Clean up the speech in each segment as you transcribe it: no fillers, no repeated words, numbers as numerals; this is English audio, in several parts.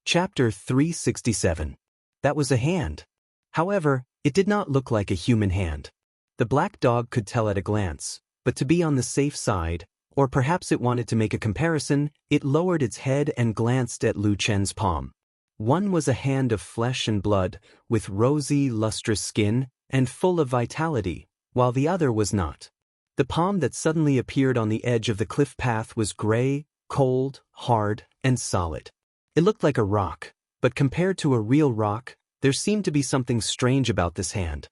Chapter 367. That was a hand. However, it did not look like a human hand. The black dog could tell at a glance, but to be on the safe side, or perhaps it wanted to make a comparison, it lowered its head and glanced at Lu Chen's palm. One was a hand of flesh and blood, with rosy, lustrous skin, and full of vitality, while the other was not. The palm that suddenly appeared on the edge of the cliff path was gray, cold, hard, and solid. It looked like a rock, but compared to a real rock, there seemed to be something strange about this hand.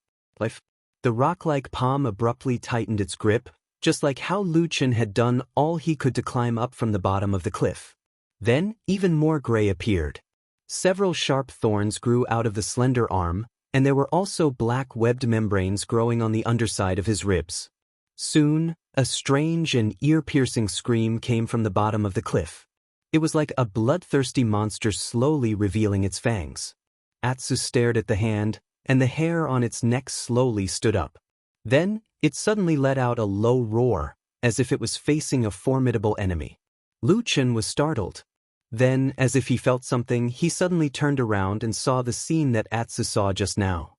The rock-like palm abruptly tightened its grip, just like how Lu Chen had done all he could to climb up from the bottom of the cliff. Then, even more gray appeared. Several sharp thorns grew out of the slender arm, and there were also black webbed membranes growing on the underside of his ribs. Soon, a strange and ear-piercing scream came from the bottom of the cliff. It was like a bloodthirsty monster slowly revealing its fangs. Atsu stared at the hand, and the hair on its neck slowly stood up. Then, it suddenly let out a low roar, as if it was facing a formidable enemy. Lu Chen was startled. Then, as if he felt something, he suddenly turned around and saw the scene that Atsu saw just now.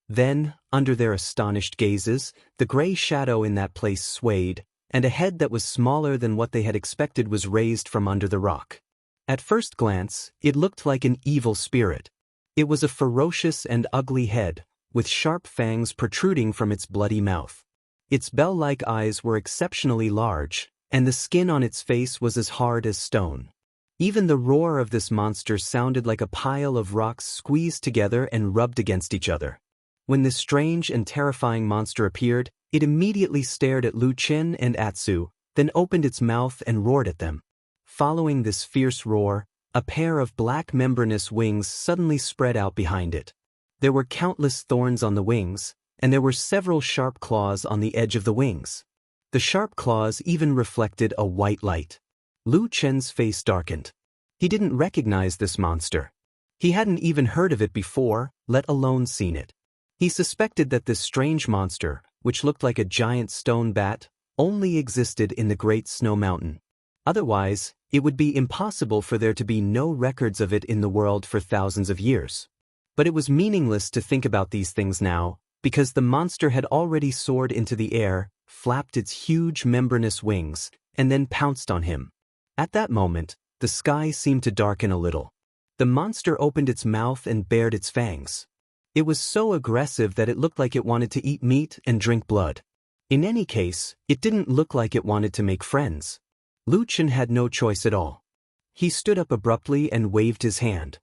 Then, under their astonished gazes, the gray shadow in that place swayed, and a head that was smaller than what they had expected was raised from under the rock. At first glance, it looked like an evil spirit. It was a ferocious and ugly head, with sharp fangs protruding from its bloody mouth. Its bell-like eyes were exceptionally large, and the skin on its face was as hard as stone. Even the roar of this monster sounded like a pile of rocks squeezed together and rubbed against each other. When this strange and terrifying monster appeared, it immediately stared at Lu Chen and Atsu, then opened its mouth and roared at them. Following this fierce roar, a pair of black membranous wings suddenly spread out behind it. There were countless thorns on the wings, and there were several sharp claws on the edge of the wings. The sharp claws even reflected a white light. Lu Chen's face darkened. He didn't recognize this monster. He hadn't even heard of it before, let alone seen it. He suspected that this strange monster, which looked like a giant stone bat, only existed in the Great Snow Mountain. Otherwise, it would be impossible for there to be no records of it in the world for thousands of years. But it was meaningless to think about these things now, because the monster had already soared into the air, flapped its huge membranous wings, and then pounced on him. At that moment, the sky seemed to darken a little. The monster opened its mouth and bared its fangs. It was so aggressive that it looked like it wanted to eat meat and drink blood. In any case, it didn't look like it wanted to make friends. Lu Chen had no choice at all. He stood up abruptly and waved his hand.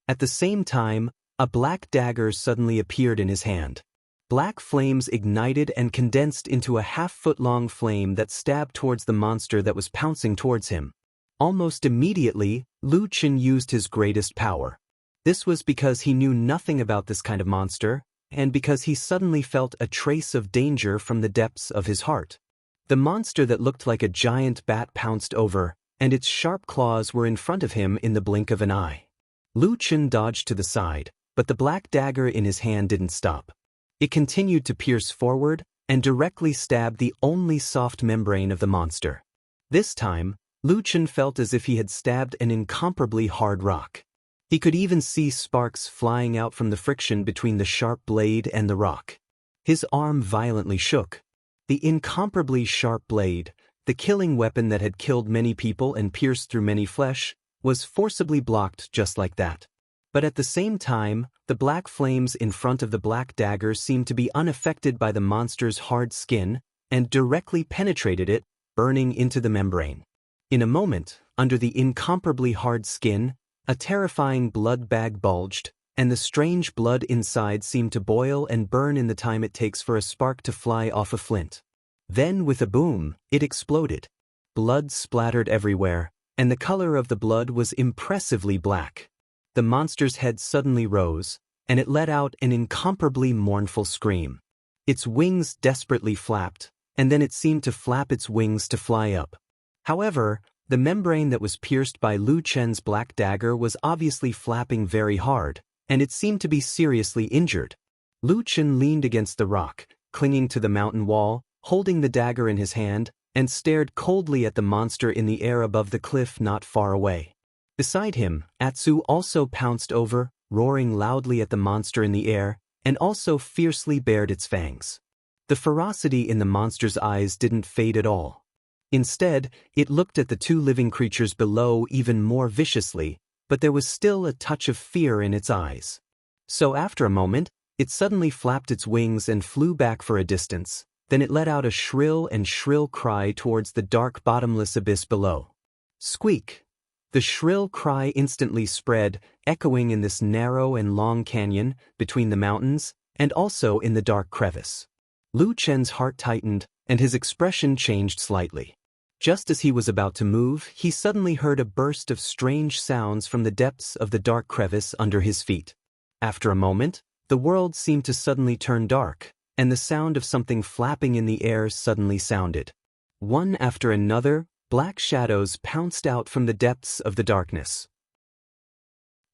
At the same time, a black dagger suddenly appeared in his hand. Black flames ignited and condensed into a half-foot-long flame that stabbed towards the monster that was pouncing towards him. Almost immediately, Lu Chen used his greatest power. This was because he knew nothing about this kind of monster, and because he suddenly felt a trace of danger from the depths of his heart. The monster that looked like a giant bat pounced over, and its sharp claws were in front of him in the blink of an eye. Lu Chen dodged to the side, but the black dagger in his hand didn't stop. It continued to pierce forward and directly stab the only soft membrane of the monster. This time, Lu Chen felt as if he had stabbed an incomparably hard rock. He could even see sparks flying out from the friction between the sharp blade and the rock. His arm violently shook. The incomparably sharp blade, the killing weapon that had killed many people and pierced through many flesh, was forcibly blocked just like that. But at the same time, the black flames in front of the black dagger seemed to be unaffected by the monster's hard skin and directly penetrated it, burning into the membrane. In a moment, under the incomparably hard skin, a terrifying blood bag bulged, and the strange blood inside seemed to boil and burn in the time it takes for a spark to fly off a flint. Then, with a boom, it exploded. Blood splattered everywhere, and the color of the blood was impressively black. The monster's head suddenly rose, and it let out an incomparably mournful scream. Its wings desperately flapped, and then it seemed to flap its wings to fly up. However, the membrane that was pierced by Lu Chen's black dagger was obviously flapping very hard, and it seemed to be seriously injured. Lu Chen leaned against the rock, clinging to the mountain wall, holding the dagger in his hand, and stared coldly at the monster in the air above the cliff not far away. Beside him, Atsu also pounced over, roaring loudly at the monster in the air, and also fiercely bared its fangs. The ferocity in the monster's eyes didn't fade at all. Instead, it looked at the two living creatures below even more viciously, but there was still a touch of fear in its eyes. So after a moment, it suddenly flapped its wings and flew back for a distance. Then it let out a shrill cry towards the dark bottomless abyss below. Squeak! The shrill cry instantly spread, echoing in this narrow and long canyon between the mountains and also in the dark crevice. Lu Chen's heart tightened, and his expression changed slightly. Just as he was about to move, he suddenly heard a burst of strange sounds from the depths of the dark crevice under his feet. After a moment, the world seemed to suddenly turn dark, and the sound of something flapping in the air suddenly sounded. One after another, black shadows pounced out from the depths of the darkness.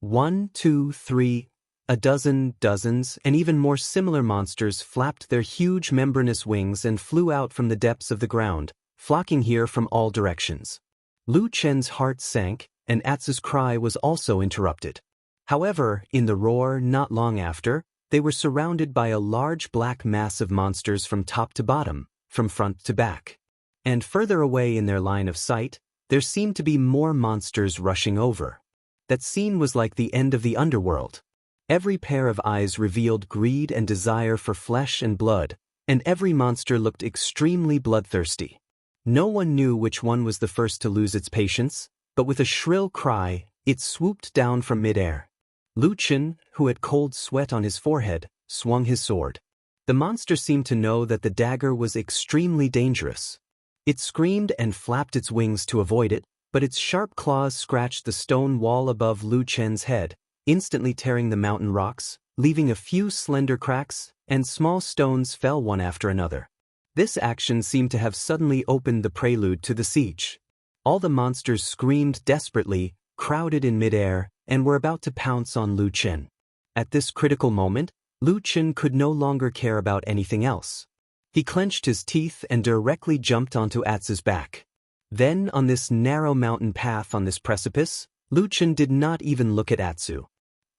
1, 2, 3, a dozen, dozens, and even more similar monsters flapped their huge membranous wings and flew out from the depths of the ground, flocking here from all directions. Lu Chen's heart sank, and Atsu's cry was also interrupted. However, in the roar not long after, they were surrounded by a large black mass of monsters from top to bottom, from front to back. And further away in their line of sight, there seemed to be more monsters rushing over. That scene was like the end of the underworld. Every pair of eyes revealed greed and desire for flesh and blood, and every monster looked extremely bloodthirsty. No one knew which one was the first to lose its patience, but with a shrill cry, it swooped down from midair. Lu Chen, who had cold sweat on his forehead, swung his sword. The monster seemed to know that the dagger was extremely dangerous. It screamed and flapped its wings to avoid it, but its sharp claws scratched the stone wall above Lu Chen's head, instantly tearing the mountain rocks, leaving a few slender cracks, and small stones fell one after another. This action seemed to have suddenly opened the prelude to the siege. All the monsters screamed desperately, crowded in midair, and were about to pounce on Lu Chen. At this critical moment, Lu Chen could no longer care about anything else. He clenched his teeth and directly jumped onto Atsu's back. Then, on this narrow mountain path on this precipice, Lu Chen did not even look at Atsu.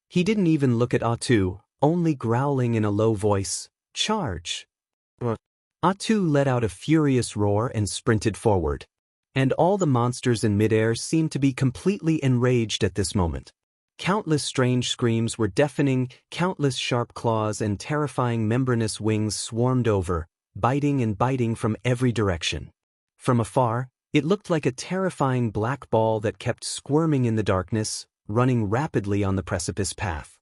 He didn't even look at Atu, only growling in a low voice, "Charge!" Atu let out a furious roar and sprinted forward. And all the monsters in midair seemed to be completely enraged at this moment. Countless strange screams were deafening, countless sharp claws and terrifying membranous wings swarmed over, biting and biting from every direction. From afar, it looked like a terrifying black ball that kept squirming in the darkness, running rapidly on the precipice path.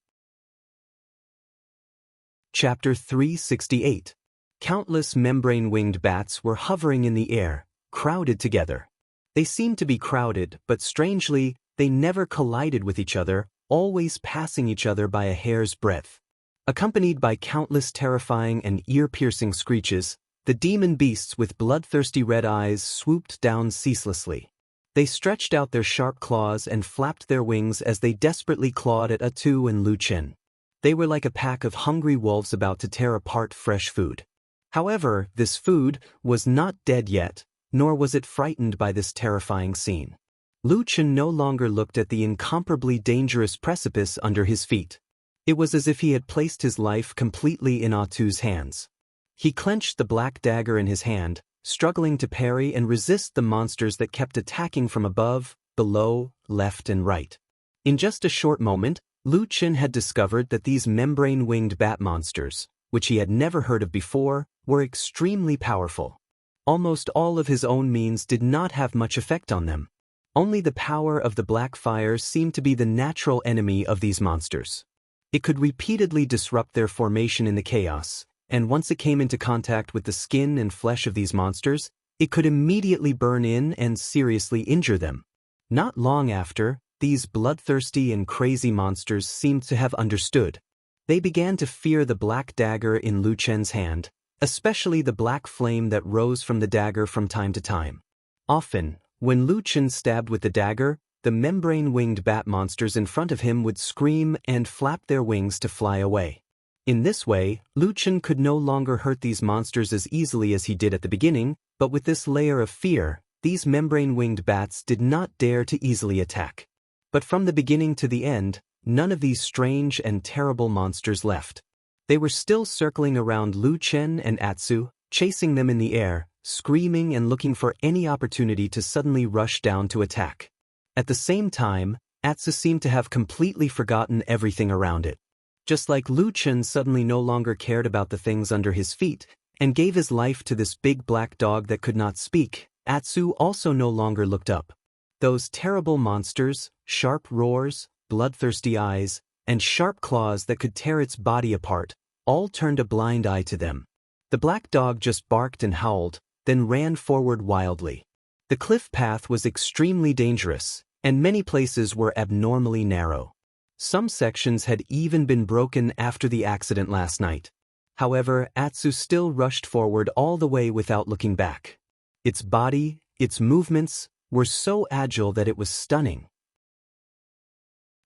Chapter 368. Countless membrane-winged bats were hovering in the air, crowded together. They seemed to be crowded, but strangely, they never collided with each other, always passing each other by a hair's breadth. Accompanied by countless terrifying and ear-piercing screeches, the demon beasts with bloodthirsty red eyes swooped down ceaselessly. They stretched out their sharp claws and flapped their wings as they desperately clawed at Atu and Lu Chen. They were like a pack of hungry wolves about to tear apart fresh food. However, this food was not dead yet, nor was it frightened by this terrifying scene. Lu Chen no longer looked at the incomparably dangerous precipice under his feet. It was as if he had placed his life completely in Atu's hands. He clenched the black dagger in his hand, struggling to parry and resist the monsters that kept attacking from above, below, left and right. In just a short moment, Lu Chen had discovered that these membrane-winged bat monsters, which he had never heard of before, were extremely powerful. Almost all of his own means did not have much effect on them. Only the power of the black fire seemed to be the natural enemy of these monsters. It could repeatedly disrupt their formation in the chaos, and once it came into contact with the skin and flesh of these monsters, it could immediately burn in and seriously injure them. Not long after, these bloodthirsty and crazy monsters seemed to have understood. They began to fear the black dagger in Lu Chen's hand, especially the black flame that rose from the dagger from time to time. Often, when Lu Chen stabbed with the dagger, the membrane-winged bat monsters in front of him would scream and flap their wings to fly away. In this way, Lu Chen could no longer hurt these monsters as easily as he did at the beginning, but with this layer of fear, these membrane-winged bats did not dare to easily attack. But from the beginning to the end, none of these strange and terrible monsters left. They were still circling around Lu Chen and Atsu, chasing them in the air, screaming and looking for any opportunity to suddenly rush down to attack. At the same time, Atsu seemed to have completely forgotten everything around it. Just like Lu Chen suddenly no longer cared about the things under his feet, and gave his life to this big black dog that could not speak, Atsu also no longer looked up. Those terrible monsters, sharp roars, bloodthirsty eyes, and sharp claws that could tear its body apart, all turned a blind eye to them. The black dog just barked and howled, then ran forward wildly. The cliff path was extremely dangerous, and many places were abnormally narrow. Some sections had even been broken after the accident last night. However, Atsu still rushed forward all the way without looking back. Its body, its movements, were so agile that it was stunning.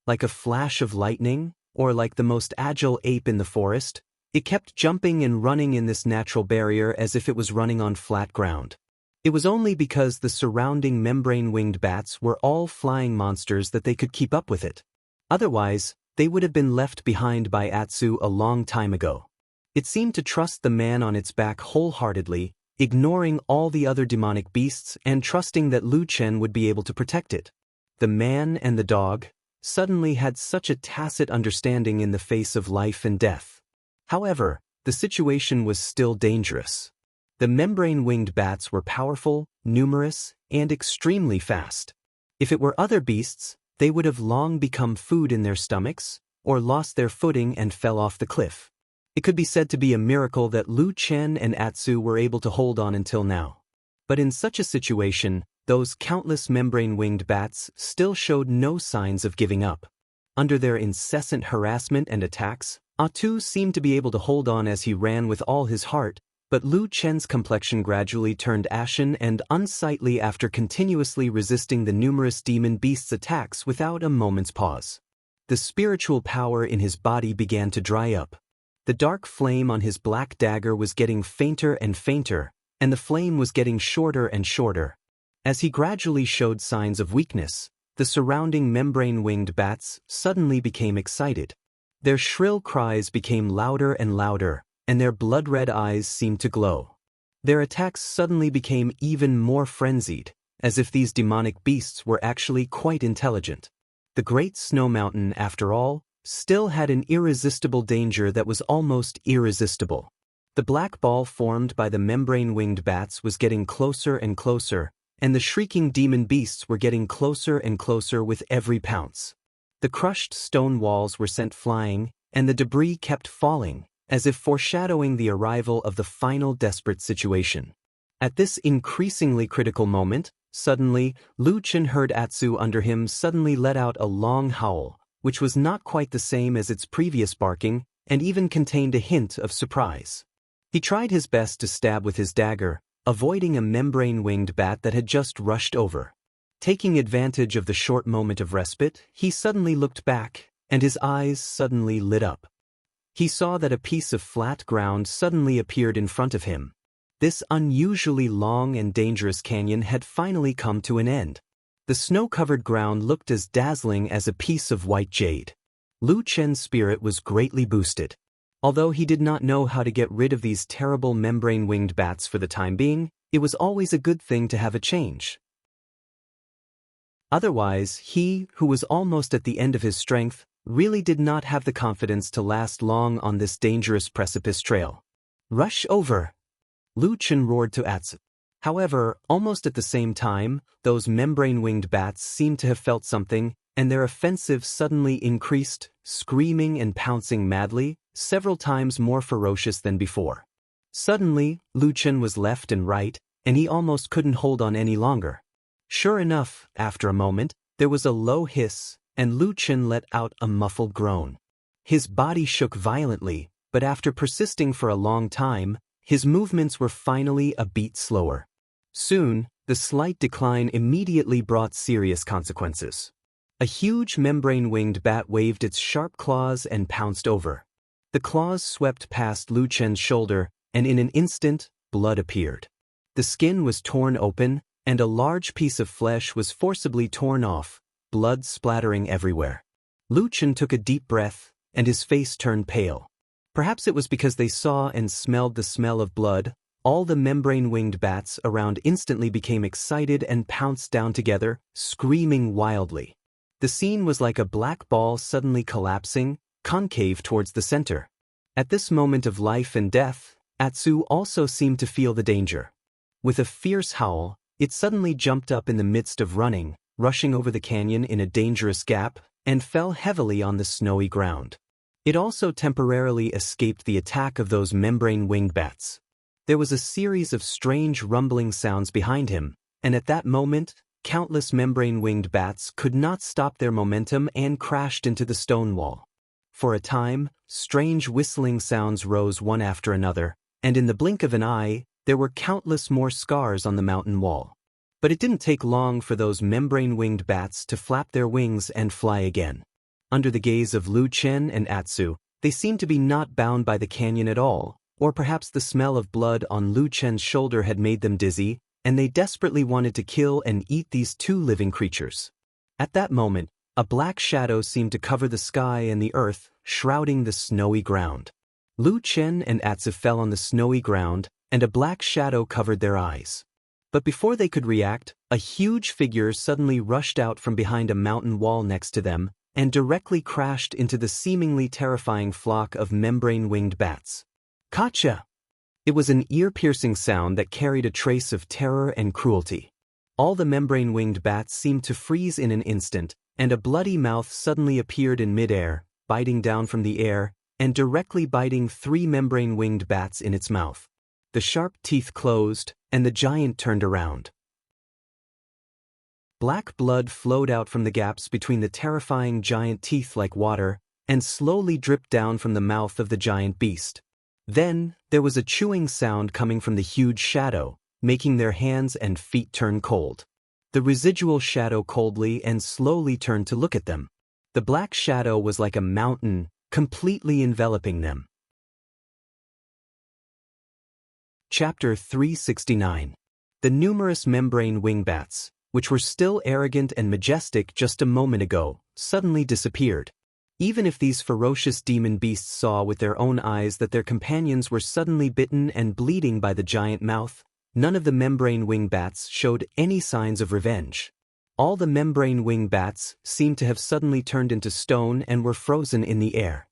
Like a flash of lightning, or like the most agile ape in the forest, it kept jumping and running in this natural barrier as if it was running on flat ground. It was only because the surrounding membrane-winged bats were all flying monsters that they could keep up with it. Otherwise, they would have been left behind by Atsu a long time ago. It seemed to trust the man on its back wholeheartedly, ignoring all the other demonic beasts and trusting that Lu Chen would be able to protect it. The man and the dog suddenly had such a tacit understanding in the face of life and death. However, the situation was still dangerous. The membrane-winged bats were powerful, numerous, and extremely fast. If it were other beasts, they would have long become food in their stomachs, or lost their footing and fell off the cliff. It could be said to be a miracle that Lu Chen and Atsu were able to hold on until now. But in such a situation, those countless membrane-winged bats still showed no signs of giving up. Under their incessant harassment and attacks, Atsu seemed to be able to hold on as he ran with all his heart, but Lu Chen's complexion gradually turned ashen and unsightly after continuously resisting the numerous demon beasts' attacks without a moment's pause. The spiritual power in his body began to dry up. The dark flame on his black dagger was getting fainter and fainter, and the flame was getting shorter and shorter. As he gradually showed signs of weakness, the surrounding membrane-winged bats suddenly became excited. Their shrill cries became louder and louder, and their blood-red eyes seemed to glow. Their attacks suddenly became even more frenzied, as if these demonic beasts were actually quite intelligent. The great snow mountain, after all, still had an irresistible danger that was almost irresistible. The black ball formed by the membrane-winged bats was getting closer and closer, and the shrieking demon beasts were getting closer and closer with every pounce. The crushed stone walls were sent flying, and the debris kept falling, as if foreshadowing the arrival of the final desperate situation. At this increasingly critical moment, suddenly, Lu Chen heard Atsu under him suddenly let out a long howl, which was not quite the same as its previous barking, and even contained a hint of surprise. He tried his best to stab with his dagger, avoiding a membrane-winged bat that had just rushed over. Taking advantage of the short moment of respite, he suddenly looked back, and his eyes suddenly lit up. He saw that a piece of flat ground suddenly appeared in front of him. This unusually long and dangerous canyon had finally come to an end. The snow-covered ground looked as dazzling as a piece of white jade. Lu Chen's spirit was greatly boosted. Although he did not know how to get rid of these terrible membrane-winged bats for the time being, it was always a good thing to have a change. Otherwise, he, who was almost at the end of his strength, really did not have the confidence to last long on this dangerous precipice trail. "Rush over!" Lu Chen roared to Atsu. However, almost at the same time, those membrane-winged bats seemed to have felt something, and their offensive suddenly increased, screaming and pouncing madly, several times more ferocious than before. Suddenly, Lu Chen was left and right, and he almost couldn't hold on any longer. Sure enough, after a moment, there was a low hiss, and Lu Chen let out a muffled groan. His body shook violently, but after persisting for a long time, his movements were finally a beat slower. Soon, the slight decline immediately brought serious consequences. A huge membrane-winged bat waved its sharp claws and pounced over. The claws swept past Lu Chen's shoulder, and in an instant, blood appeared. The skin was torn open, and a large piece of flesh was forcibly torn off, blood splattering everywhere. Lu Chen took a deep breath, and his face turned pale. Perhaps it was because they saw and smelled the smell of blood. All the membrane-winged bats around instantly became excited and pounced down together, screaming wildly. The scene was like a black ball suddenly collapsing, concave towards the center. At this moment of life and death, Atsu also seemed to feel the danger. With a fierce howl, it suddenly jumped up in the midst of running, rushing over the canyon in a dangerous gap, and fell heavily on the snowy ground. It also temporarily escaped the attack of those membrane-winged bats. There was a series of strange rumbling sounds behind him, and at that moment, countless membrane-winged bats could not stop their momentum and crashed into the stone wall. For a time, strange whistling sounds rose one after another, and in the blink of an eye, there were countless more scars on the mountain wall. But it didn't take long for those membrane-winged bats to flap their wings and fly again. Under the gaze of Lu Chen and Atsu, they seemed to be not bound by the canyon at all, or perhaps the smell of blood on Lu Chen's shoulder had made them dizzy, and they desperately wanted to kill and eat these two living creatures. At that moment, a black shadow seemed to cover the sky and the earth, shrouding the snowy ground. Lu Chen and Atsu fell on the snowy ground, and a black shadow covered their eyes. But before they could react, a huge figure suddenly rushed out from behind a mountain wall next to them, and directly crashed into the seemingly terrifying flock of membrane-winged bats. Gotcha! It was an ear-piercing sound that carried a trace of terror and cruelty. All the membrane-winged bats seemed to freeze in an instant, and a bloody mouth suddenly appeared in midair, biting down from the air, and directly biting 3 membrane-winged bats in its mouth. The sharp teeth closed, and the giant turned around. Black blood flowed out from the gaps between the terrifying giant teeth like water, and slowly dripped down from the mouth of the giant beast. Then, there was a chewing sound coming from the huge shadow, making their hands and feet turn cold. The residual shadow coldly and slowly turned to look at them. The black shadow was like a mountain, completely enveloping them. Chapter 369. The numerous membrane wingbats, which were still arrogant and majestic just a moment ago, suddenly disappeared. Even if these ferocious demon beasts saw with their own eyes that their companions were suddenly bitten and bleeding by the giant mouth, none of the membrane wingbats showed any signs of revenge. All the membrane wingbats seemed to have suddenly turned into stone and were frozen in the air.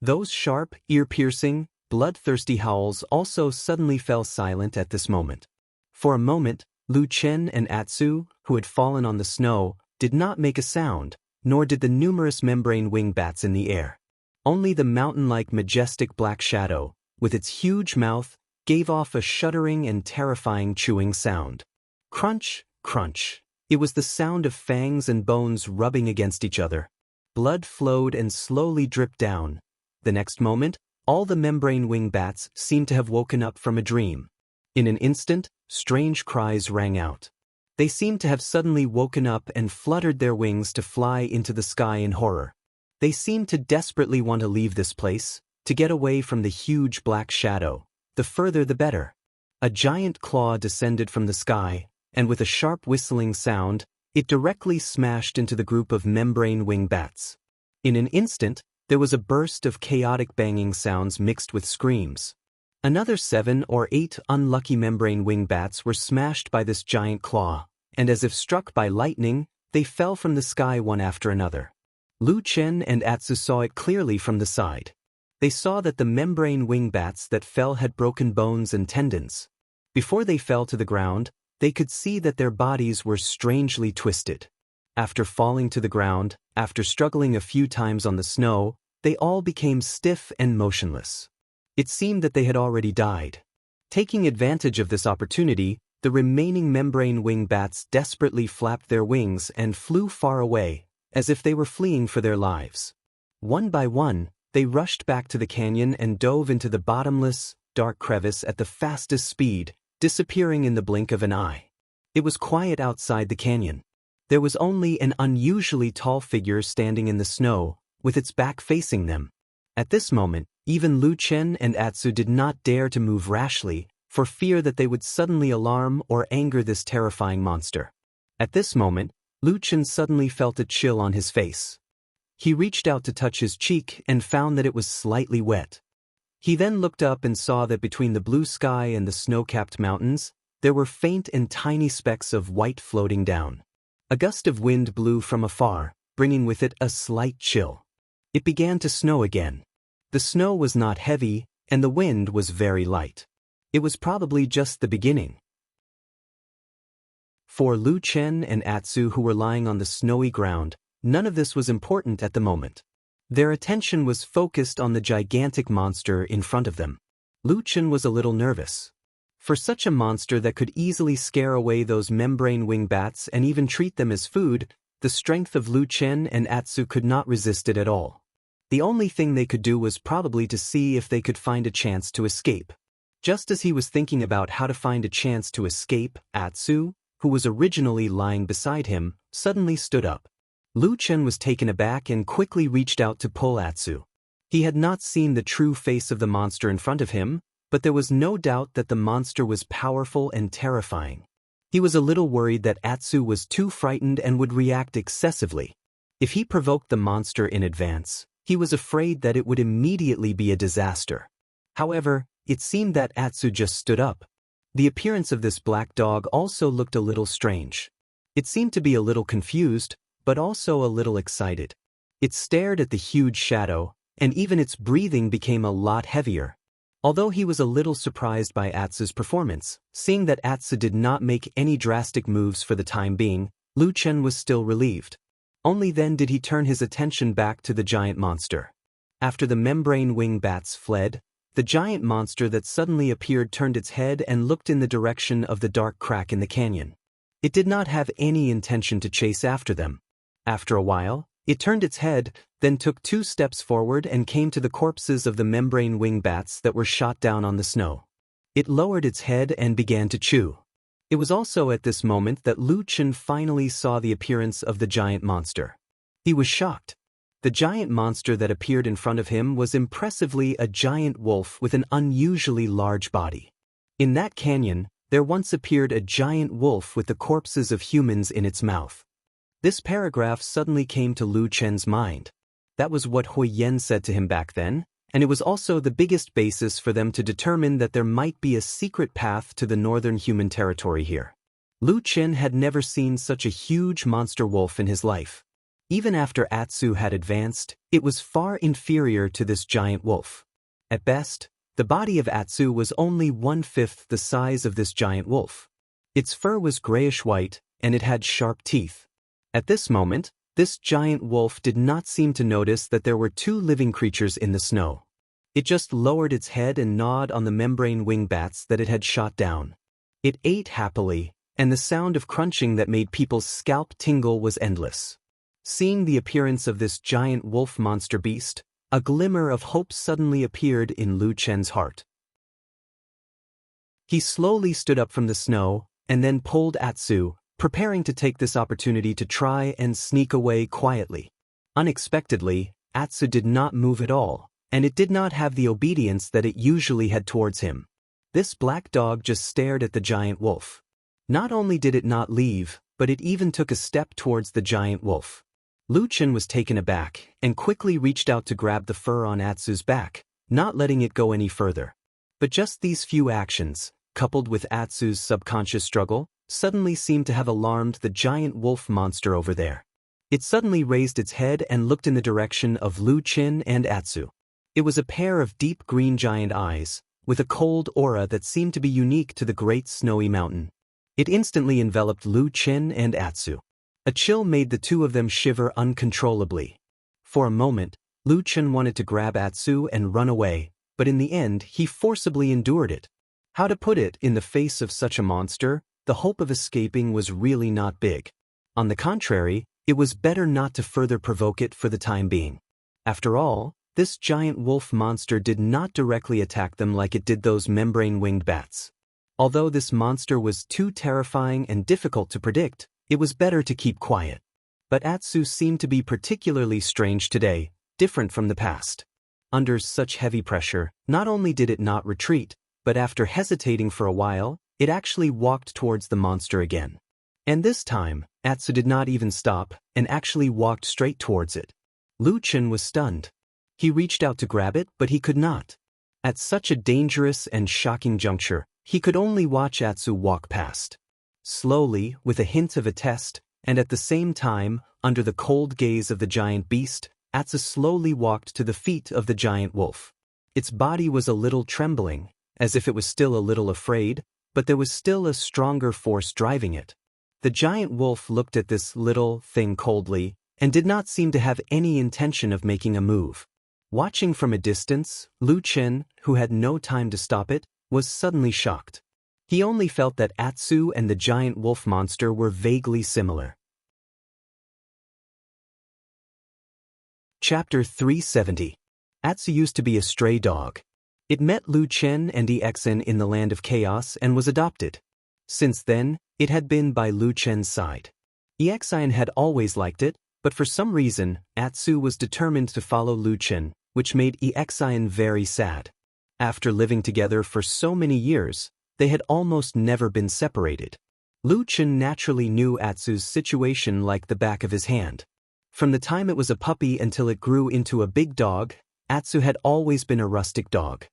Those sharp, ear-piercing, bloodthirsty howls also suddenly fell silent at this moment. For a moment, Lu Chen and Atsu, who had fallen on the snow, did not make a sound, nor did the numerous membrane wingbats in the air. Only the mountain-like majestic black shadow, with its huge mouth, gave off a shuddering and terrifying chewing sound. Crunch, crunch. It was the sound of fangs and bones rubbing against each other. Blood flowed and slowly dripped down. The next moment, all the membrane wingbats seemed to have woken up from a dream. In an instant, strange cries rang out. They seemed to have suddenly woken up and fluttered their wings to fly into the sky in horror. They seemed to desperately want to leave this place, to get away from the huge black shadow. The further the better. A giant claw descended from the sky, and with a sharp whistling sound, it directly smashed into the group of membrane wingbats. In an instant, there was a burst of chaotic banging sounds mixed with screams. Another 7 or 8 unlucky membrane wingbats were smashed by this giant claw, and as if struck by lightning, they fell from the sky one after another. Lu Chen and Atsu saw it clearly from the side. They saw that the membrane wingbats that fell had broken bones and tendons. Before they fell to the ground, they could see that their bodies were strangely twisted. After falling to the ground, after struggling a few times on the snow, they all became stiff and motionless. It seemed that they had already died. Taking advantage of this opportunity, the remaining membrane wingbats desperately flapped their wings and flew far away, as if they were fleeing for their lives. One by one, they rushed back to the canyon and dove into the bottomless, dark crevice at the fastest speed, disappearing in the blink of an eye. It was quiet outside the canyon. There was only an unusually tall figure standing in the snow, with its back facing them. At this moment, even Lu Chen and Atsu did not dare to move rashly, for fear that they would suddenly alarm or anger this terrifying monster. At this moment, Lu Chen suddenly felt a chill on his face. He reached out to touch his cheek and found that it was slightly wet. He then looked up and saw that between the blue sky and the snow-capped mountains, there were faint and tiny specks of white floating down. A gust of wind blew from afar, bringing with it a slight chill. It began to snow again. The snow was not heavy, and the wind was very light. It was probably just the beginning. For Lu Chen and Atsu, who were lying on the snowy ground, none of this was important at the moment. Their attention was focused on the gigantic monster in front of them. Lu Chen was a little nervous. For such a monster that could easily scare away those membrane wing bats and even treat them as food, the strength of Lu Chen and Atsu could not resist it at all. The only thing they could do was probably to see if they could find a chance to escape. Just as he was thinking about how to find a chance to escape, Atsu, who was originally lying beside him, suddenly stood up. Lu Chen was taken aback and quickly reached out to pull Atsu. He had not seen the true face of the monster in front of him, but there was no doubt that the monster was powerful and terrifying. He was a little worried that Atsu was too frightened and would react excessively. If he provoked the monster in advance, he was afraid that it would immediately be a disaster. However, it seemed that Atsu just stood up. The appearance of this black dog also looked a little strange. It seemed to be a little confused, but also a little excited. It stared at the huge shadow, and even its breathing became a lot heavier. Although he was a little surprised by Atsu's performance, seeing that Atsu did not make any drastic moves for the time being, Lu Chen was still relieved. Only then did he turn his attention back to the giant monster. After the membrane wing bats fled, the giant monster that suddenly appeared turned its head and looked in the direction of the dark crack in the canyon. It did not have any intention to chase after them. After a while, it turned its head, then took 2 steps forward and came to the corpses of the membrane wing bats that were shot down on the snow. It lowered its head and began to chew. It was also at this moment that Lu Chen finally saw the appearance of the giant monster. He was shocked. The giant monster that appeared in front of him was impressively a giant wolf with an unusually large body. In that canyon, there once appeared a giant wolf with the corpses of humans in its mouth. This paragraph suddenly came to Lu Chen's mind. That was what Hui Yen said to him back then, and it was also the biggest basis for them to determine that there might be a secret path to the northern human territory here. Lu Chen had never seen such a huge monster wolf in his life. Even after Atsu had advanced, it was far inferior to this giant wolf. At best, the body of Atsu was only 1/5 the size of this giant wolf. Its fur was grayish-white, and it had sharp teeth. At this moment, this giant wolf did not seem to notice that there were 2 living creatures in the snow. It just lowered its head and gnawed on the membrane wing bats that it had shot down. It ate happily, and the sound of crunching that made people's scalp tingle was endless. Seeing the appearance of this giant wolf monster beast, a glimmer of hope suddenly appeared in Lu Chen's heart. He slowly stood up from the snow, and then pulled Atsu, preparing to take this opportunity to try and sneak away quietly. Unexpectedly, Atsu did not move at all, and it did not have the obedience that it usually had towards him. This black dog just stared at the giant wolf. Not only did it not leave, but it even took a step towards the giant wolf. Lu Chen was taken aback and quickly reached out to grab the fur on Atsu's back, not letting it go any further. But just these few actions, coupled with Atsu's subconscious struggle, suddenly seemed to have alarmed the giant wolf monster over there. It suddenly raised its head and looked in the direction of Lu Chen and Atsu. It was a pair of deep green giant eyes, with a cold aura that seemed to be unique to the great snowy mountain. It instantly enveloped Lu Chen and Atsu. A chill made the 2 of them shiver uncontrollably. For a moment, Lu Chen wanted to grab Atsu and run away, but in the end he forcibly endured it. How to put it, in the face of such a monster, the hope of escaping was really not big. On the contrary, it was better not to further provoke it for the time being. After all, this giant wolf monster did not directly attack them like it did those membrane-winged bats. Although this monster was too terrifying and difficult to predict, it was better to keep quiet. But Atsu seemed to be particularly strange today, different from the past. Under such heavy pressure, not only did it not retreat, but after hesitating for a while, it actually walked towards the monster again. And this time, Atsu did not even stop and actually walked straight towards it. Lu Chen was stunned. He reached out to grab it, but he could not. At such a dangerous and shocking juncture, he could only watch Atsu walk past. Slowly, with a hint of a test, and at the same time, under the cold gaze of the giant beast, Atsu slowly walked to the feet of the giant wolf. Its body was a little trembling, as if it was still a little afraid, but there was still a stronger force driving it. The giant wolf looked at this little thing coldly, and did not seem to have any intention of making a move. Watching from a distance, Lu Chen, who had no time to stop it, was suddenly shocked. He only felt that Atsu and the giant wolf monster were vaguely similar. Chapter 370. Atsu used to be a stray dog. It met Lu Chen and Exin in the land of chaos and was adopted. Since then, it had been by Lu Chen's side. Exin had always liked it, but for some reason, Atsu was determined to follow Lu Chen, which made Exin very sad. After living together for so many years, they had almost never been separated. Lu Chen naturally knew Atsu's situation like the back of his hand. From the time it was a puppy until it grew into a big dog, Atsu had always been a rustic dog.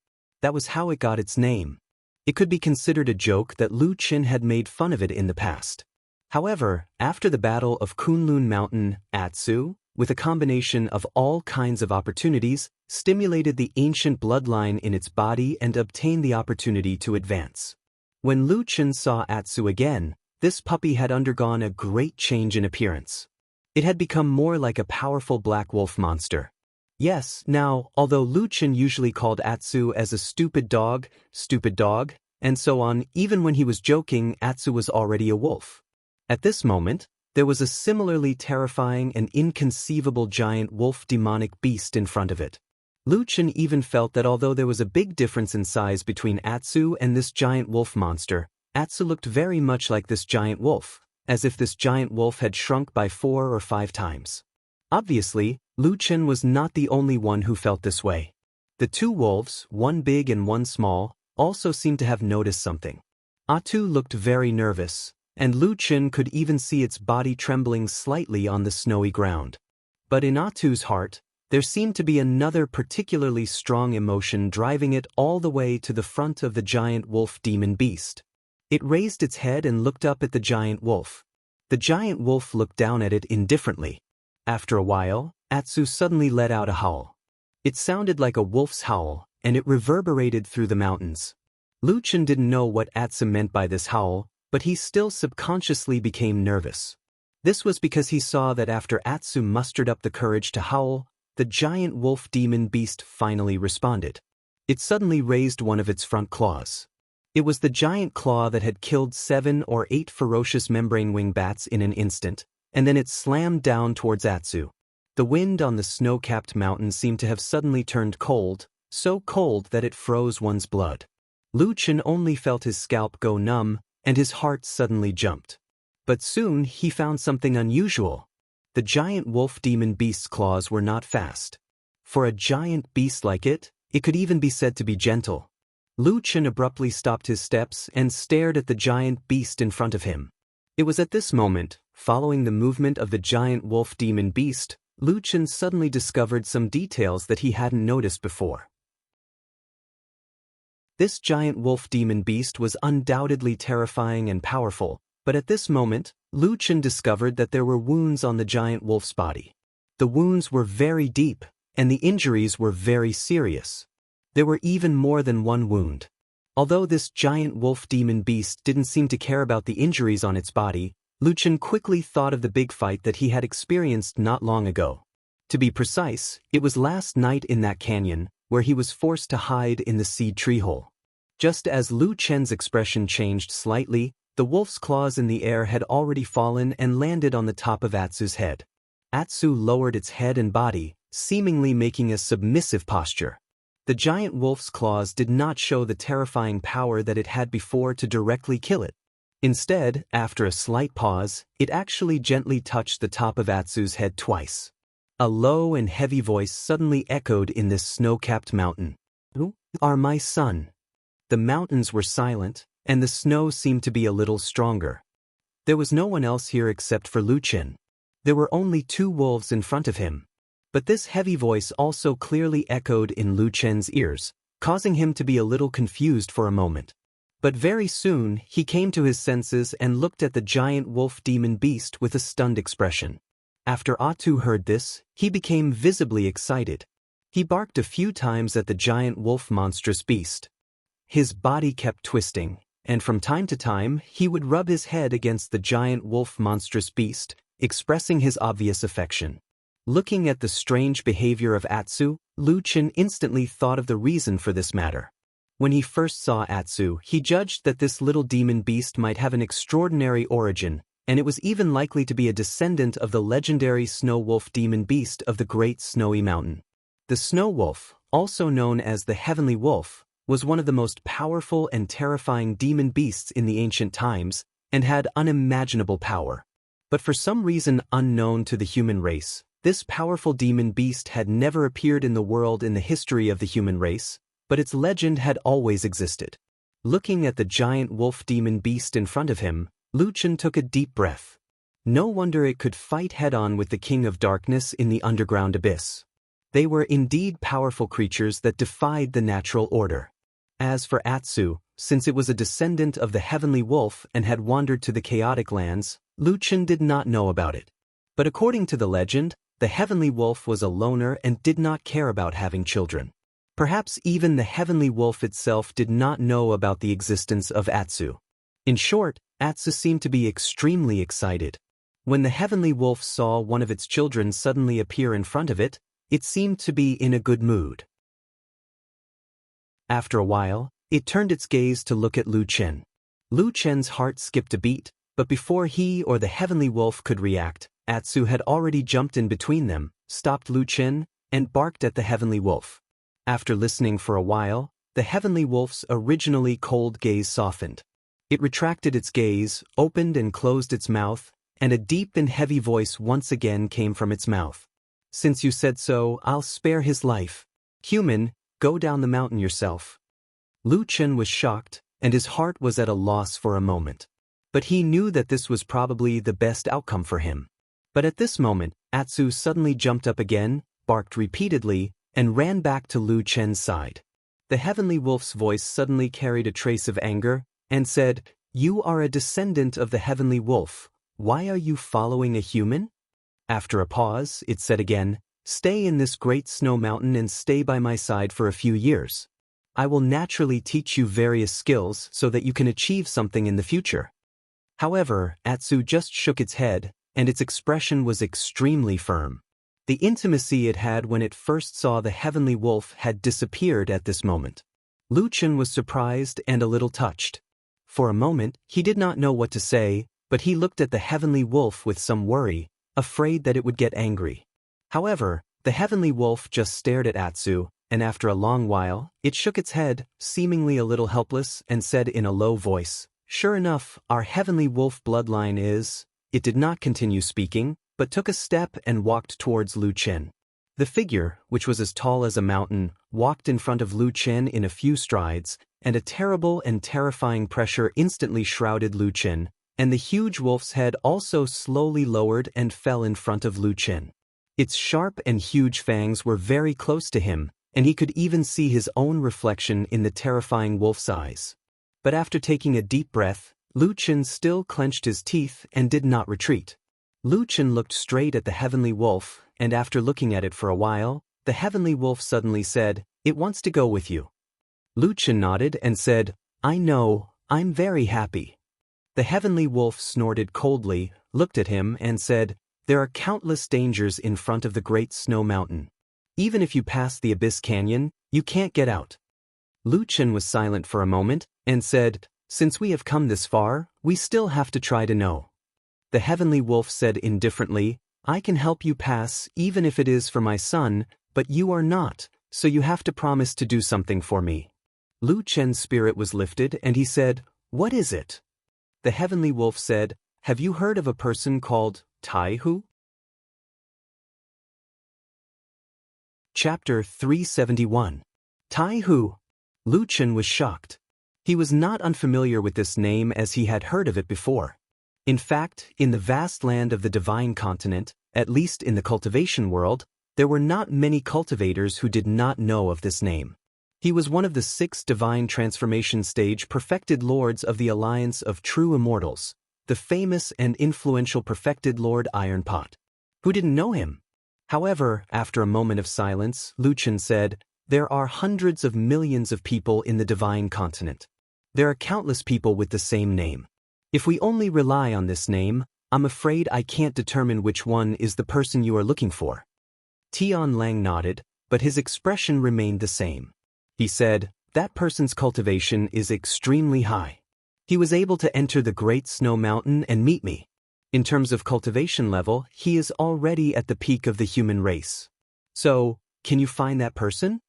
That was how it got its name. It could be considered a joke that Lu Chen had made fun of it in the past. However, after the Battle of Kunlun Mountain, Atsu, with a combination of all kinds of opportunities, stimulated the ancient bloodline in its body and obtained the opportunity to advance. When Lu Chen saw Atsu again, this puppy had undergone a great change in appearance. It had become more like a powerful black wolf monster. Yes, now, although Lu Chen usually called Atsu as a stupid dog, and so on, even when he was joking, Atsu was already a wolf. At this moment, there was a similarly terrifying and inconceivable giant wolf demonic beast in front of it. Lu Chen even felt that although there was a big difference in size between Atsu and this giant wolf monster, Atsu looked very much like this giant wolf, as if this giant wolf had shrunk by 4 or 5 times. Obviously, Lu Chen was not the only one who felt this way. The 2 wolves, one big and one small, also seemed to have noticed something. Atsu looked very nervous, and Lu Chen could even see its body trembling slightly on the snowy ground. But in Atsu's heart, there seemed to be another particularly strong emotion driving it all the way to the front of the giant wolf demon beast. It raised its head and looked up at the giant wolf. The giant wolf looked down at it indifferently. After a while, Atsu suddenly let out a howl. It sounded like a wolf's howl, and it reverberated through the mountains. Lu Chen didn't know what Atsu meant by this howl, but he still subconsciously became nervous. This was because he saw that after Atsu mustered up the courage to howl, the giant wolf demon beast finally responded. It suddenly raised one of its front claws. It was the giant claw that had killed 7 or 8 ferocious membrane wing bats in an instant, and then it slammed down towards Atsu. The wind on the snow-capped mountain seemed to have suddenly turned cold, so cold that it froze one's blood. Lu Chen only felt his scalp go numb, and his heart suddenly jumped. But soon he found something unusual. The giant wolf demon beast's claws were not fast. For a giant beast like it, it could even be said to be gentle. Lu Chen abruptly stopped his steps and stared at the giant beast in front of him. It was at this moment, following the movement of the giant wolf demon beast, Lu Chen suddenly discovered some details that he hadn't noticed before. This giant wolf demon beast was undoubtedly terrifying and powerful, but at this moment, Lu Chen discovered that there were wounds on the giant wolf's body. The wounds were very deep, and the injuries were very serious. There were even more than one wound. Although this giant wolf demon beast didn't seem to care about the injuries on its body, Lu Chen quickly thought of the big fight that he had experienced not long ago. To be precise, it was last night in that canyon, where he was forced to hide in the seed tree hole. Just as Lu Chen's expression changed slightly, the wolf's claws in the air had already fallen and landed on the top of Atsu's head. Atsu lowered its head and body, seemingly making a submissive posture. The giant wolf's claws did not show the terrifying power that it had before to directly kill it. Instead, after a slight pause, it actually gently touched the top of Atsu's head twice. A low and heavy voice suddenly echoed in this snow-capped mountain. "You are my son." The mountains were silent, and the snow seemed to be a little stronger. There was no one else here except for Lu Chen. There were only 2 wolves in front of him. But this heavy voice also clearly echoed in Lu Chen's ears, causing him to be a little confused for a moment. But very soon, he came to his senses and looked at the giant wolf demon beast with a stunned expression. After Atu heard this, he became visibly excited. He barked a few times at the giant wolf monstrous beast. His body kept twisting, and from time to time, he would rub his head against the giant wolf monstrous beast, expressing his obvious affection. Looking at the strange behavior of Atsu, Lu Chen instantly thought of the reason for this matter. When he first saw Atsu, he judged that this little demon beast might have an extraordinary origin, and it was even likely to be a descendant of the legendary snow wolf demon beast of the Great Snowy Mountain. The snow wolf, also known as the Heavenly Wolf, was one of the most powerful and terrifying demon beasts in the ancient times, and had unimaginable power. But for some reason unknown to the human race, this powerful demon beast had never appeared in the world in the history of the human race, but its legend had always existed. Looking at the giant wolf demon beast in front of him, Lu Chen took a deep breath. No wonder it could fight head-on with the King of Darkness in the underground abyss. They were indeed powerful creatures that defied the natural order. As for Atsu, since it was a descendant of the Heavenly Wolf and had wandered to the chaotic lands, Lu Chen did not know about it. But according to the legend, the Heavenly Wolf was a loner and did not care about having children. Perhaps even the Heavenly Wolf itself did not know about the existence of Atsu. In short, Atsu seemed to be extremely excited. When the Heavenly Wolf saw one of its children suddenly appear in front of it, it seemed to be in a good mood. After a while, it turned its gaze to look at Lu Chen. Lu Chen's heart skipped a beat, but before he or the Heavenly Wolf could react, Atsu had already jumped in between them, stopped Lu Chen, and barked at the Heavenly Wolf. After listening for a while, the Heavenly Wolf's originally cold gaze softened. It retracted its gaze, opened and closed its mouth, and a deep and heavy voice once again came from its mouth. "Since you said so, I'll spare his life. Human, go down the mountain yourself." Lu Chen was shocked, and his heart was at a loss for a moment. But he knew that this was probably the best outcome for him. But at this moment, Atsu suddenly jumped up again, barked repeatedly, and ran back to Lu Chen's side. The Heavenly Wolf's voice suddenly carried a trace of anger, and said, "You are a descendant of the Heavenly Wolf. Why are you following a human?" After a pause, it said again, "Stay in this great snow mountain and stay by my side for a few years. I will naturally teach you various skills so that you can achieve something in the future." However, Atsu just shook its head, and its expression was extremely firm. The intimacy it had when it first saw the Heavenly Wolf had disappeared at this moment. Lu Chen was surprised and a little touched. For a moment, he did not know what to say, but he looked at the Heavenly Wolf with some worry, afraid that it would get angry. However, the Heavenly Wolf just stared at Atsu, and after a long while, it shook its head, seemingly a little helpless, and said in a low voice, "Sure enough, our Heavenly Wolf bloodline is..." It did not continue speaking, but took a step and walked towards Lu Chen. The figure, which was as tall as a mountain, walked in front of Lu Chen in a few strides, and a terrible and terrifying pressure instantly shrouded Lu Chen, and the huge wolf's head also slowly lowered and fell in front of Lu Chen. Its sharp and huge fangs were very close to him, and he could even see his own reflection in the terrifying wolf's eyes. But after taking a deep breath, Lu Chen still clenched his teeth and did not retreat. Lu Chen looked straight at the Heavenly Wolf, and after looking at it for a while, the Heavenly Wolf suddenly said, "It wants to go with you." Lu Chen nodded and said, "I know, I'm very happy." The Heavenly Wolf snorted coldly, looked at him and said, "There are countless dangers in front of the Great Snow Mountain. Even if you pass the Abyss Canyon, you can't get out." Lu Chen was silent for a moment, and said, "Since we have come this far, we still have to try to know." The Heavenly Wolf said indifferently, "I can help you pass even if it is for my son, but you are not, so you have to promise to do something for me." Lu Chen's spirit was lifted and he said, "What is it?" The Heavenly Wolf said, "Have you heard of a person called Tai Hu?" Chapter 371. Tai Hu. Lu Chen was shocked. He was not unfamiliar with this name as he had heard of it before. In fact, in the vast land of the divine continent, at least in the cultivation world, there were not many cultivators who did not know of this name. He was one of the 6 divine transformation stage perfected lords of the Alliance of True Immortals, the famous and influential perfected Lord Ironpot. Who didn't know him? However, after a moment of silence, Luchin said, "There are hundreds of millions of people in the divine continent. There are countless people with the same name. If we only rely on this name, I'm afraid I can't determine which one is the person you are looking for." Tian Lang nodded, but his expression remained the same. He said, "That person's cultivation is extremely high. He was able to enter the Great Snow Mountain and meet me. In terms of cultivation level, he is already at the peak of the human race. So, can you find that person?"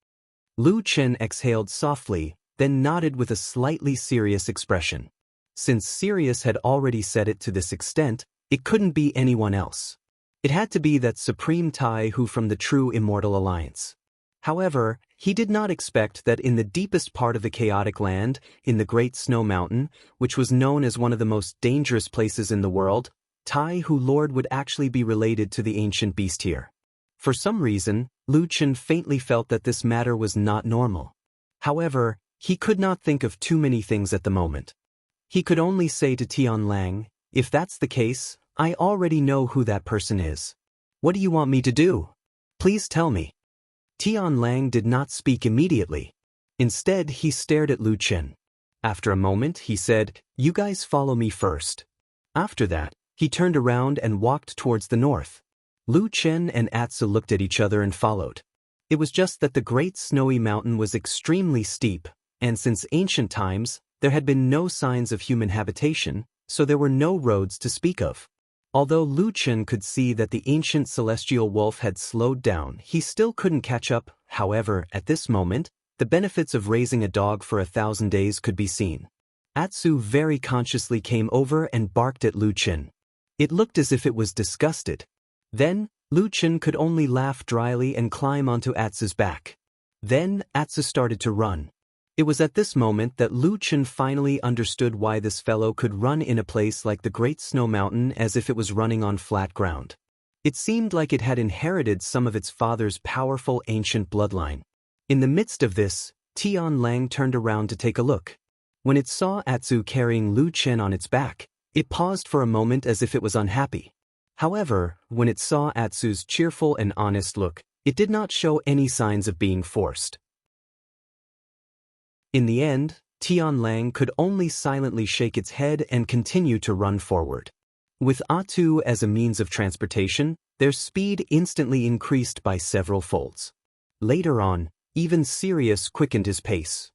Lu Chen exhaled softly, then nodded with a slightly serious expression. Since Sirius had already said it to this extent, it couldn't be anyone else. It had to be that Supreme Tai who from the True Immortal Alliance. However, he did not expect that in the deepest part of the chaotic land, in the Great Snow Mountain, which was known as one of the most dangerous places in the world, Tai Hu Lord would actually be related to the ancient beast here. For some reason, Lu Chen faintly felt that this matter was not normal. However, he could not think of too many things at the moment. He could only say to Tian Lang, "If that's the case, I already know who that person is. What do you want me to do? Please tell me." Tian Lang did not speak immediately. Instead, he stared at Lu Chen. After a moment, he said, "You guys follow me first." After that, he turned around and walked towards the north. Lu Chen and Atsu looked at each other and followed. It was just that the Great Snowy Mountain was extremely steep, and since ancient times, there had been no signs of human habitation, so there were no roads to speak of. Although Lu Chen could see that the ancient celestial wolf had slowed down, he still couldn't catch up. However, at this moment, the benefits of raising a dog for 1,000 days could be seen. Atsu very consciously came over and barked at Lu Chen. It looked as if it was disgusted. Then, Lu Chen could only laugh dryly and climb onto Atsu's back. Then, Atsu started to run. It was at this moment that Lu Chen finally understood why this fellow could run in a place like the Great Snow Mountain as if it was running on flat ground. It seemed like it had inherited some of its father's powerful ancient bloodline. In the midst of this, Tian Lang turned around to take a look. When it saw Atsu carrying Lu Chen on its back, it paused for a moment as if it was unhappy. However, when it saw Atsu's cheerful and honest look, it did not show any signs of being forced. In the end, Tian Lang could only silently shake its head and continue to run forward. With Atsu as a means of transportation, their speed instantly increased by several folds. Later on, even Sirius quickened his pace.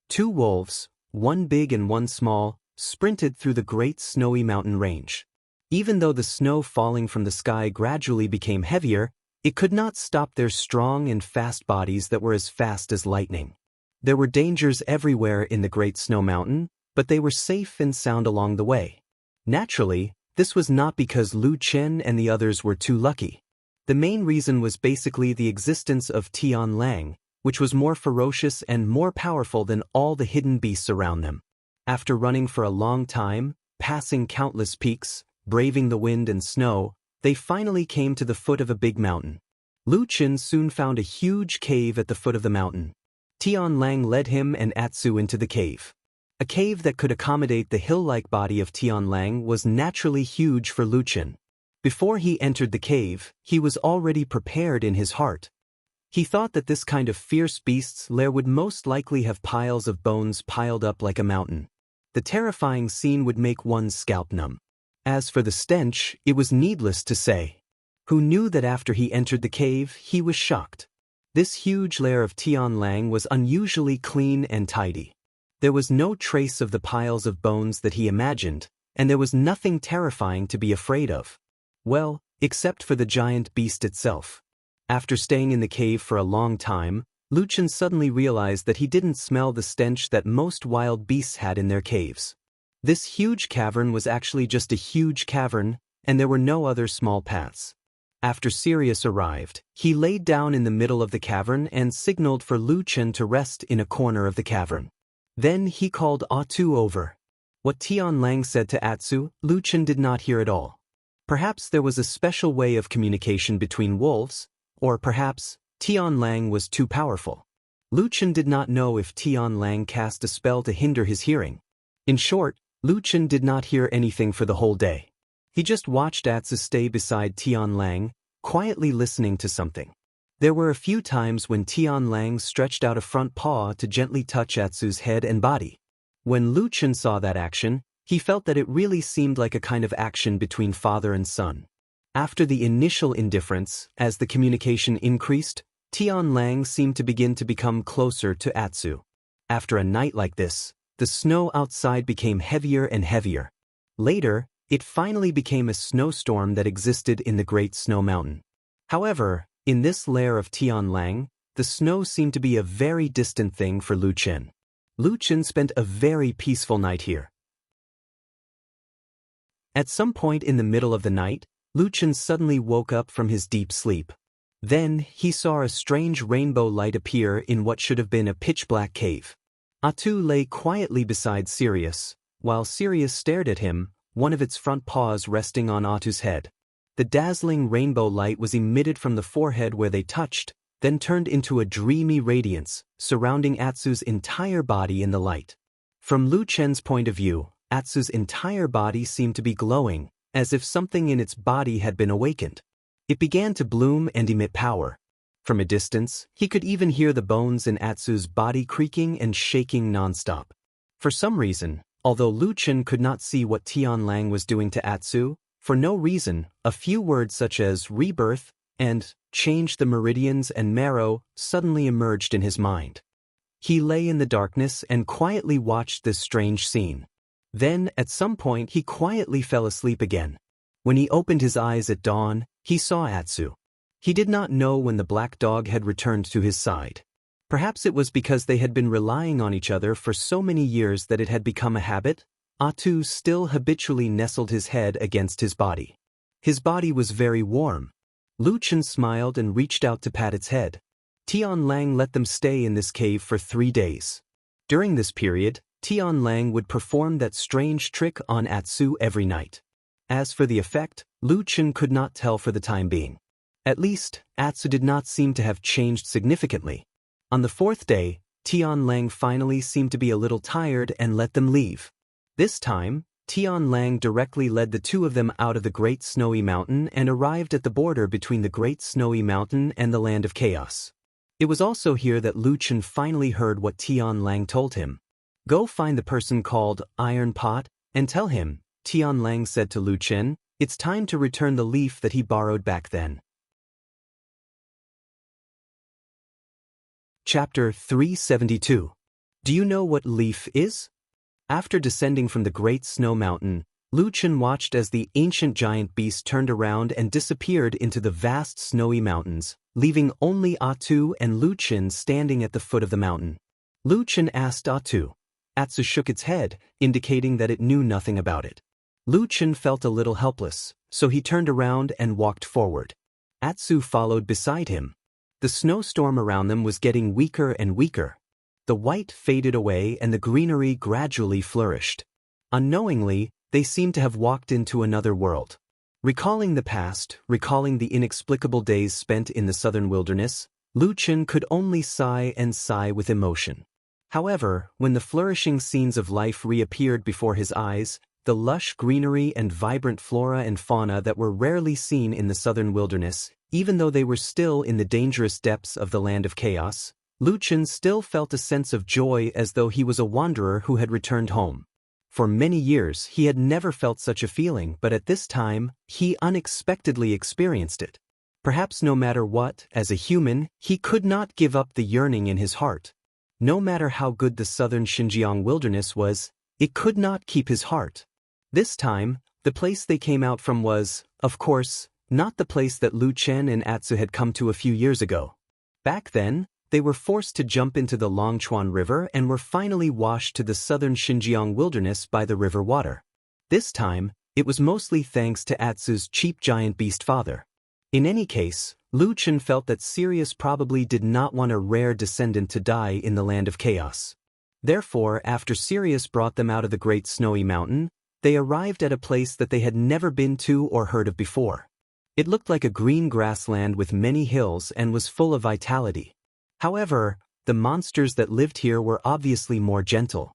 2 wolves, one big and one small, sprinted through the Great Snowy Mountain range. Even though the snow falling from the sky gradually became heavier, it could not stop their strong and fast bodies that were as fast as lightning. There were dangers everywhere in the Great Snow Mountain, but they were safe and sound along the way. Naturally, this was not because Lu Chen and the others were too lucky. The main reason was basically the existence of Tian Lang, which was more ferocious and more powerful than all the hidden beasts around them. After running for a long time, passing countless peaks, braving the wind and snow, they finally came to the foot of a big mountain. Lu Chen soon found a huge cave at the foot of the mountain. Tian Lang led him and Atsu into the cave. A cave that could accommodate the hill-like body of Tian Lang was naturally huge for Lu Chen. Before he entered the cave, he was already prepared in his heart. He thought that this kind of fierce beast's lair would most likely have piles of bones piled up like a mountain. The terrifying scene would make one's scalp numb. As for the stench, it was needless to say. Who knew that after he entered the cave, he was shocked. This huge lair of Tian Lang was unusually clean and tidy. There was no trace of the piles of bones that he imagined, and there was nothing terrifying to be afraid of. Well, except for the giant beast itself. After staying in the cave for a long time, Lu Chen suddenly realized that he didn't smell the stench that most wild beasts had in their caves. This huge cavern was actually just a huge cavern, and there were no other small paths. After Sirius arrived, he laid down in the middle of the cavern and signaled for Lu Chen to rest in a corner of the cavern. Then he called Atsu over. What Tian Lang said to Atsu, Lu Chen did not hear at all. Perhaps there was a special way of communication between wolves, or perhaps Tian Lang was too powerful. Lu Chen did not know if Tian Lang cast a spell to hinder his hearing. In short, Lu Chen did not hear anything for the whole day. He just watched Atsu stay beside Tian Lang, quietly listening to something. There were a few times when Tian Lang stretched out a front paw to gently touch Atsu's head and body. When Lu Chen saw that action, he felt that it really seemed like a kind of action between father and son. After the initial indifference, as the communication increased, Tian Lang seemed to begin to become closer to Atsu. After a night like this, the snow outside became heavier and heavier. Later, it finally became a snowstorm that existed in the Great Snow Mountain. However, in this lair of Tian Lang, the snow seemed to be a very distant thing for Lu Chen. Lu Chen spent a very peaceful night here. At some point in the middle of the night, Lu Chen suddenly woke up from his deep sleep. Then, he saw a strange rainbow light appear in what should have been a pitch-black cave. Atsu lay quietly beside Sirius, while Sirius stared at him, one of its front paws resting on Atsu's head. The dazzling rainbow light was emitted from the forehead where they touched, then turned into a dreamy radiance, surrounding Atsu's entire body in the light. From Lu Chen's point of view, Atsu's entire body seemed to be glowing, as if something in its body had been awakened. It began to bloom and emit power. From a distance, he could even hear the bones in Atsu's body creaking and shaking nonstop. For some reason, although Lu Chen could not see what Tian Lang was doing to Atsu, for no reason, a few words such as rebirth and change the meridians and marrow suddenly emerged in his mind. He lay in the darkness and quietly watched this strange scene. Then, at some point, he quietly fell asleep again. When he opened his eyes at dawn, he saw Atsu. He did not know when the black dog had returned to his side. Perhaps it was because they had been relying on each other for so many years that it had become a habit. Atsu still habitually nestled his head against his body. His body was very warm. Lu Chen smiled and reached out to pat its head. Tian Lang let them stay in this cave for 3 days. During this period, Tian Lang would perform that strange trick on Atsu every night. As for the effect, Lu Chen could not tell for the time being. At least, Atsu did not seem to have changed significantly. On the 4th day, Tian Lang finally seemed to be a little tired and let them leave. This time, Tian Lang directly led the two of them out of the Great Snowy Mountain and arrived at the border between the Great Snowy Mountain and the Land of Chaos. It was also here that Lu Chen finally heard what Tian Lang told him. Go find the person called Iron Pot and tell him, Tian Lang said to Lu Chen, it's time to return the leaf that he borrowed back then. Chapter 372. Do you know what leaf is? After descending from the Great Snow Mountain, Lu Chen watched as the ancient giant beast turned around and disappeared into the vast snowy mountains, leaving only Atsu and Lu Chen standing at the foot of the mountain. Lu Chen asked Atsu. Atsu shook its head, indicating that it knew nothing about it. Lu Chen felt a little helpless, so he turned around and walked forward. Atsu followed beside him. The snowstorm around them was getting weaker and weaker. The white faded away and the greenery gradually flourished. Unknowingly, they seemed to have walked into another world. Recalling the past, recalling the inexplicable days spent in the southern wilderness, Lu Chen could only sigh and sigh with emotion. However, when the flourishing scenes of life reappeared before his eyes, the lush greenery and vibrant flora and fauna that were rarely seen in the southern wilderness, even though they were still in the dangerous depths of the Land of Chaos, Lu Chen still felt a sense of joy as though he was a wanderer who had returned home. For many years he had never felt such a feeling, but at this time, he unexpectedly experienced it. Perhaps no matter what, as a human, he could not give up the yearning in his heart. No matter how good the southern Xinjiang wilderness was, it could not keep his heart. This time, the place they came out from was, of course, not the place that Lu Chen and Atsu had come to a few years ago. Back then, they were forced to jump into the Longchuan River and were finally washed to the southern Xinjiang wilderness by the river water. This time, it was mostly thanks to Atsu's cheap giant beast father. In any case, Lu Chen felt that Sirius probably did not want a rare descendant to die in the Land of Chaos. Therefore, after Sirius brought them out of the Great Snowy Mountain, they arrived at a place that they had never been to or heard of before. It looked like a green grassland with many hills and was full of vitality. However, the monsters that lived here were obviously more gentle.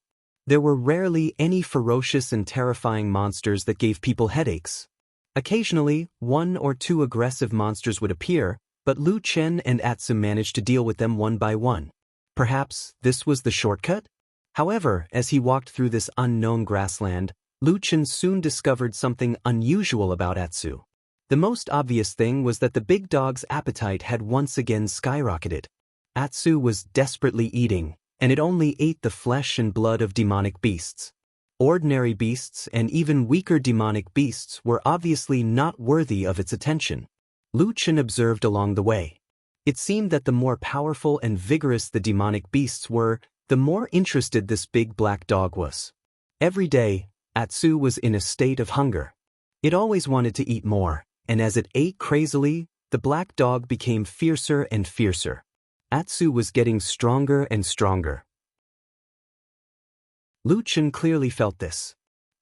There were rarely any ferocious and terrifying monsters that gave people headaches. Occasionally, one or two aggressive monsters would appear, but Lu Chen and Atsu managed to deal with them one by one. Perhaps this was the shortcut? However, as he walked through this unknown grassland, Lu Chen soon discovered something unusual about Atsu. The most obvious thing was that the big dog's appetite had once again skyrocketed. Atsu was desperately eating, and it only ate the flesh and blood of demonic beasts. Ordinary beasts and even weaker demonic beasts were obviously not worthy of its attention. Lu Chen observed along the way. It seemed that the more powerful and vigorous the demonic beasts were, the more interested this big black dog was. Every day, Atsu was in a state of hunger. It always wanted to eat more, and as it ate crazily, the black dog became fiercer and fiercer. Atsu was getting stronger and stronger. Lu Chen clearly felt this.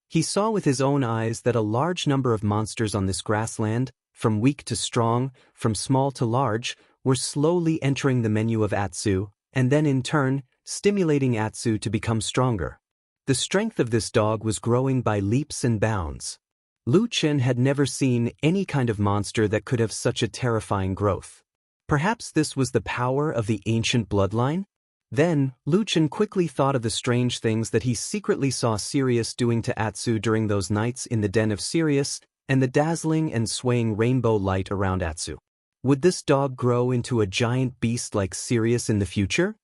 He saw with his own eyes that a large number of monsters on this grassland, from weak to strong, from small to large, were slowly entering the menu of Atsu, and then in turn, stimulating Atsu to become stronger. The strength of this dog was growing by leaps and bounds. Lu Chen had never seen any kind of monster that could have such a terrifying growth. Perhaps this was the power of the ancient bloodline? Then, Lu Chen quickly thought of the strange things that he secretly saw Sirius doing to Atsu during those nights in the den of Sirius, and the dazzling and swaying rainbow light around Atsu. Would this dog grow into a giant beast like Sirius in the future?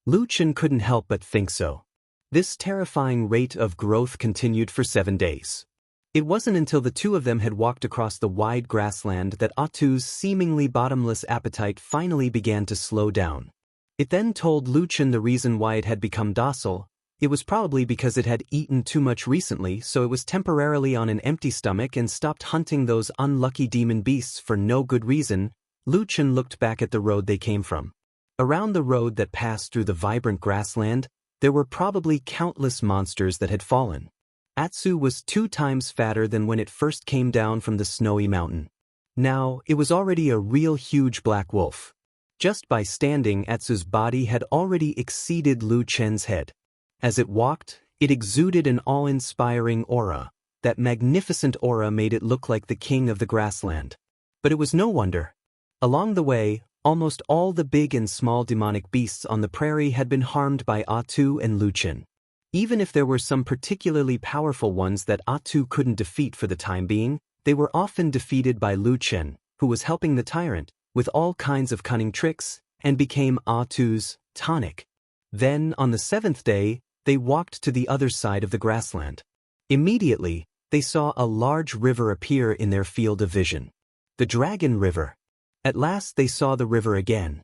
Lu Chen couldn't help but think so. This terrifying rate of growth continued for 7 days. It wasn't until the two of them had walked across the wide grassland that Atsu's seemingly bottomless appetite finally began to slow down. It then told Lu Chen the reason why it had become docile. It was probably because it had eaten too much recently, so it was temporarily on an empty stomach and stopped hunting those unlucky demon beasts for no good reason. Lu Chen looked back at the road they came from. Around the road that passed through the vibrant grassland, there were probably countless monsters that had fallen. Atsu was 2 times fatter than when it first came down from the snowy mountain. Now, it was already a real huge black wolf. Just by standing, Atsu's body had already exceeded Lu Chen's head. As it walked, it exuded an awe-inspiring aura. That magnificent aura made it look like the king of the grassland. But it was no wonder. Along the way, almost all the big and small demonic beasts on the prairie had been harmed by Atsu and Lu Chen. Even if there were some particularly powerful ones that Atsu couldn't defeat for the time being, they were often defeated by Lu Chen, who was helping the tyrant with all kinds of cunning tricks, and became Atsu's tonic. Then, on the 7th day, they walked to the other side of the grassland. Immediately, they saw a large river appear in their field of vision. The Dragon River. At last they saw the river again.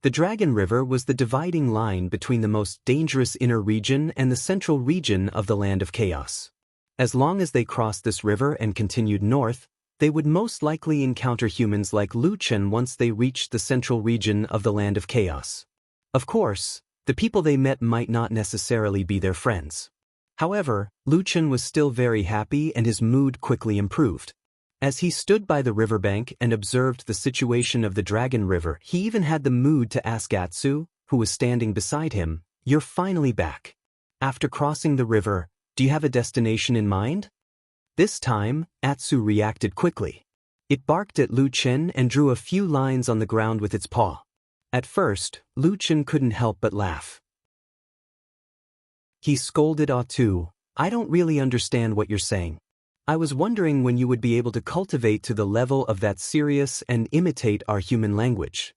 The Dragon River was the dividing line between the most dangerous inner region and the central region of the Land of Chaos. As long as they crossed this river and continued north, they would most likely encounter humans like Lu Chen once they reached the central region of the Land of Chaos. Of course, the people they met might not necessarily be their friends. However, Lu Chen was still very happy and his mood quickly improved. As he stood by the riverbank and observed the situation of the Dragon River, he even had the mood to ask Atsu, who was standing beside him, "You're finally back. After crossing the river, do you have a destination in mind?" This time, Atsu reacted quickly. It barked at Lu Chen and drew a few lines on the ground with its paw. At first, Lu Chen couldn't help but laugh. He scolded Atsu, "I don't really understand what you're saying. I was wondering when you would be able to cultivate to the level of that Sirius and imitate our human language."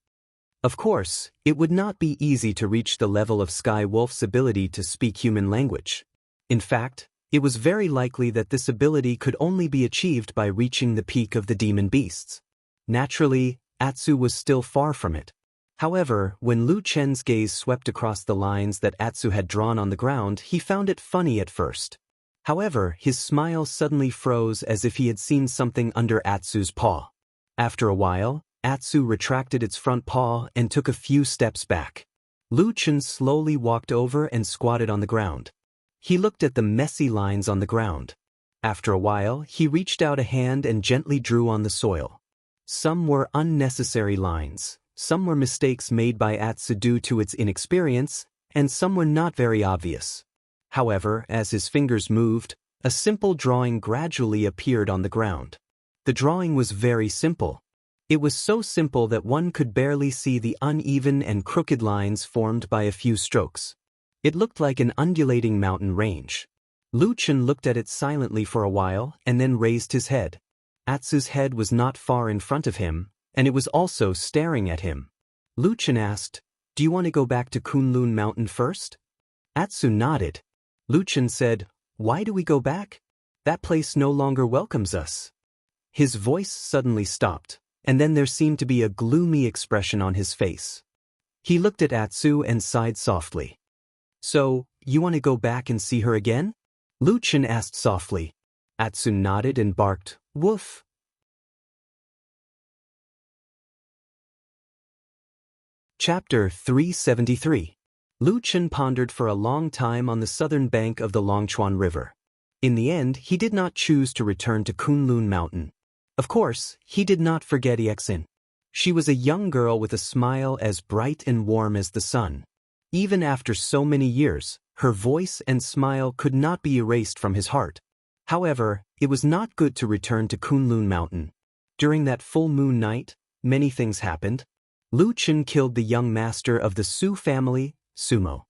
Of course, it would not be easy to reach the level of Sky Wolf's ability to speak human language. In fact, it was very likely that this ability could only be achieved by reaching the peak of the demon beasts. Naturally, Atsu was still far from it. However, when Lu Chen's gaze swept across the lines that Atsu had drawn on the ground, he found it funny at first. However, his smile suddenly froze as if he had seen something under Atsu's paw. After a while, Atsu retracted its front paw and took a few steps back. Lu Chen slowly walked over and squatted on the ground. He looked at the messy lines on the ground. After a while, he reached out a hand and gently drew on the soil. Some were unnecessary lines, some were mistakes made by Atsu due to its inexperience, and some were not very obvious. However, as his fingers moved, a simple drawing gradually appeared on the ground. The drawing was very simple. It was so simple that one could barely see the uneven and crooked lines formed by a few strokes. It looked like an undulating mountain range. Lu Chen looked at it silently for a while and then raised his head. Atsu's head was not far in front of him, and it was also staring at him. Lu Chen asked, "Do you want to go back to Kunlun Mountain first?" Atsu nodded. Lu Chen said, "Why do we go back? That place no longer welcomes us." His voice suddenly stopped, and then there seemed to be a gloomy expression on his face. He looked at Atsu and sighed softly. "So, you want to go back and see her again?" Lu Chen asked softly. Atsu nodded and barked, "Woof." Chapter 373. Lu Chen pondered for a long time on the southern bank of the Longchuan River. In the end, he did not choose to return to Kunlun Mountain. Of course, he did not forget Yexin. She was a young girl with a smile as bright and warm as the sun. Even after so many years, her voice and smile could not be erased from his heart. However, it was not good to return to Kunlun Mountain. During that full moon night, many things happened. Lu Chen killed the young master of the Su family, Sumo.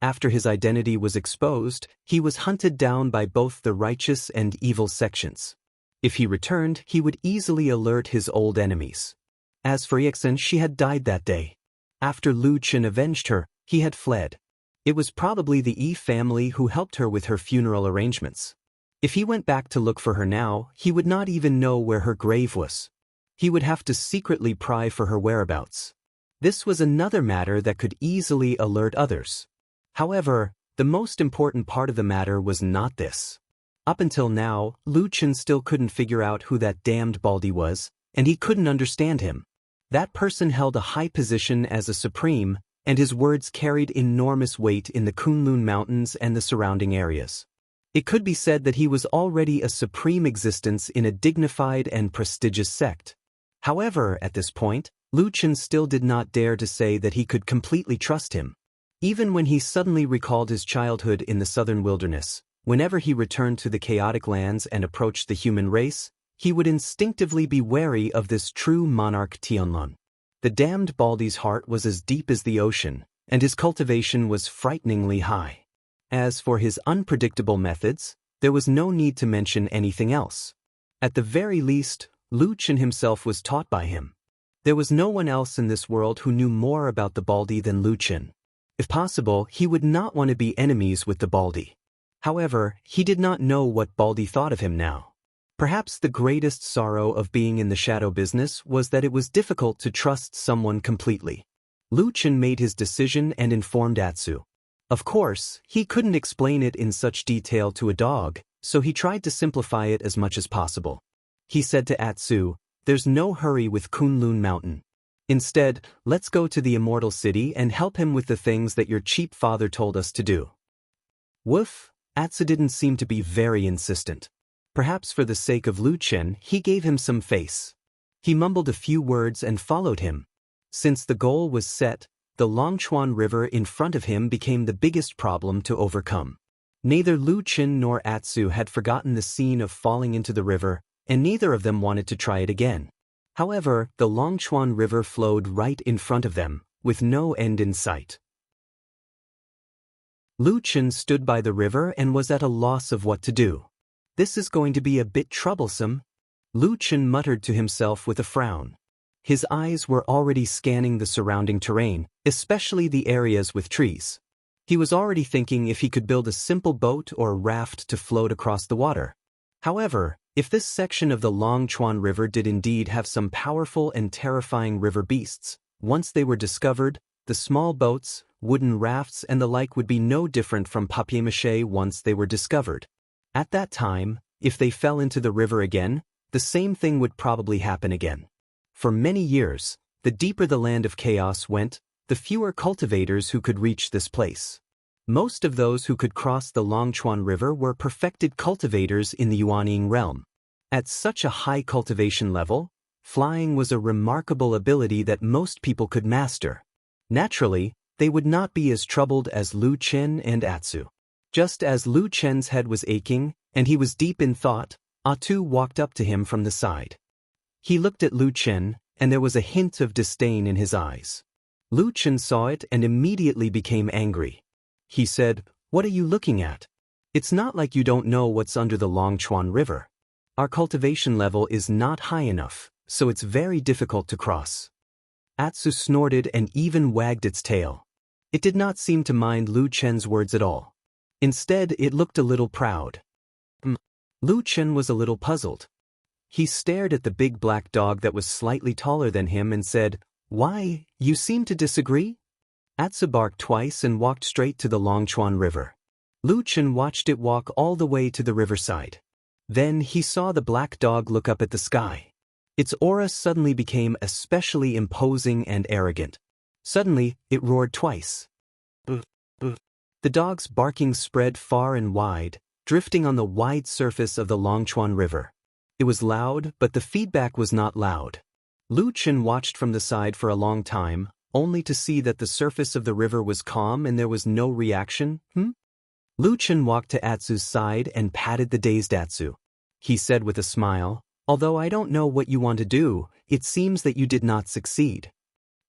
After his identity was exposed, he was hunted down by both the righteous and evil sections. If he returned, he would easily alert his old enemies. As for Yexin, she had died that day. After Lu Chen avenged her, he had fled. It was probably the Yi family who helped her with her funeral arrangements. If he went back to look for her now, he would not even know where her grave was. He would have to secretly pry for her whereabouts. This was another matter that could easily alert others. However, the most important part of the matter was not this. Up until now, Lu Chen still couldn't figure out who that damned Baldy was, and he couldn't understand him. That person held a high position as a supreme, and his words carried enormous weight in the Kunlun Mountains and the surrounding areas. It could be said that he was already a supreme existence in a dignified and prestigious sect. However, at this point, Lu Chen still did not dare to say that he could completely trust him. Even when he suddenly recalled his childhood in the southern wilderness, whenever he returned to the chaotic lands and approached the human race, he would instinctively be wary of this true monarch Tianlun. The damned Baldy's heart was as deep as the ocean, and his cultivation was frighteningly high. As for his unpredictable methods, there was no need to mention anything else. At the very least, Lu Chen himself was taught by him. There was no one else in this world who knew more about the Baldy than Lu Chen. If possible, he would not want to be enemies with the Baldy. However, he did not know what Baldy thought of him now. Perhaps the greatest sorrow of being in the shadow business was that it was difficult to trust someone completely. Lu Chen made his decision and informed Atsu. Of course, he couldn't explain it in such detail to a dog, so he tried to simplify it as much as possible. He said to Atsu, "There's no hurry with Kunlun Mountain. Instead, let's go to the Immortal City and help him with the things that your cheap father told us to do." Woof, Atsu didn't seem to be very insistent. Perhaps for the sake of Lu Chen, he gave him some face. He mumbled a few words and followed him. Since the goal was set, the Longchuan River in front of him became the biggest problem to overcome. Neither Lu Chen nor Atsu had forgotten the scene of falling into the river, and neither of them wanted to try it again. However, the Longchuan River flowed right in front of them, with no end in sight. Lu Chen stood by the river and was at a loss of what to do. "This is going to be a bit troublesome," Lu Chen muttered to himself with a frown. His eyes were already scanning the surrounding terrain, especially the areas with trees. He was already thinking if he could build a simple boat or raft to float across the water. However, if this section of the Longchuan River did indeed have some powerful and terrifying river beasts, once they were discovered, the small boats, wooden rafts and the like would be no different from papier-mâché once they were discovered. At that time, if they fell into the river again, the same thing would probably happen again. For many years, the deeper the land of chaos went, the fewer cultivators who could reach this place. Most of those who could cross the Longchuan River were perfected cultivators in the Yuanying realm. At such a high cultivation level, flying was a remarkable ability that most people could master. Naturally, they would not be as troubled as Lu Chen and Atsu. Just as Lu Chen's head was aching, and he was deep in thought, Atsu walked up to him from the side. He looked at Lu Chen, and there was a hint of disdain in his eyes. Lu Chen saw it and immediately became angry. He said, "What are you looking at? It's not like you don't know what's under the Longchuan River. Our cultivation level is not high enough, so it's very difficult to cross." Atsu snorted and even wagged its tail. It did not seem to mind Lu Chen's words at all. Instead, it looked a little proud. Lu Chen was a little puzzled. He stared at the big black dog that was slightly taller than him and said, "Why, you seem to disagree?" Atsu barked twice and walked straight to the Longchuan River. Lu Chen watched it walk all the way to the riverside. Then he saw the black dog look up at the sky. Its aura suddenly became especially imposing and arrogant. Suddenly, it roared twice. The dog's barking spread far and wide, drifting on the wide surface of the Longchuan River. It was loud, but the feedback was not loud. Lu Chen watched from the side for a long time, only to see that the surface of the river was calm and there was no reaction. Lu Chen walked to Atsu's side and patted the dazed Atsu. He said with a smile, "Although I don't know what you want to do, it seems that you did not succeed."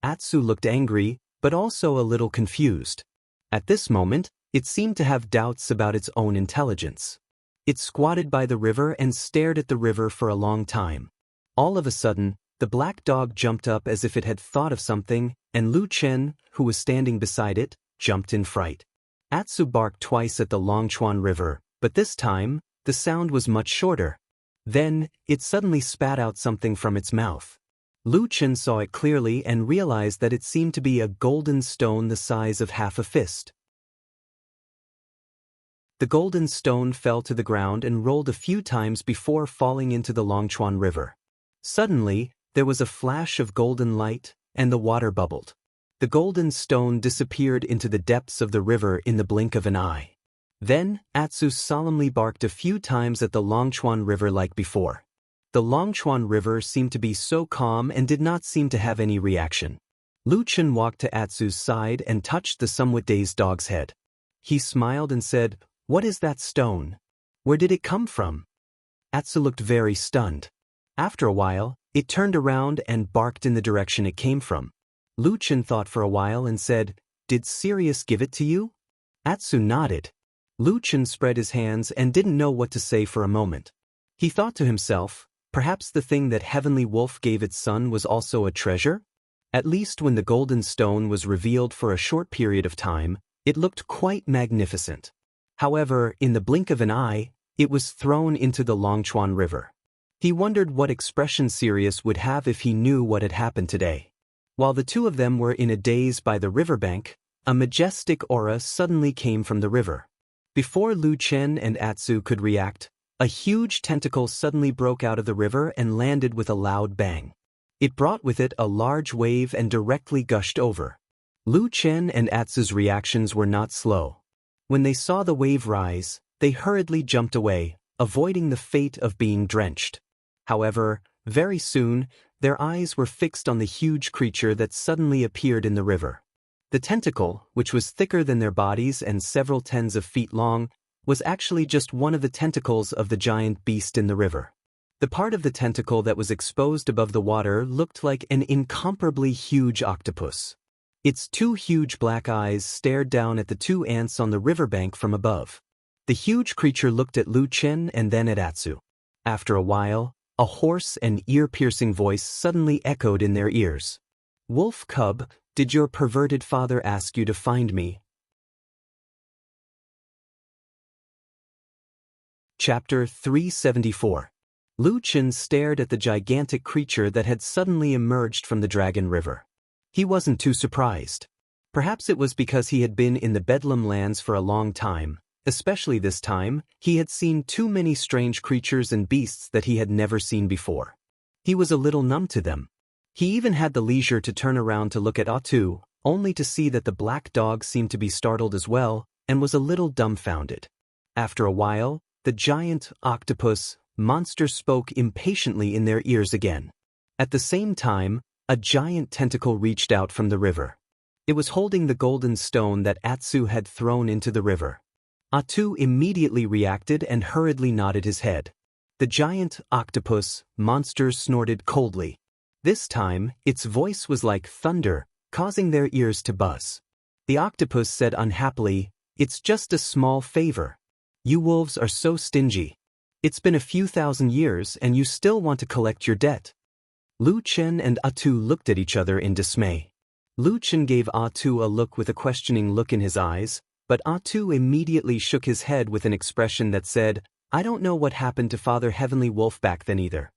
Atsu looked angry, but also a little confused. At this moment, it seemed to have doubts about its own intelligence. It squatted by the river and stared at the river for a long time. All of a sudden, the black dog jumped up as if it had thought of something, and Lu Chen, who was standing beside it, jumped in fright. Atsu barked twice at the Longchuan River, but this time, the sound was much shorter. Then, it suddenly spat out something from its mouth. Lu Chen saw it clearly and realized that it seemed to be a golden stone the size of half a fist. The golden stone fell to the ground and rolled a few times before falling into the Longchuan River. Suddenly, there was a flash of golden light, and the water bubbled. The golden stone disappeared into the depths of the river in the blink of an eye. Then, Atsu solemnly barked a few times at the Longchuan River like before. The Longchuan River seemed to be so calm and did not seem to have any reaction. Lu Chen walked to Atsu's side and touched the somewhat dazed dog's head. He smiled and said, "What is that stone? Where did it come from?" Atsu looked very stunned. After a while, it turned around and barked in the direction it came from. Lu Chen thought for a while and said, "Did Sirius give it to you?" Atsu nodded. Lu Chen spread his hands and didn't know what to say for a moment. He thought to himself, perhaps the thing that Heavenly Wolf gave its son was also a treasure? At least when the golden stone was revealed for a short period of time, it looked quite magnificent. However, in the blink of an eye, it was thrown into the Longchuan River. He wondered what expression Sirius would have if he knew what had happened today. While the two of them were in a daze by the riverbank, a majestic aura suddenly came from the river. Before Lu Chen and Atsu could react, a huge tentacle suddenly broke out of the river and landed with a loud bang. It brought with it a large wave and directly gushed over. Lu Chen and Atsu's reactions were not slow. When they saw the wave rise, they hurriedly jumped away, avoiding the fate of being drenched. However, very soon, their eyes were fixed on the huge creature that suddenly appeared in the river. The tentacle, which was thicker than their bodies and several tens of feet long, was actually just one of the tentacles of the giant beast in the river. The part of the tentacle that was exposed above the water looked like an incomparably huge octopus. Its two huge black eyes stared down at the two ants on the riverbank from above. The huge creature looked at Lu Chen and then at Atsu. After a while, a hoarse and ear-piercing voice suddenly echoed in their ears. "Wolf cub, did your perverted father ask you to find me?" Chapter 374. Lu Chen stared at the gigantic creature that had suddenly emerged from the Dragon River. He wasn't too surprised. Perhaps it was because he had been in the Bedlam lands for a long time. Especially this time, he had seen too many strange creatures and beasts that he had never seen before. He was a little numb to them. He even had the leisure to turn around to look at Atsu, only to see that the black dog seemed to be startled as well and was a little dumbfounded. After a while, the giant octopus monster spoke impatiently in their ears again. At the same time, a giant tentacle reached out from the river. It was holding the golden stone that Atsu had thrown into the river. Atu immediately reacted and hurriedly nodded his head. The giant octopus monster snorted coldly. This time, its voice was like thunder, causing their ears to buzz. The octopus said unhappily, "It's just a small favor. You wolves are so stingy. It's been a few thousand years and you still want to collect your debt." Lu Chen and Atu looked at each other in dismay. Lu Chen gave Atu a look with a questioning look in his eyes, but Atu immediately shook his head with an expression that said, "I don't know what happened to Father Heavenly Wolf back then either."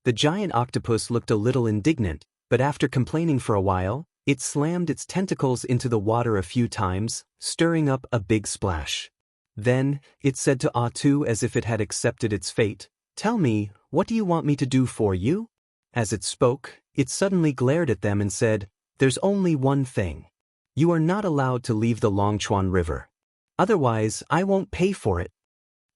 The giant octopus looked a little indignant, but after complaining for a while, it slammed its tentacles into the water a few times, stirring up a big splash. Then, it said to Atu as if it had accepted its fate, "Tell me, what do you want me to do for you?" As it spoke, it suddenly glared at them and said, "There's only one thing. You are not allowed to leave the Longchuan River. Otherwise, I won't pay for it."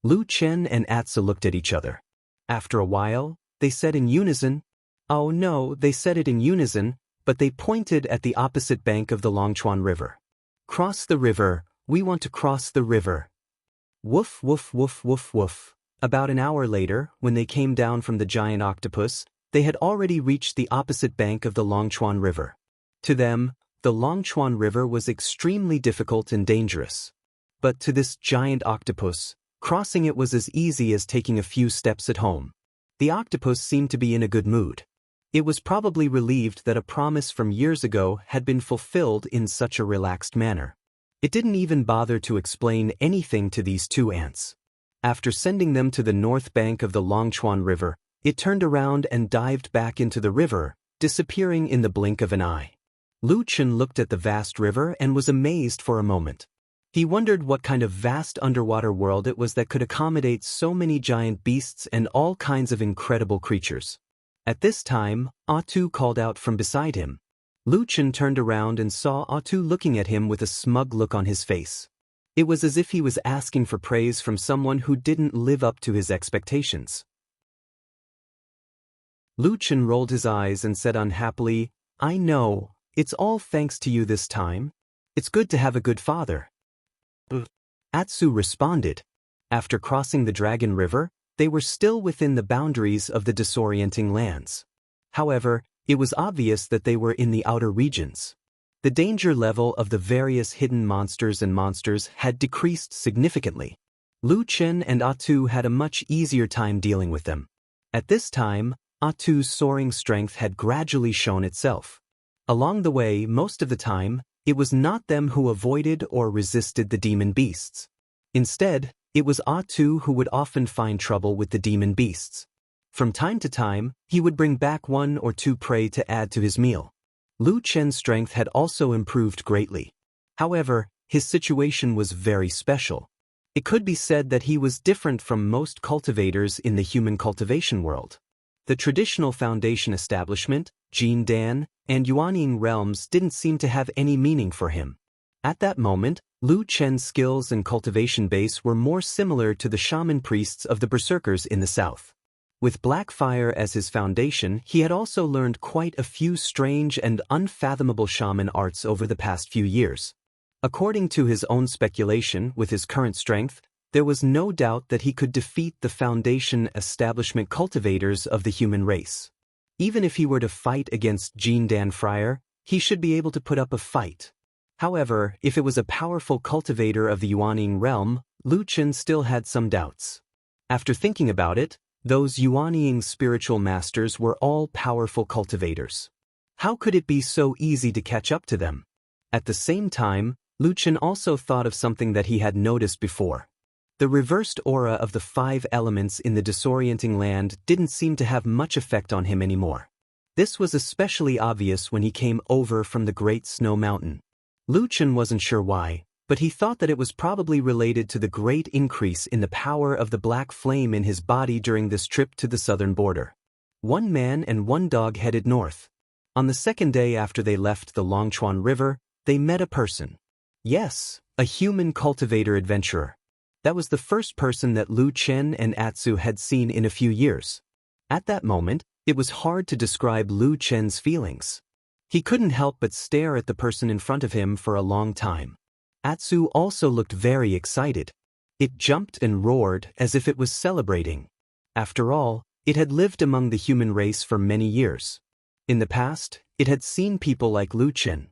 Lu Chen and Atsu looked at each other. After a while, they said in unison, "Oh no," they said it in unison, but they pointed at the opposite bank of the Longchuan River. "Cross the river, we want to cross the river." Woof woof woof woof woof. About an hour later, when they came down from the giant octopus, they had already reached the opposite bank of the Longchuan River. To them, the Longchuan River was extremely difficult and dangerous. But to this giant octopus, crossing it was as easy as taking a few steps at home. The octopus seemed to be in a good mood. It was probably relieved that a promise from years ago had been fulfilled in such a relaxed manner. It didn't even bother to explain anything to these two ants. After sending them to the north bank of the Longchuan River, it turned around and dived back into the river, disappearing in the blink of an eye. Lu Chen looked at the vast river and was amazed for a moment. He wondered what kind of vast underwater world it was that could accommodate so many giant beasts and all kinds of incredible creatures. At this time, Atu called out from beside him. Lu Chen turned around and saw Atu looking at him with a smug look on his face. It was as if he was asking for praise from someone who didn't live up to his expectations. Lu Chen rolled his eyes and said unhappily, "I know, it's all thanks to you this time. It's good to have a good father." Atsu responded. After crossing the Dragon River, they were still within the boundaries of the disorienting lands. However, it was obvious that they were in the outer regions. The danger level of the various hidden monsters had decreased significantly. Lu Chen and Atu had a much easier time dealing with them. At this time, Atu's soaring strength had gradually shown itself. Along the way, most of the time, it was not them who avoided or resisted the demon beasts. Instead, it was Atu who would often find trouble with the demon beasts. From time to time, he would bring back one or two prey to add to his meal. Lu Chen's strength had also improved greatly. However, his situation was very special. It could be said that he was different from most cultivators in the human cultivation world. The traditional foundation establishment, Jindan, and Yuanying realms didn't seem to have any meaning for him. At that moment, Lu Chen's skills and cultivation base were more similar to the shaman priests of the berserkers in the south. With black fire as his foundation, he had also learned quite a few strange and unfathomable shaman arts over the past few years. According to his own speculation, with his current strength, there was no doubt that he could defeat the foundation establishment cultivators of the human race. Even if he were to fight against Jindan Friar, he should be able to put up a fight. However, if it was a powerful cultivator of the Yuanying realm, Lu Chen still had some doubts. After thinking about it, those Yuanying spiritual masters were all powerful cultivators. How could it be so easy to catch up to them? At the same time, Lu Chen also thought of something that he had noticed before. The reversed aura of the 5 elements in the disorienting land didn't seem to have much effect on him anymore. This was especially obvious when he came over from the Great Snow Mountain. Lu Chen wasn't sure why, but he thought that it was probably related to the great increase in the power of the black flame in his body during this trip to the southern border. One man and one dog headed north. On the second day after they left the Longchuan River, they met a person. Yes, a human cultivator adventurer. That was the first person that Lu Chen and Atsu had seen in a few years. At that moment, it was hard to describe Lu Chen's feelings. He couldn't help but stare at the person in front of him for a long time. Atsu also looked very excited. It jumped and roared as if it was celebrating. After all, it had lived among the human race for many years. In the past, it had seen people like Lu Chen.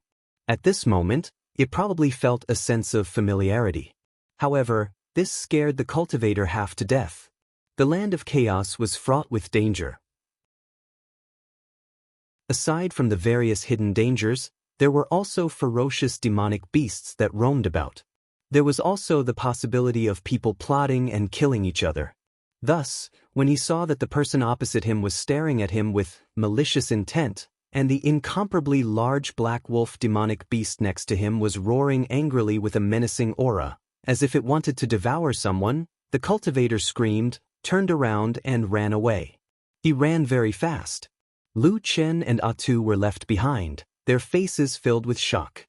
At this moment, it probably felt a sense of familiarity. However, this scared the cultivator half to death. The land of chaos was fraught with danger. Aside from the various hidden dangers, there were also ferocious demonic beasts that roamed about. There was also the possibility of people plotting and killing each other. Thus, when he saw that the person opposite him was staring at him with malicious intent, and the incomparably large black wolf demonic beast next to him was roaring angrily with a menacing aura, as if it wanted to devour someone, the cultivator screamed, turned around and ran away. He ran very fast. Lu Chen and Atsu were left behind, their faces filled with shock.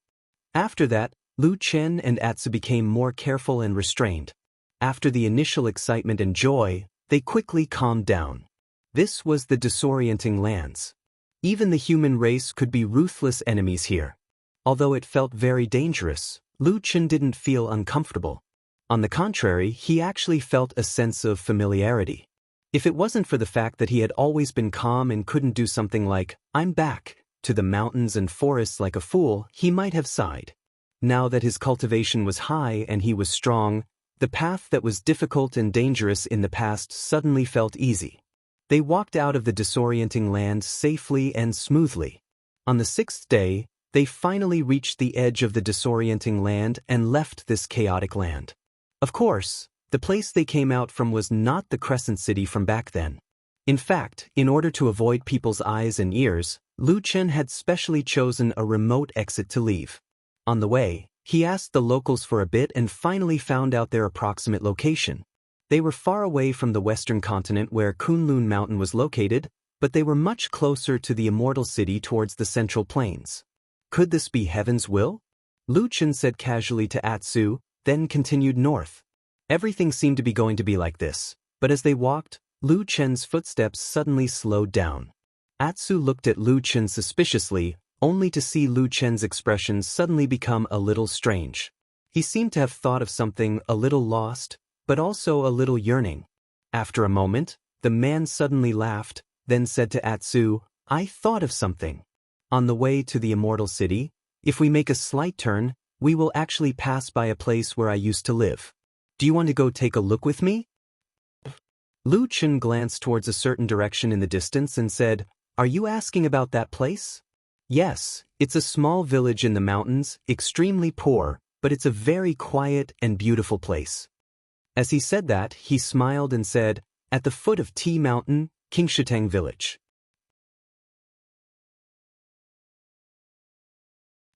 After that, Lu Chen and Atsu became more careful and restrained. After the initial excitement and joy, they quickly calmed down. This was the disorienting lands. Even the human race could be ruthless enemies here. Although it felt very dangerous, Lu Chen didn't feel uncomfortable. On the contrary, he actually felt a sense of familiarity. If it wasn't for the fact that he had always been calm and couldn't do something like, "I'm back," to the mountains and forests like a fool, he might have sighed. Now that his cultivation was high and he was strong, the path that was difficult and dangerous in the past suddenly felt easy. They walked out of the disorienting land safely and smoothly. On the 6th day, they finally reached the edge of the disorienting land and left this chaotic land. Of course, the place they came out from was not the Crescent City from back then. In fact, in order to avoid people's eyes and ears, Lu Chen had specially chosen a remote exit to leave. On the way, he asked the locals for a bit and finally found out their approximate location. They were far away from the western continent where Kunlun Mountain was located, but they were much closer to the Immortal City towards the Central Plains. Could this be heaven's will? Lu Chen said casually to Atsu, then continued north. Everything seemed to be going to be like this, but as they walked, Lu Chen's footsteps suddenly slowed down. Atsu looked at Lu Chen suspiciously, only to see Lu Chen's expression suddenly become a little strange. He seemed to have thought of something a little lost, but also a little yearning. After a moment, the man suddenly laughed, then said to Atsu, "I thought of something. On the way to the Immortal City, if we make a slight turn, we will actually pass by a place where I used to live. Do you want to go take a look with me?" Lu Chen glanced towards a certain direction in the distance and said, "Are you asking about that place?" "Yes, it's a small village in the mountains, extremely poor, but it's a very quiet and beautiful place." As he said that, he smiled and said, "At the foot of T Mountain, Qingshiteng Village."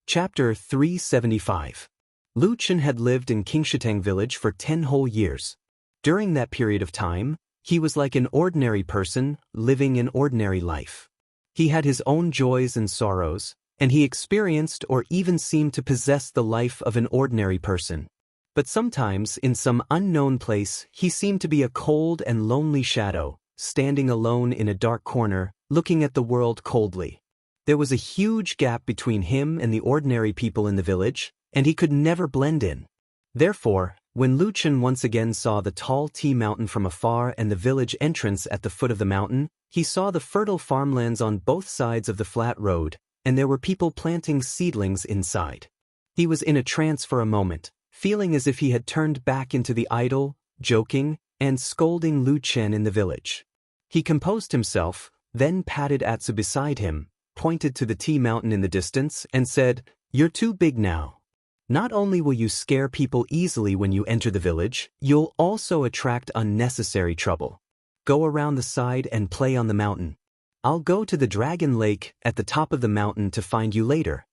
Chapter 375. Lu Chen had lived in Qingshiteng Village for 10 whole years. During that period of time, he was like an ordinary person, living an ordinary life. He had his own joys and sorrows, and he experienced or even seemed to possess the life of an ordinary person. But sometimes, in some unknown place, he seemed to be a cold and lonely shadow, standing alone in a dark corner, looking at the world coldly. There was a huge gap between him and the ordinary people in the village, and he could never blend in. Therefore, when Lu Chen once again saw the tall T Mountain from afar and the village entrance at the foot of the mountain, he saw the fertile farmlands on both sides of the flat road, and there were people planting seedlings inside. He was in a trance for a moment, feeling as if he had turned back into the idle, joking, and scolding Lu Chen in the village. He composed himself, then patted Atsu beside him, pointed to the T Mountain in the distance, and said, "You're too big now. Not only will you scare people easily when you enter the village, you'll also attract unnecessary trouble. Go around the side and play on the mountain. I'll go to the Dragon Lake at the top of the mountain to find you later."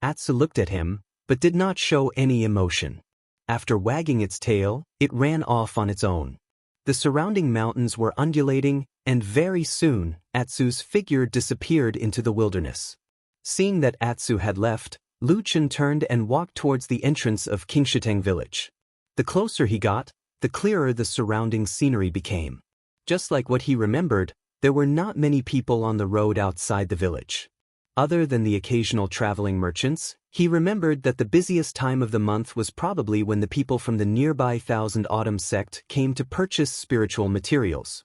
Atsu looked at him, but did not show any emotion. After wagging its tail, it ran off on its own. The surrounding mountains were undulating, and very soon, Atsu's figure disappeared into the wilderness. Seeing that Atsu had left, Lu Chen turned and walked towards the entrance of Qingshiteng village. The closer he got, the clearer the surrounding scenery became. Just like what he remembered, there were not many people on the road outside the village. Other than the occasional traveling merchants, he remembered that the busiest time of the month was probably when the people from the nearby Thousand Autumn sect came to purchase spiritual materials.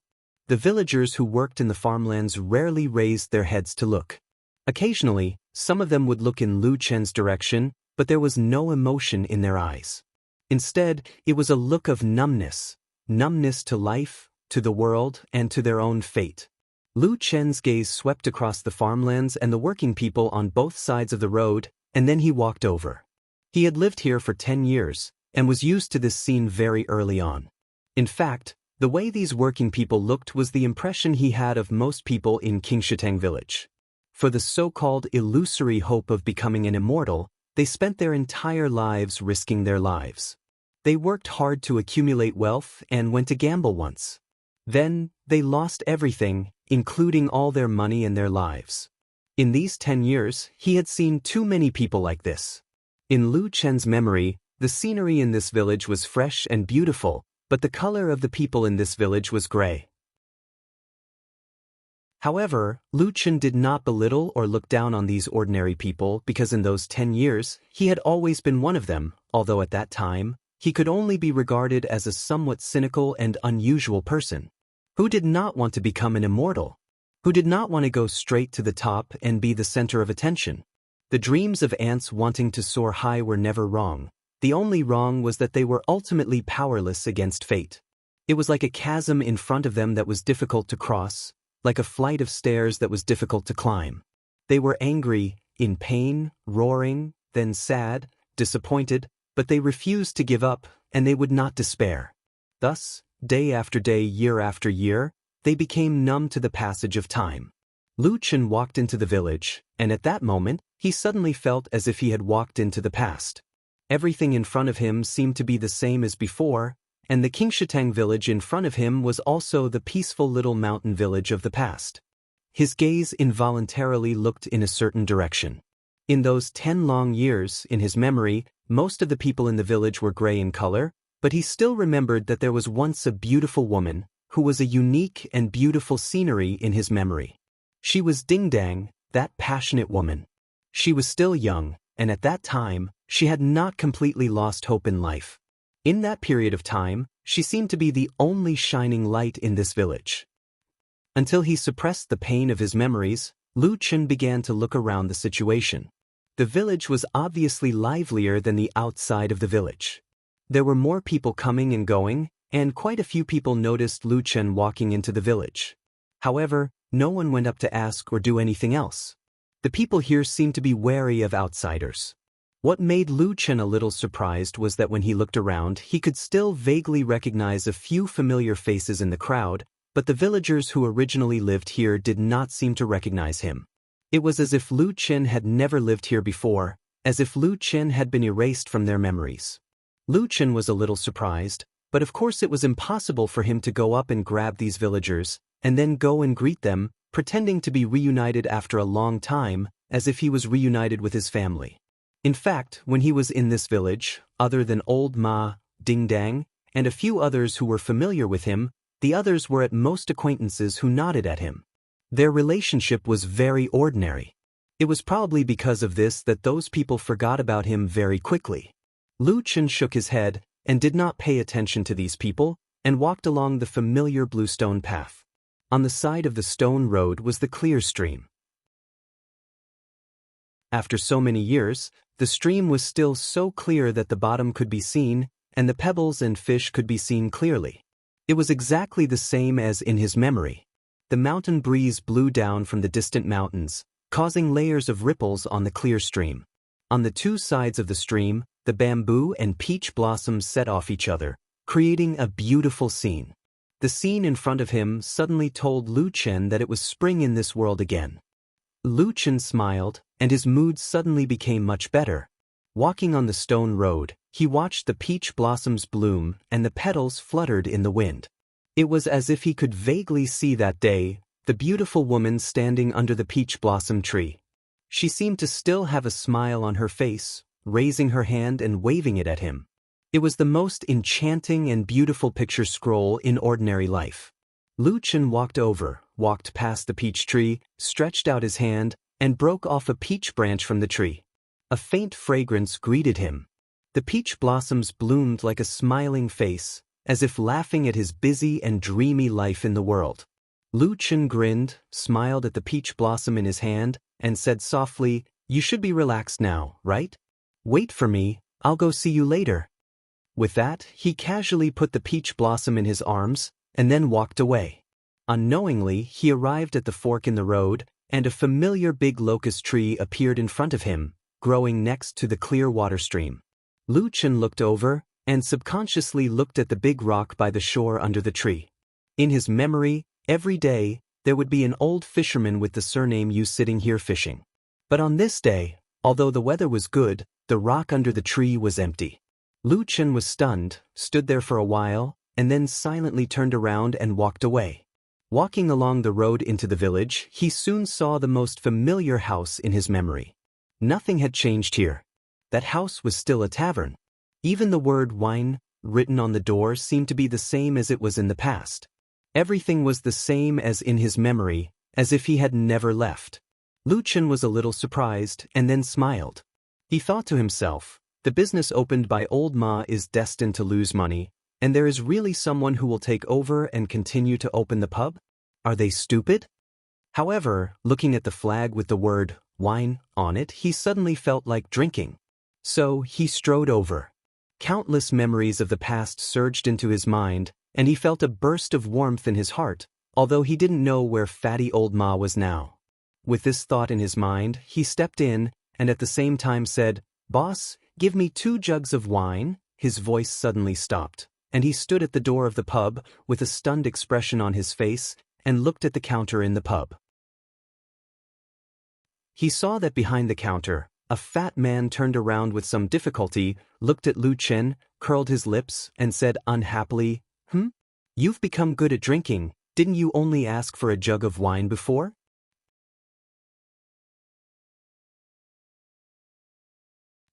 The villagers who worked in the farmlands rarely raised their heads to look. Occasionally, some of them would look in Lu Chen's direction, but there was no emotion in their eyes. Instead, it was a look of numbness to life, to the world, and to their own fate. Lu Chen's gaze swept across the farmlands and the working people on both sides of the road, and then he walked over. He had lived here for 10 years, and was used to this scene very early on. In fact, the way these working people looked was the impression he had of most people in Qingshiteng village. For the so-called illusory hope of becoming an immortal, they spent their entire lives risking their lives. They worked hard to accumulate wealth and went to gamble once. Then, they lost everything, including all their money and their lives. In these 10 years, he had seen too many people like this. In Lu Chen's memory, the scenery in this village was fresh and beautiful, but the color of the people in this village was gray. However, Lu Chen did not belittle or look down on these ordinary people because in those 10 years, he had always been one of them, although at that time, he could only be regarded as a somewhat cynical and unusual person. Who did not want to become an immortal? Who did not want to go straight to the top and be the center of attention? The dreams of ants wanting to soar high were never wrong. The only wrong was that they were ultimately powerless against fate. It was like a chasm in front of them that was difficult to cross, like a flight of stairs that was difficult to climb. They were angry, in pain, roaring, then sad, disappointed, but they refused to give up, and they would not despair. Thus, day after day, year after year, they became numb to the passage of time. Lu Chen walked into the village, and at that moment, he suddenly felt as if he had walked into the past. Everything in front of him seemed to be the same as before, and the Qingshiteng village in front of him was also the peaceful little mountain village of the past. His gaze involuntarily looked in a certain direction. In those 10 long years, in his memory, most of the people in the village were gray in color, but he still remembered that there was once a beautiful woman, who was a unique and beautiful scenery in his memory. She was Ding Dang, that passionate woman. She was still young, and at that time, she had not completely lost hope in life. In that period of time, she seemed to be the only shining light in this village. Until he suppressed the pain of his memories, Lu Chen began to look around the situation. The village was obviously livelier than the outside of the village. There were more people coming and going, and quite a few people noticed Lu Chen walking into the village. However, no one went up to ask or do anything else. The people here seemed to be wary of outsiders. What made Lu Chen a little surprised was that when he looked around, he could still vaguely recognize a few familiar faces in the crowd, but the villagers who originally lived here did not seem to recognize him. It was as if Lu Chen had never lived here before, as if Lu Chen had been erased from their memories. Lu Chen was a little surprised, but of course it was impossible for him to go up and grab these villagers, and then go and greet them, pretending to be reunited after a long time, as if he was reunited with his family. In fact, when he was in this village, other than Old Ma, Ding Dang, and a few others who were familiar with him, the others were at most acquaintances who nodded at him. Their relationship was very ordinary. It was probably because of this that those people forgot about him very quickly. Lu Chen shook his head and did not pay attention to these people, and walked along the familiar bluestone path. On the side of the stone road was the clear stream. After so many years, the stream was still so clear that the bottom could be seen, and the pebbles and fish could be seen clearly. It was exactly the same as in his memory. The mountain breeze blew down from the distant mountains, causing layers of ripples on the clear stream. On the two sides of the stream, the bamboo and peach blossoms set off each other, creating a beautiful scene. The scene in front of him suddenly told Lu Chen that it was spring in this world again. Lu Chen smiled, and his mood suddenly became much better. Walking on the stone road, he watched the peach blossoms bloom and the petals fluttered in the wind. It was as if he could vaguely see that day the beautiful woman standing under the peach blossom tree. She seemed to still have a smile on her face, raising her hand and waving it at him. It was the most enchanting and beautiful picture scroll in ordinary life. Lu Chen walked past the peach tree, stretched out his hand, and broke off a peach branch from the tree. A faint fragrance greeted him. The peach blossoms bloomed like a smiling face, as if laughing at his busy and dreamy life in the world. Lu Chen grinned, smiled at the peach blossom in his hand, and said softly, "You should be relaxed now, right? Wait for me, I'll go see you later." With that, he casually put the peach blossom in his arms, and then walked away. Unknowingly, he arrived at the fork in the road, and a familiar big locust tree appeared in front of him, growing next to the clear water stream. Lu Chen looked over, and subconsciously looked at the big rock by the shore under the tree. In his memory, every day, there would be an old fisherman with the surname Yu sitting here fishing. But on this day, although the weather was good, the rock under the tree was empty. Lu Chen was stunned, stood there for a while, and then silently turned around and walked away. Walking along the road into the village, he soon saw the most familiar house in his memory. Nothing had changed here. That house was still a tavern. Even the word wine, written on the door, seemed to be the same as it was in the past. Everything was the same as in his memory, as if he had never left. Lu Chen was a little surprised and then smiled. He thought to himself, the business opened by old Ma is destined to lose money, and there is really someone who will take over and continue to open the pub? Are they stupid? However, looking at the flag with the word wine on it, he suddenly felt like drinking. So he strode over. Countless memories of the past surged into his mind, and he felt a burst of warmth in his heart, although he didn't know where fatty old Ma was now. With this thought in his mind, he stepped in, and at the same time said, "Boss, give me 2 jugs of wine." His voice suddenly stopped, and he stood at the door of the pub, with a stunned expression on his face, and looked at the counter in the pub. He saw that behind the counter, a fat man turned around with some difficulty, looked at Lu Chen, curled his lips, and said unhappily, You've become good at drinking, didn't you only ask for a jug of wine before?"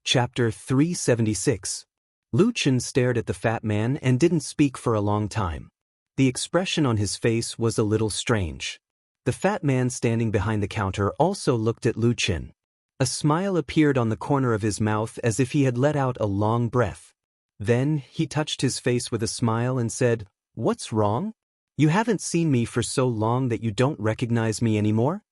Chapter 376. Lu Chen stared at the fat man and didn't speak for a long time. The expression on his face was a little strange. The fat man standing behind the counter also looked at Lu Chen. A smile appeared on the corner of his mouth as if he had let out a long breath. Then he touched his face with a smile and said, "What's wrong? You haven't seen me for so long that you don't recognize me anymore?"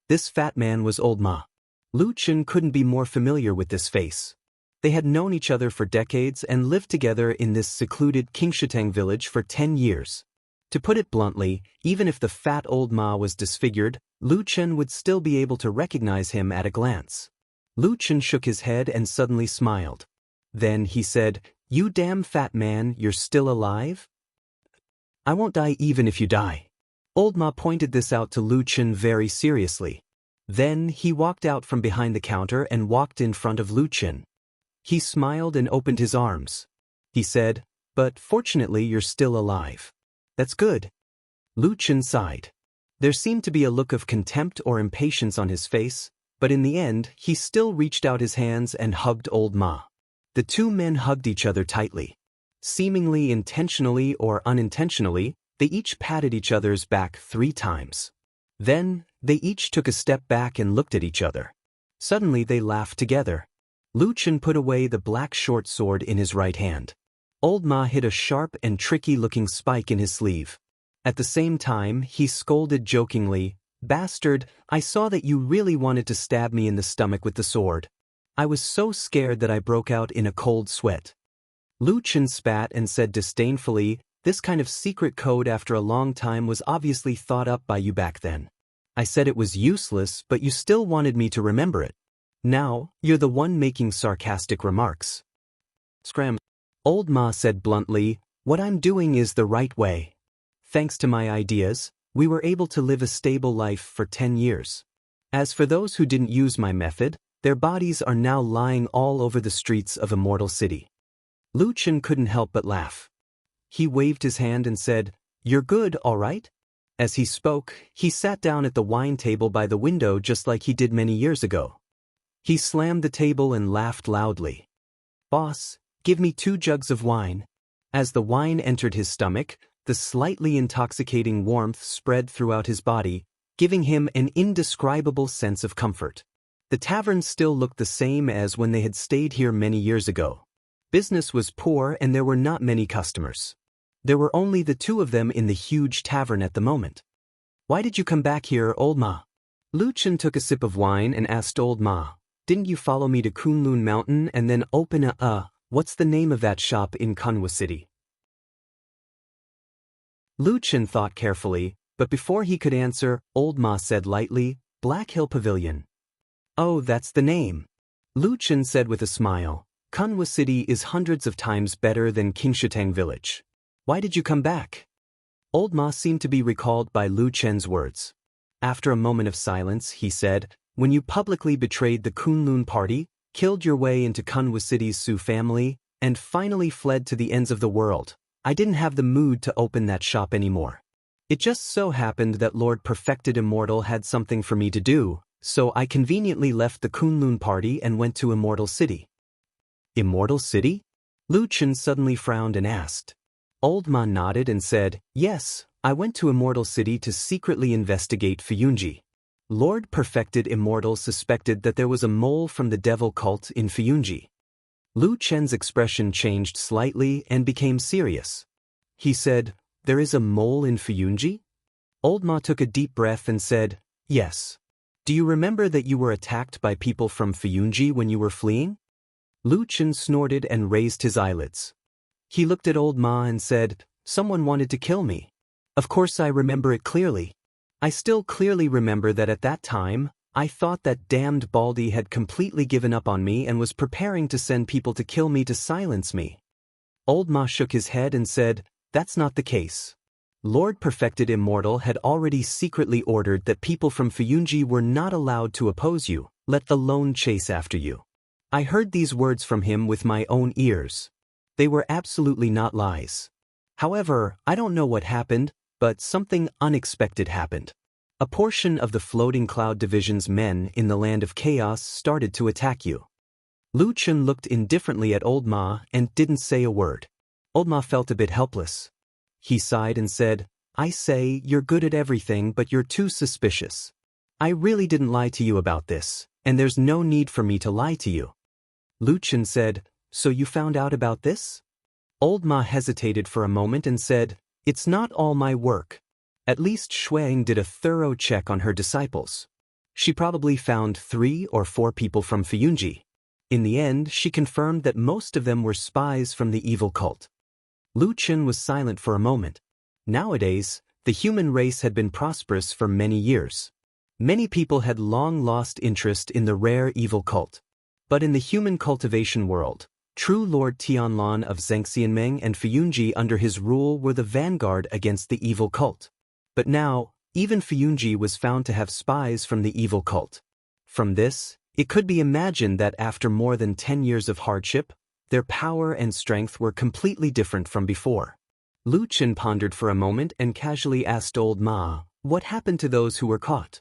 This fat man was old Ma. Lu Chen couldn't be more familiar with this face. They had known each other for decades and lived together in this secluded Qingshitang village for 10 years. To put it bluntly, even if the fat old Ma was disfigured, Lu Chen would still be able to recognize him at a glance. Lu Chen shook his head and suddenly smiled. Then he said, "You damn fat man, you're still alive? I won't die even if you die." Old Ma pointed this out to Lu Chen very seriously. Then he walked out from behind the counter and walked in front of Lu Chen. He smiled and opened his arms. He said, "But fortunately you're still alive. That's good." Lu Chen sighed. There seemed to be a look of contempt or impatience on his face, but in the end he still reached out his hands and hugged old Ma. The 2 men hugged each other tightly. Seemingly intentionally or unintentionally, they each patted each other's back 3 times. Then, they each took a step back and looked at each other. Suddenly they laughed together. Lu Chen put away the black short sword in his right hand. Old Ma hid a sharp and tricky-looking spike in his sleeve. At the same time, he scolded jokingly, "Bastard, I saw that you really wanted to stab me in the stomach with the sword. I was so scared that I broke out in a cold sweat." Lu Chen spat and said disdainfully, "This kind of secret code after a long time was obviously thought up by you back then. I said it was useless, but you still wanted me to remember it. Now, you're the one making sarcastic remarks." Scram. Old Ma said bluntly, "What I'm doing is the right way. Thanks to my ideas, we were able to live a stable life for 10 years. As for those who didn't use my method, their bodies are now lying all over the streets of Immortal City." Lu Chen couldn't help but laugh. He waved his hand and said, You're good, all right? As he spoke, he sat down at the wine table by the window just like he did many years ago. He slammed the table and laughed loudly. Boss, give me 2 jugs of wine. As the wine entered his stomach, the slightly intoxicating warmth spread throughout his body, giving him an indescribable sense of comfort. The tavern still looked the same as when they had stayed here many years ago. Business was poor and there were not many customers. There were only the 2 of them in the huge tavern at the moment. Why did you come back here, old ma? Lu Chen took a sip of wine and asked old ma, didn't you follow me to Kunlun Mountain and then open what's the name of that shop in Kunwa City? Lu Chen thought carefully, but before he could answer, old ma said lightly, Black Hill Pavilion. Oh, that's the name. Lu Chen said with a smile, Kunwa City is hundreds of times better than Qingshitang Village. Why did you come back? Old ma seemed to be recalled by Lu Chen's words. After a moment of silence, he said, when you publicly betrayed the Kunlun party, killed your way into Kunwa City's Sioux family, and finally fled to the ends of the world, I didn't have the mood to open that shop anymore. It just so happened that Lord Perfected Immortal had something for me to do, so I conveniently left the Kunlun party and went to Immortal City. Immortal City? Lu Chen suddenly frowned and asked. Old Ma nodded and said, yes, I went to Immortal City to secretly investigate Fuyunji. Lord Perfected Immortal suspected that there was a mole from the devil cult in Fuyunji. Lu Chen's expression changed slightly and became serious. He said, there is a mole in Fuyunji? Old Ma took a deep breath and said, yes. Do you remember that you were attacked by people from Fuyunji when you were fleeing? Lu Chen snorted and raised his eyelids. He looked at old Ma and said, someone wanted to kill me. Of course I remember it clearly. I still clearly remember that at that time, I thought that damned Baldy had completely given up on me and was preparing to send people to kill me to silence me. Old Ma shook his head and said, that's not the case. Lord Perfected Immortal had already secretly ordered that people from Fuyunji were not allowed to oppose you, let alone chase after you. I heard these words from him with my own ears. They were absolutely not lies. However, I don't know what happened, but something unexpected happened. A portion of the Floating Cloud Division's men in the Land of Chaos started to attack you. Lu Chen looked indifferently at Old Ma and didn't say a word. Old Ma felt a bit helpless. He sighed and said, I say, you're good at everything but you're too suspicious. I really didn't lie to you about this, and there's no need for me to lie to you. Lu Chen said, so you found out about this? Old Ma hesitated for a moment and said, it's not all my work. At least Shuang did a thorough check on her disciples. She probably found 3 or 4 people from Fuyunji. In the end, she confirmed that most of them were spies from the evil cult. Lu Chen was silent for a moment. Nowadays, the human race had been prosperous for many years. Many people had long lost interest in the rare evil cult. But in the human cultivation world, true Lord Tianlan of Zhengxianmeng and Fuyunji under his rule were the vanguard against the evil cult. But now, even Fuyunji was found to have spies from the evil cult. From this, it could be imagined that after more than 10 years of hardship, their power and strength were completely different from before. Lu Chen pondered for a moment and casually asked Old Ma, what happened to those who were caught?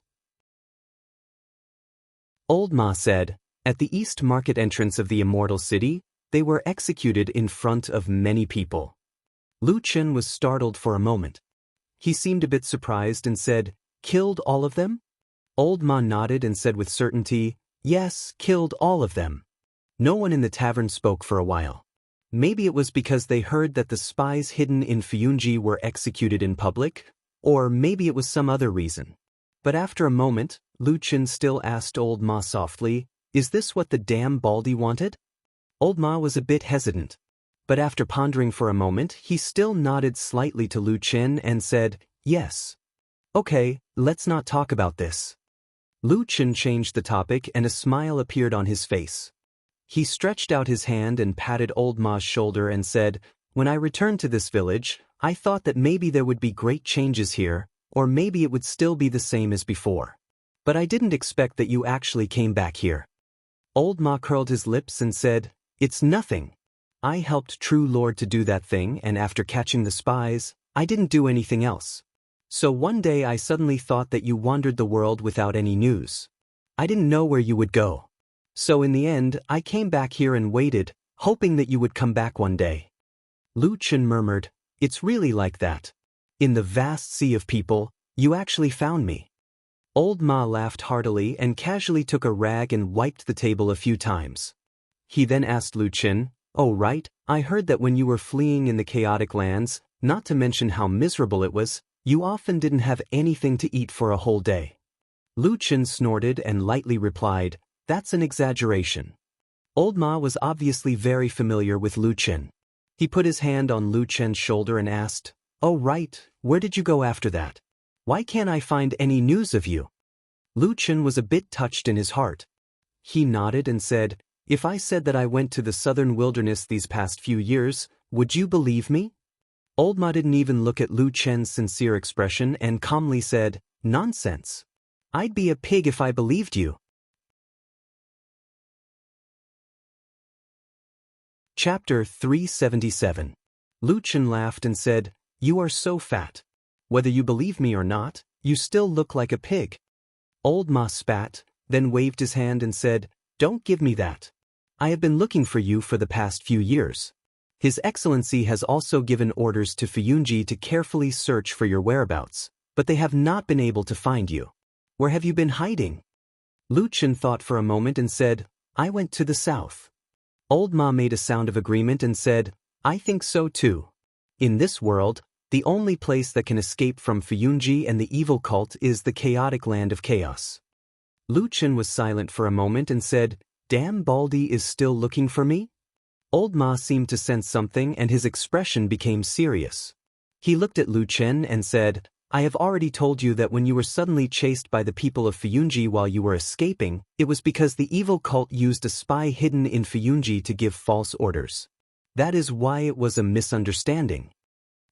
Old Ma said, at the East Market entrance of the Immortal City, they were executed in front of many people. Lu Chen was startled for a moment. He seemed a bit surprised and said, killed all of them? Old Ma nodded and said with certainty, yes, killed all of them. No one in the tavern spoke for a while. Maybe it was because they heard that the spies hidden in Fuyunji were executed in public, or maybe it was some other reason. But after a moment, Lu Chen still asked Old Ma softly, is this what the damn Baldy wanted? Old Ma was a bit hesitant. But after pondering for a moment, he still nodded slightly to Lu Chen and said, yes. Okay, let's not talk about this. Lu Chen changed the topic and a smile appeared on his face. He stretched out his hand and patted Old Ma's shoulder and said, when I returned to this village, I thought that maybe there would be great changes here, or maybe it would still be the same as before. But I didn't expect that you actually came back here. Old Ma curled his lips and said, it's nothing. I helped True Lord to do that thing and after catching the spies, I didn't do anything else. So one day I suddenly thought that you wandered the world without any news. I didn't know where you would go. So in the end, I came back here and waited, hoping that you would come back one day. Lu Chen murmured, "It's really like that. In the vast sea of people, you actually found me." Old Ma laughed heartily and casually took a rag and wiped the table a few times. He then asked Lu Chen, "Oh right, I heard that when you were fleeing in the chaotic lands, not to mention how miserable it was, you often didn't have anything to eat for a whole day." Lu Chen snorted and lightly replied, "That's an exaggeration." Old Ma was obviously very familiar with Lu Chen. He put his hand on Lu Chen's shoulder and asked, "Oh right, where did you go after that? Why can't I find any news of you?" Lu Chen was a bit touched in his heart. He nodded and said, "If I said that I went to the southern wilderness these past few years, would you believe me?" Old Ma didn't even look at Lu Chen's sincere expression and calmly said, "Nonsense. I'd be a pig if I believed you." Chapter 377. Lu Chen laughed and said, "You are so fat. Whether you believe me or not, you still look like a pig." Old Ma spat, then waved his hand and said, "Don't give me that. I have been looking for you for the past few years. His Excellency has also given orders to Fuyunji to carefully search for your whereabouts, but they have not been able to find you. Where have you been hiding?" Lu Chen thought for a moment and said, "I went to the south." Old Ma made a sound of agreement and said, "I think so too. In this world, the only place that can escape from Fuyunji and the evil cult is the chaotic land of chaos." Lu Chen was silent for a moment and said, "Damn, Baldy is still looking for me?" Old Ma seemed to sense something and his expression became serious. He looked at Lu Chen and said, "I have already told you that when you were suddenly chased by the people of Fuyunji while you were escaping, it was because the evil cult used a spy hidden in Fuyunji to give false orders. That is why it was a misunderstanding."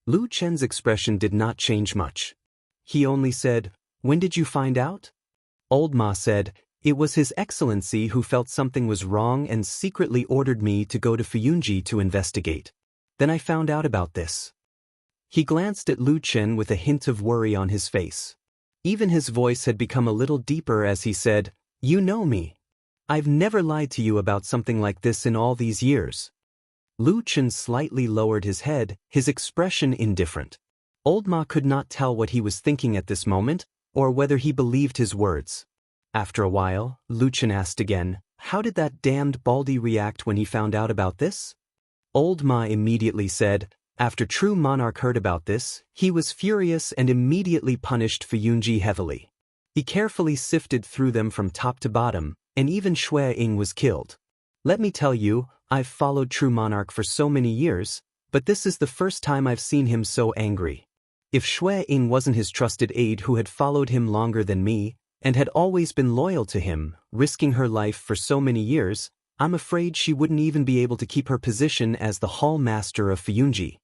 Lu Chen's expression did not change much. He only said, "When did you find out?" Old Ma said, "It was His Excellency who felt something was wrong and secretly ordered me to go to Fuyunji to investigate. Then I found out about this." He glanced at Lu Chen with a hint of worry on his face. Even his voice had become a little deeper as he said, "You know me. I've never lied to you about something like this in all these years." Lu Chen slightly lowered his head, his expression indifferent. Old Ma could not tell what he was thinking at this moment, or whether he believed his words. After a while, Lu Chen asked again, "How did that damned Baldy react when he found out about this?" Old Ma immediately said, "After True Monarch heard about this, he was furious and immediately punished Fuyunji heavily. He carefully sifted through them from top to bottom, and even Xue Ying was killed. Let me tell you, I've followed True Monarch for so many years, but this is the first time I've seen him so angry. If Xue Ying wasn't his trusted aide who had followed him longer than me, and had always been loyal to him, risking her life for so many years, I'm afraid she wouldn't even be able to keep her position as the Hall Master of Fuyunji."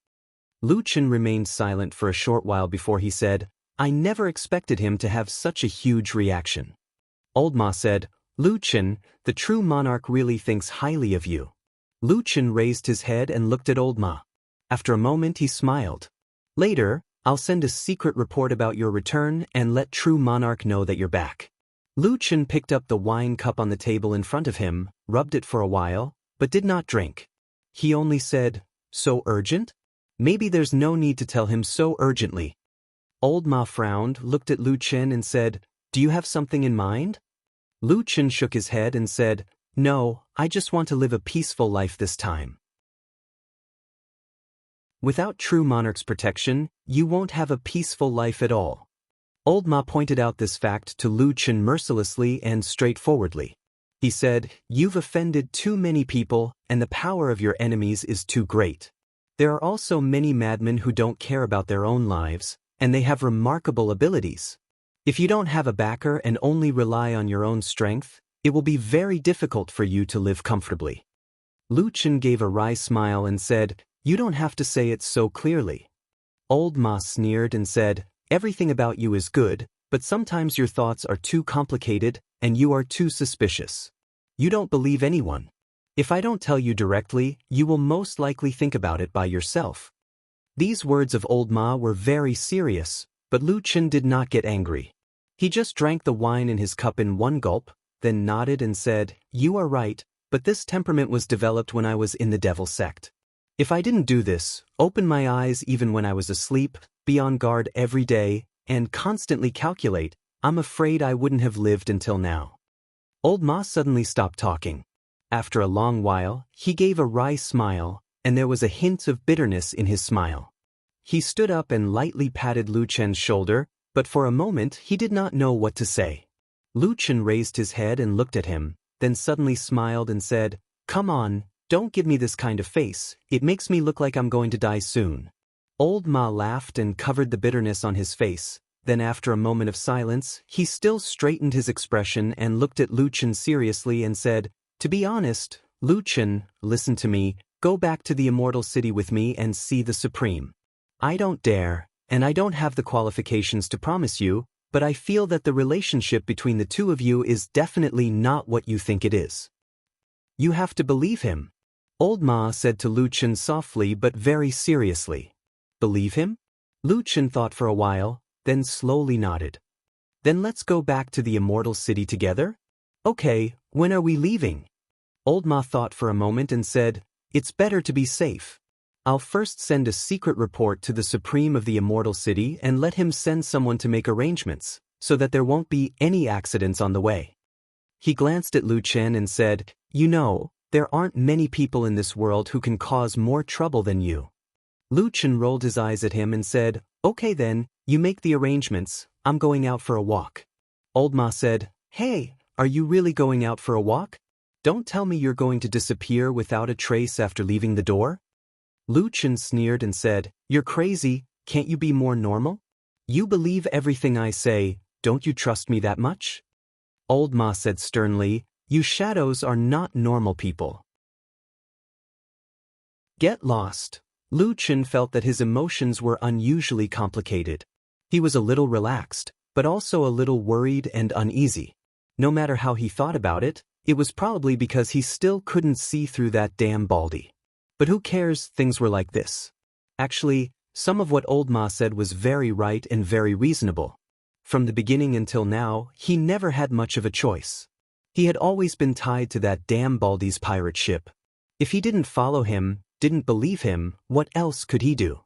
Lu Chen remained silent for a short while before he said, "I never expected him to have such a huge reaction." Old Ma said, "Lu Chen, the True Monarch really thinks highly of you." Lu Chen raised his head and looked at Old Ma. After a moment he smiled. "Later, I'll send a secret report about your return and let True Monarch know that you're back." Lu Chen picked up the wine cup on the table in front of him, rubbed it for a while, but did not drink. He only said, "So urgent? Maybe there's no need to tell him so urgently." Old Ma frowned, looked at Lu Chen and said, "Do you have something in mind?" Lu Chen shook his head and said, "No, I just want to live a peaceful life this time. Without True Monarch's protection, you won't have a peaceful life at all." Old Ma pointed out this fact to Lu Chen mercilessly and straightforwardly. He said, "You've offended too many people, and the power of your enemies is too great. There are also many madmen who don't care about their own lives, and they have remarkable abilities. If you don't have a backer and only rely on your own strength, it will be very difficult for you to live comfortably." Lu Chen gave a wry smile and said, "You don't have to say it so clearly." Old Ma sneered and said, "Everything about you is good, but sometimes your thoughts are too complicated and you are too suspicious. You don't believe anyone. If I don't tell you directly, you will most likely think about it by yourself." These words of old Ma were very serious, but Lu Chen did not get angry. He just drank the wine in his cup in one gulp, then nodded and said, "You are right, but this temperament was developed when I was in the devil sect. If I didn't do this, open my eyes even when I was asleep, be on guard every day, and constantly calculate, I'm afraid I wouldn't have lived until now." Old Ma suddenly stopped talking. After a long while, he gave a wry smile, and there was a hint of bitterness in his smile. He stood up and lightly patted Lu Chen's shoulder, but for a moment he did not know what to say. Lu Chen raised his head and looked at him, then suddenly smiled and said, "Come on, don't give me this kind of face, it makes me look like I'm going to die soon." Old Ma laughed and covered the bitterness on his face, then after a moment of silence, he still straightened his expression and looked at Lu Chen seriously and said, "To be honest, Lu Chen, listen to me, go back to the immortal city with me and see the Supreme. I don't dare, and I don't have the qualifications to promise you, but I feel that the relationship between the two of you is definitely not what you think it is. You have to believe him." Old Ma said to Lu Chen softly but very seriously. "Believe him?" Lu Chen thought for a while, then slowly nodded. "Then let's go back to the immortal city together? Okay, when are we leaving?" Old Ma thought for a moment and said, "It's better to be safe. I'll first send a secret report to the Supreme of the immortal city and let him send someone to make arrangements, so that there won't be any accidents on the way." He glanced at Lu Chen and said, "You know, there aren't many people in this world who can cause more trouble than you." Lu Chen rolled his eyes at him and said, "Okay then, you make the arrangements, I'm going out for a walk." Old Ma said, "Hey, are you really going out for a walk? Don't tell me you're going to disappear without a trace after leaving the door?" Lu Chen sneered and said, "You're crazy, can't you be more normal? You believe everything I say, don't you trust me that much?" Old Ma said sternly, "You shadows are not normal people." Get lost. Lu Chen felt that his emotions were unusually complicated. He was a little relaxed, but also a little worried and uneasy. No matter how he thought about it, it was probably because he still couldn't see through that damn Baldy. But who cares, things were like this. Actually, some of what Old Ma said was very right and very reasonable. From the beginning until now, he never had much of a choice. He had always been tied to that damn Baldy's pirate ship. If he didn't follow him, didn't believe him, what else could he do?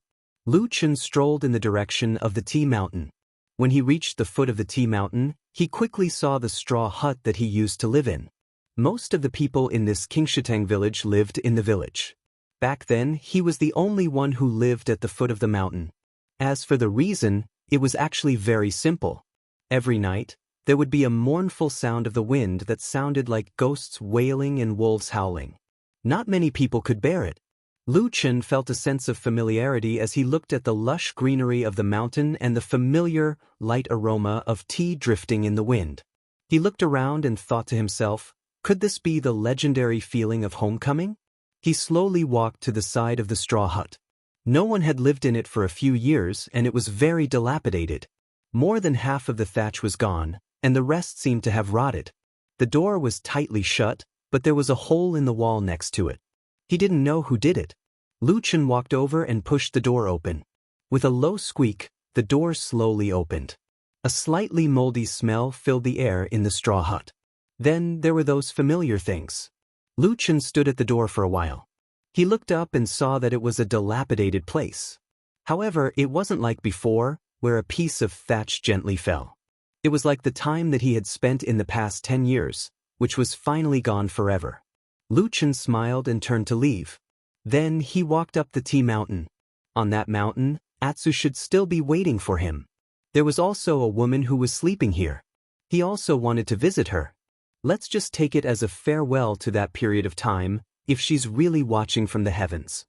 Lu Chen strolled in the direction of the tea mountain. When he reached the foot of the tea mountain, he quickly saw the straw hut that he used to live in. Most of the people in this Qingshitang village lived in the village. Back then, he was the only one who lived at the foot of the mountain. As for the reason, it was actually very simple. Every night, there would be a mournful sound of the wind that sounded like ghosts wailing and wolves howling. Not many people could bear it. Lu Chen felt a sense of familiarity as he looked at the lush greenery of the mountain and the familiar, light aroma of tea drifting in the wind. He looked around and thought to himself, could this be the legendary feeling of homecoming? He slowly walked to the side of the straw hut. No one had lived in it for a few years and it was very dilapidated. More than half of the thatch was gone, and the rest seemed to have rotted. The door was tightly shut, but there was a hole in the wall next to it. He didn't know who did it. Lu Chen walked over and pushed the door open. With a low squeak, the door slowly opened. A slightly moldy smell filled the air in the straw hut. Then there were those familiar things. Lu Chen stood at the door for a while. He looked up and saw that it was a dilapidated place. However, it wasn't like before, where a piece of thatch gently fell. It was like the time that he had spent in the past 10 years, which was finally gone forever. Lu Chen smiled and turned to leave. Then he walked up the tea mountain. On that mountain, Atsu should still be waiting for him. There was also a woman who was sleeping here. He also wanted to visit her. Let's just take it as a farewell to that period of time, if she's really watching from the heavens.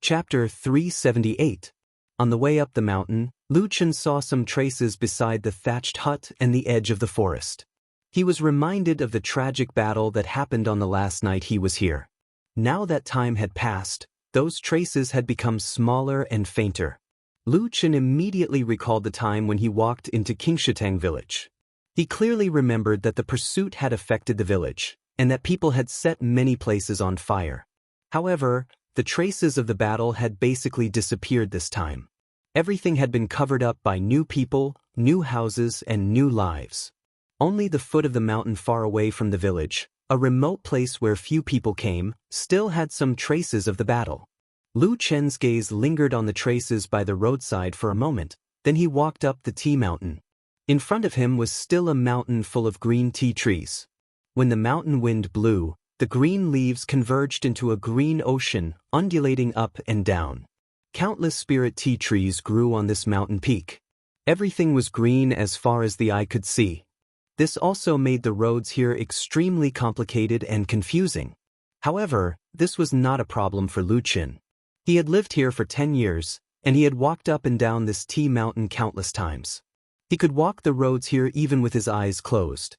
Chapter 378. On the way up the mountain, Lu Chen saw some traces beside the thatched hut and the edge of the forest. He was reminded of the tragic battle that happened on the last night he was here. Now that time had passed, those traces had become smaller and fainter. Lu Chen immediately recalled the time when he walked into Qingshitang village. He clearly remembered that the pursuit had affected the village, and that people had set many places on fire. However, the traces of the battle had basically disappeared this time. Everything had been covered up by new people, new houses, and new lives. Only the foot of the mountain far away from the village, a remote place where few people came, still had some traces of the battle. Lu Chen's gaze lingered on the traces by the roadside for a moment, then he walked up the tea mountain. In front of him was still a mountain full of green tea trees. When the mountain wind blew, the green leaves converged into a green ocean, undulating up and down. Countless spirit tea trees grew on this mountain peak. Everything was green as far as the eye could see. This also made the roads here extremely complicated and confusing. However, this was not a problem for Lu Chen. He had lived here for 10 years, and he had walked up and down this tea mountain countless times. He could walk the roads here even with his eyes closed.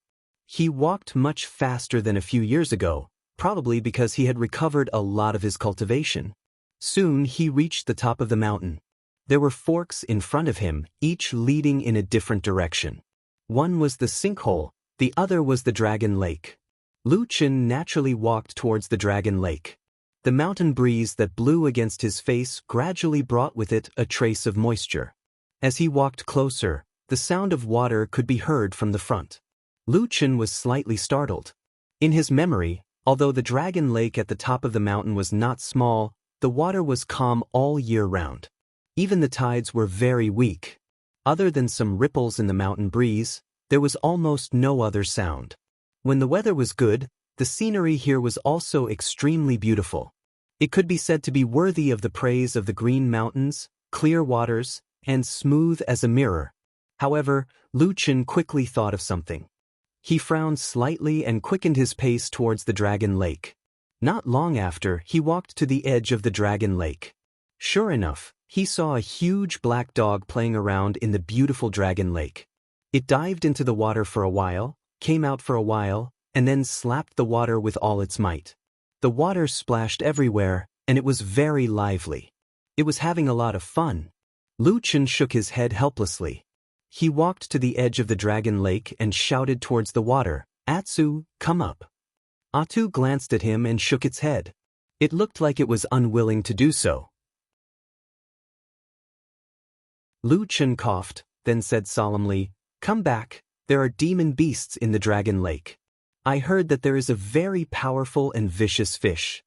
He walked much faster than a few years ago, probably because he had recovered a lot of his cultivation. Soon he reached the top of the mountain. There were forks in front of him, each leading in a different direction. One was the sinkhole, the other was the dragon lake. Lu Chen naturally walked towards the dragon lake. The mountain breeze that blew against his face gradually brought with it a trace of moisture. As he walked closer, the sound of water could be heard from the front. Lu Chen was slightly startled. In his memory, although the dragon lake at the top of the mountain was not small, the water was calm all year round. Even the tides were very weak. Other than some ripples in the mountain breeze, there was almost no other sound. When the weather was good, the scenery here was also extremely beautiful. It could be said to be worthy of the praise of the green mountains, clear waters, and smooth as a mirror. However, Lu Chen quickly thought of something. He frowned slightly and quickened his pace towards the dragon lake. Not long after, he walked to the edge of the dragon lake. Sure enough, he saw a huge black dog playing around in the beautiful dragon lake. It dived into the water for a while, came out for a while, and then slapped the water with all its might. The water splashed everywhere, and it was very lively. It was having a lot of fun. Lu Chen shook his head helplessly. He walked to the edge of the dragon lake and shouted towards the water, "Atsu, come up." Atu glanced at him and shook its head. It looked like it was unwilling to do so. Lu Chen coughed, then said solemnly, "Come back, there are demon beasts in the dragon lake. I heard that there is a very powerful and vicious fish."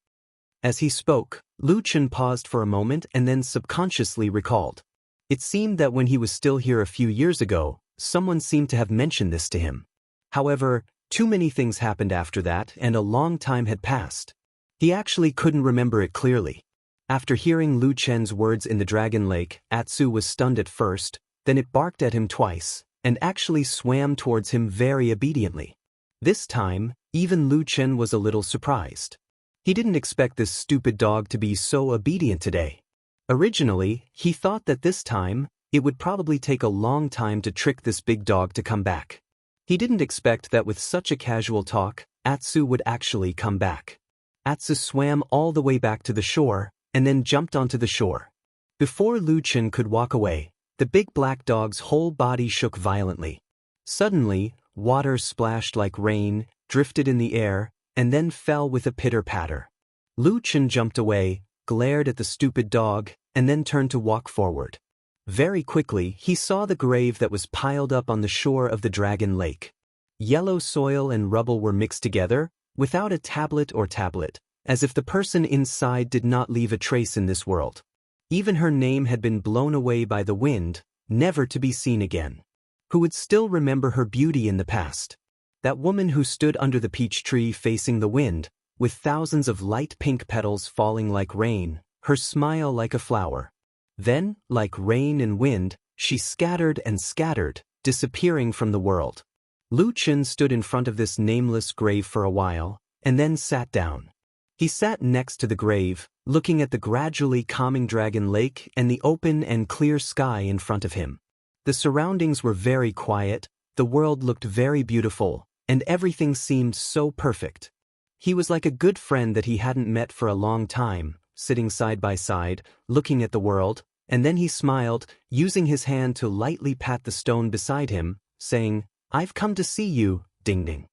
As he spoke, Lu Chen paused for a moment and then subconsciously recalled. It seemed that when he was still here a few years ago, someone seemed to have mentioned this to him. However, too many things happened after that and a long time had passed. He actually couldn't remember it clearly. After hearing Lu Chen's words in the dragon lake, Atsu was stunned at first, then it barked at him twice, and actually swam towards him very obediently. This time, even Lu Chen was a little surprised. He didn't expect this stupid dog to be so obedient today. Originally, he thought that this time, it would probably take a long time to trick this big dog to come back. He didn't expect that with such a casual talk, Atsu would actually come back. Atsu swam all the way back to the shore, and then jumped onto the shore. Before Lu Chen could walk away, the big black dog's whole body shook violently. Suddenly, water splashed like rain, drifted in the air, and then fell with a pitter-patter. Lu Chen jumped away, glared at the stupid dog, and then turned to walk forward. Very quickly, he saw the grave that was piled up on the shore of the dragon lake. Yellow soil and rubble were mixed together, without a tablet or tablet, as if the person inside did not leave a trace in this world. Even her name had been blown away by the wind, never to be seen again. Who would still remember her beauty in the past? That woman who stood under the peach tree facing the wind, with thousands of light pink petals falling like rain, her smile like a flower. Then, like rain and wind, she scattered and scattered, disappearing from the world. Lu Chen stood in front of this nameless grave for a while, and then sat down. He sat next to the grave, looking at the gradually calming dragon lake and the open and clear sky in front of him. The surroundings were very quiet, the world looked very beautiful, and everything seemed so perfect. He was like a good friend that he hadn't met for a long time, sitting side by side, looking at the world, and then he smiled, using his hand to lightly pat the stone beside him, saying, "I've come to see you, Ding Ding."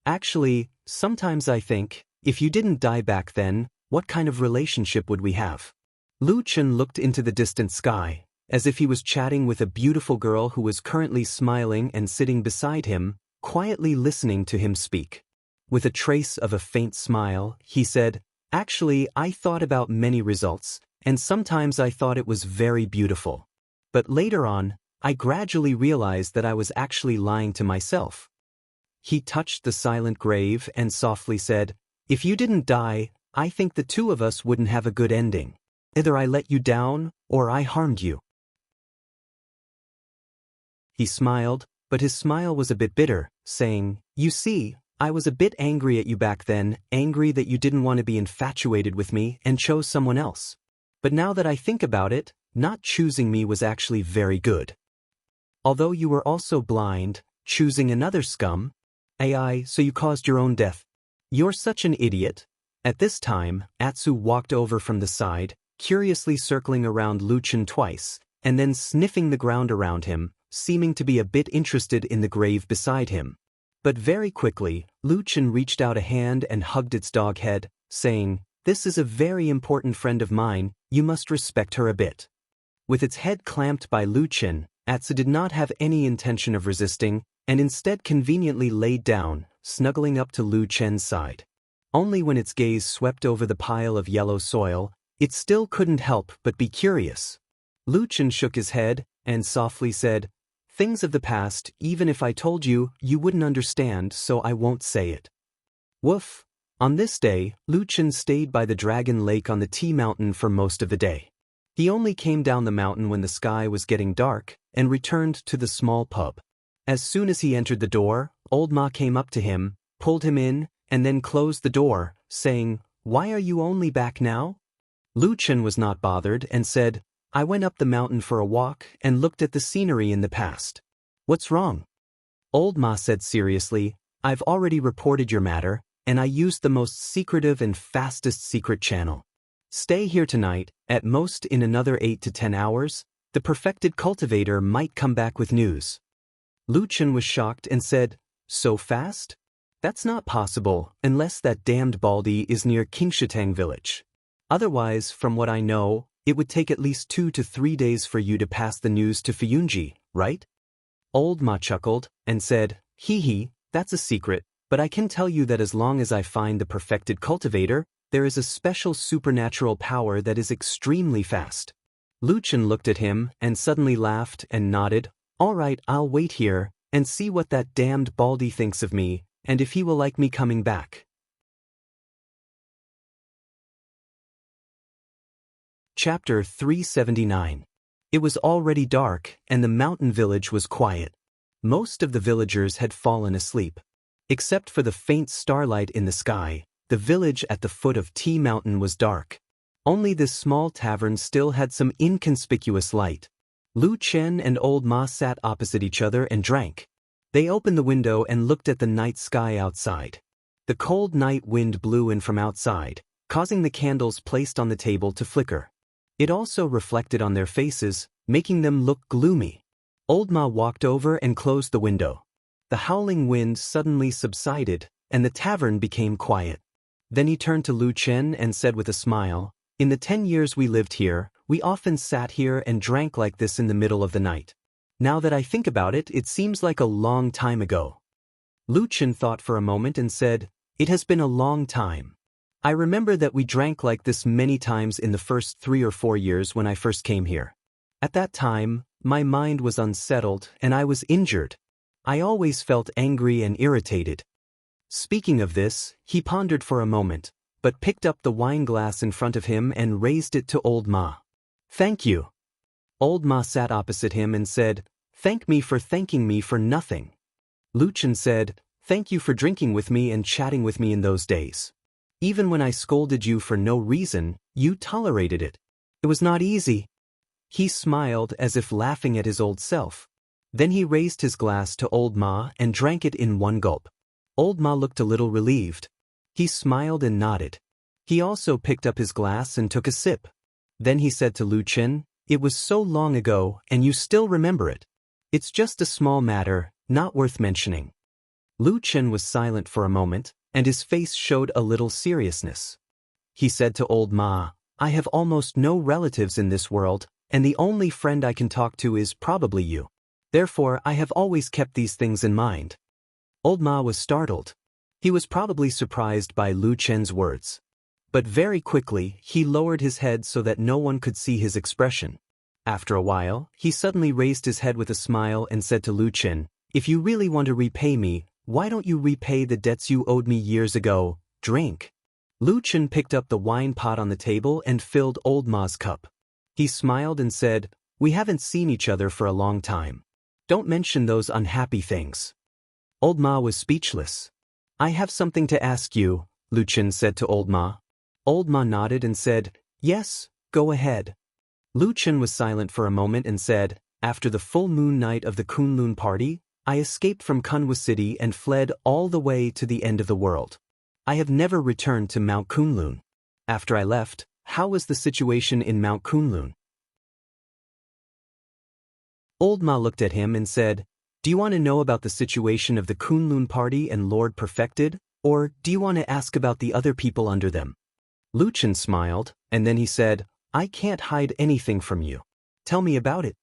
Actually, sometimes I think, if you didn't die back then, what kind of relationship would we have? Lu Chen looked into the distant sky, as if he was chatting with a beautiful girl who was currently smiling and sitting beside him, quietly listening to him speak. With a trace of a faint smile, he said, "Actually, I thought about many results, and sometimes I thought it was very beautiful. But later on, I gradually realized that I was actually lying to myself." He touched the silent grave and softly said, "If you didn't die, I think the two of us wouldn't have a good ending. Either I let you down, or I harmed you." He smiled, but his smile was a bit bitter, saying, "You see, I was a bit angry at you back then, angry that you didn't want to be infatuated with me and chose someone else. But now that I think about it, not choosing me was actually very good. Although you were also blind, choosing another scum, AI, so you caused your own death. You're such an idiot." At this time, Atsu walked over from the side, curiously circling around Lu Chen twice, and then sniffing the ground around him, seeming to be a bit interested in the grave beside him. But very quickly, Lu Chen reached out a hand and hugged its dog head, saying, "This is a very important friend of mine, you must respect her a bit." With its head clamped by Lu Chen, Atsu did not have any intention of resisting, and instead conveniently laid down, snuggling up to Lu Chen's side. Only when its gaze swept over the pile of yellow soil, it still couldn't help but be curious. Lu Chen shook his head and softly said, "Things of the past, even if I told you, you wouldn't understand, so I won't say it." Woof. On this day, Lu Chen stayed by the Dragon Lake on the Tea Mountain for most of the day. He only came down the mountain when the sky was getting dark and returned to the small pub. As soon as he entered the door, Old Ma came up to him, pulled him in, and then closed the door, saying, "Why are you only back now?" Lu Chen was not bothered and said, "I went up the mountain for a walk and looked at the scenery in the past." "What's wrong?" Old Ma said seriously, "I've already reported your matter, and I used the most secretive and fastest secret channel. Stay here tonight, at most in another 8 to 10 hours, the perfected cultivator might come back with news." Lu Chen was shocked and said, "So fast? That's not possible, unless that damned Baldy is near Qingshitang village. Otherwise, from what I know, it would take at least 2 to 3 days for you to pass the news to Fuyunji, right?" Old Ma chuckled and said, "Hee, that's a secret, but I can tell you that as long as I find the perfected cultivator, there is a special supernatural power that is extremely fast." Lu Chen looked at him and suddenly laughed and nodded. "All right, I'll wait here and see what that damned Baldy thinks of me, and if he will like me coming back." Chapter 379. It was already dark, and the mountain village was quiet. Most of the villagers had fallen asleep. Except for the faint starlight in the sky, the village at the foot of Tea Mountain was dark. Only this small tavern still had some inconspicuous light. Lu Chen and Old Ma sat opposite each other and drank. They opened the window and looked at the night sky outside. The cold night wind blew in from outside, causing the candles placed on the table to flicker. It also reflected on their faces, making them look gloomy. Old Ma walked over and closed the window. The howling wind suddenly subsided, and the tavern became quiet. Then he turned to Lu Chen and said with a smile, "In the 10 years we lived here, we often sat here and drank like this in the middle of the night. Now that I think about it, it seems like a long time ago." Lu Chen thought for a moment and said, "It has been a long time. I remember that we drank like this many times in the first 3 or 4 years when I first came here. At that time, my mind was unsettled and I was injured. I always felt angry and irritated." Speaking of this, he pondered for a moment, but picked up the wine glass in front of him and raised it to Old Ma. "Thank you." Old Ma sat opposite him and said, "Thank me for thanking me for nothing." Lu Chen said, "Thank you for drinking with me and chatting with me in those days. Even when I scolded you for no reason, you tolerated it. It was not easy." He smiled as if laughing at his old self. Then he raised his glass to Old Ma and drank it in one gulp. Old Ma looked a little relieved. He smiled and nodded. He also picked up his glass and took a sip. Then he said to Lu Chen, "It was so long ago, and you still remember it. It's just a small matter, not worth mentioning." Lu Chen was silent for a moment, and his face showed a little seriousness. He said to old Ma, "I have almost no relatives in this world, and the only friend I can talk to is probably you. Therefore, I have always kept these things in mind." Old Ma was startled. He was probably surprised by Lu Chen's words. But very quickly, he lowered his head so that no one could see his expression. After a while, he suddenly raised his head with a smile and said to Lu Chen, "If you really want to repay me, why don't you repay the debts you owed me years ago? Drink." Lu Chen picked up the wine pot on the table and filled old Ma's cup. He smiled and said, "We haven't seen each other for a long time. Don't mention those unhappy things." Old Ma was speechless. "I have something to ask you," Lu Chen said to old Ma. Old Ma nodded and said, "Yes, go ahead." Lu Chen was silent for a moment and said, "After the full moon night of the Kunlun party, I escaped from Kunwa City and fled all the way to the end of the world. I have never returned to Mount Kunlun. After I left, how was the situation in Mount Kunlun?" Old Ma looked at him and said, "Do you want to know about the situation of the Kunlun party and Lord Perfected, or do you want to ask about the other people under them?" Lu Chen smiled, and then he said, "I can't hide anything from you. Tell me about it."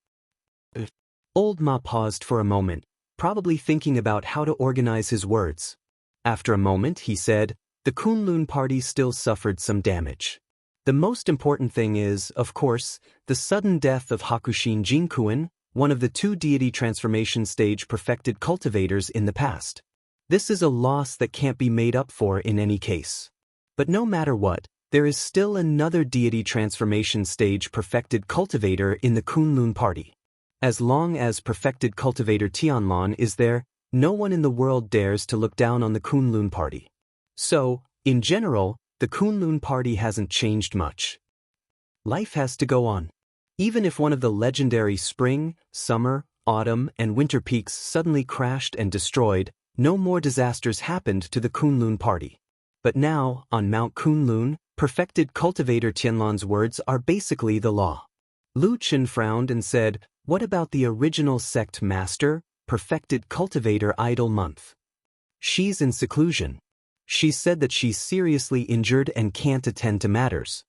Old Ma paused for a moment, probably thinking about how to organize his words. After a moment, he said, "The Kunlun party still suffered some damage. The most important thing is, of course, the sudden death of Hakushin Jinkuin, one of the two deity transformation stage perfected cultivators in the past. This is a loss that can't be made up for in any case. But no matter what, there is still another deity transformation stage perfected cultivator in the Kunlun party. As long as perfected cultivator Tianlan is there, no one in the world dares to look down on the Kunlun party. So, in general, the Kunlun party hasn't changed much. Life has to go on. Even if one of the legendary spring, summer, autumn, and winter peaks suddenly crashed and destroyed, no more disasters happened to the Kunlun party. But now, on Mount Kunlun, perfected cultivator Tianlan's words are basically the law." Lu Chen frowned and said, "What about the original sect master, perfected cultivator Idle Month? She's in seclusion. She said that she's seriously injured and can't attend to matters."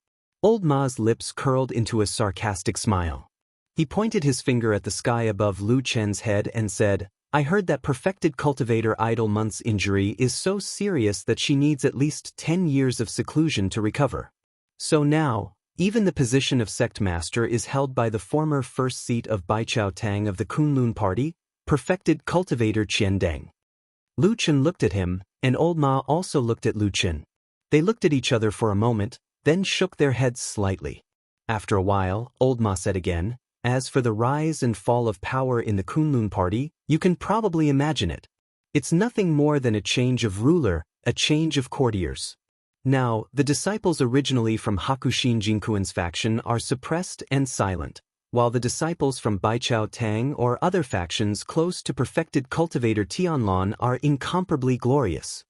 Old Ma's lips curled into a sarcastic smile. He pointed his finger at the sky above Lu Chen's head and said, "I heard that perfected cultivator Idle Month's injury is so serious that she needs at least 10 years of seclusion to recover. So now, even the position of sect master is held by the former first seat of Baichao Tang of the Kunlun party, perfected cultivator Qian Deng." Lu Chen looked at him, and old Ma also looked at Lu Chen. They looked at each other for a moment, then shook their heads slightly. After a while, old Ma said again, "As for the rise and fall of power in the Kunlun party, you can probably imagine it. It's nothing more than a change of ruler, a change of courtiers. Now, the disciples originally from Hakushin Jinkuin's faction are suppressed and silent, while the disciples from Baichao Tang or other factions close to perfected cultivator Tianlan are incomparably glorious."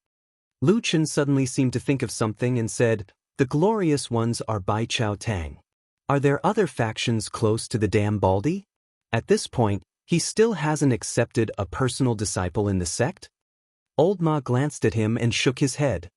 Lu Chen suddenly seemed to think of something and said, "The glorious ones are Baichao Tang. Are there other factions close to the Dam Baldi?" At this point, he still hasn't accepted a personal disciple in the sect? Old Ma glanced at him and shook his head.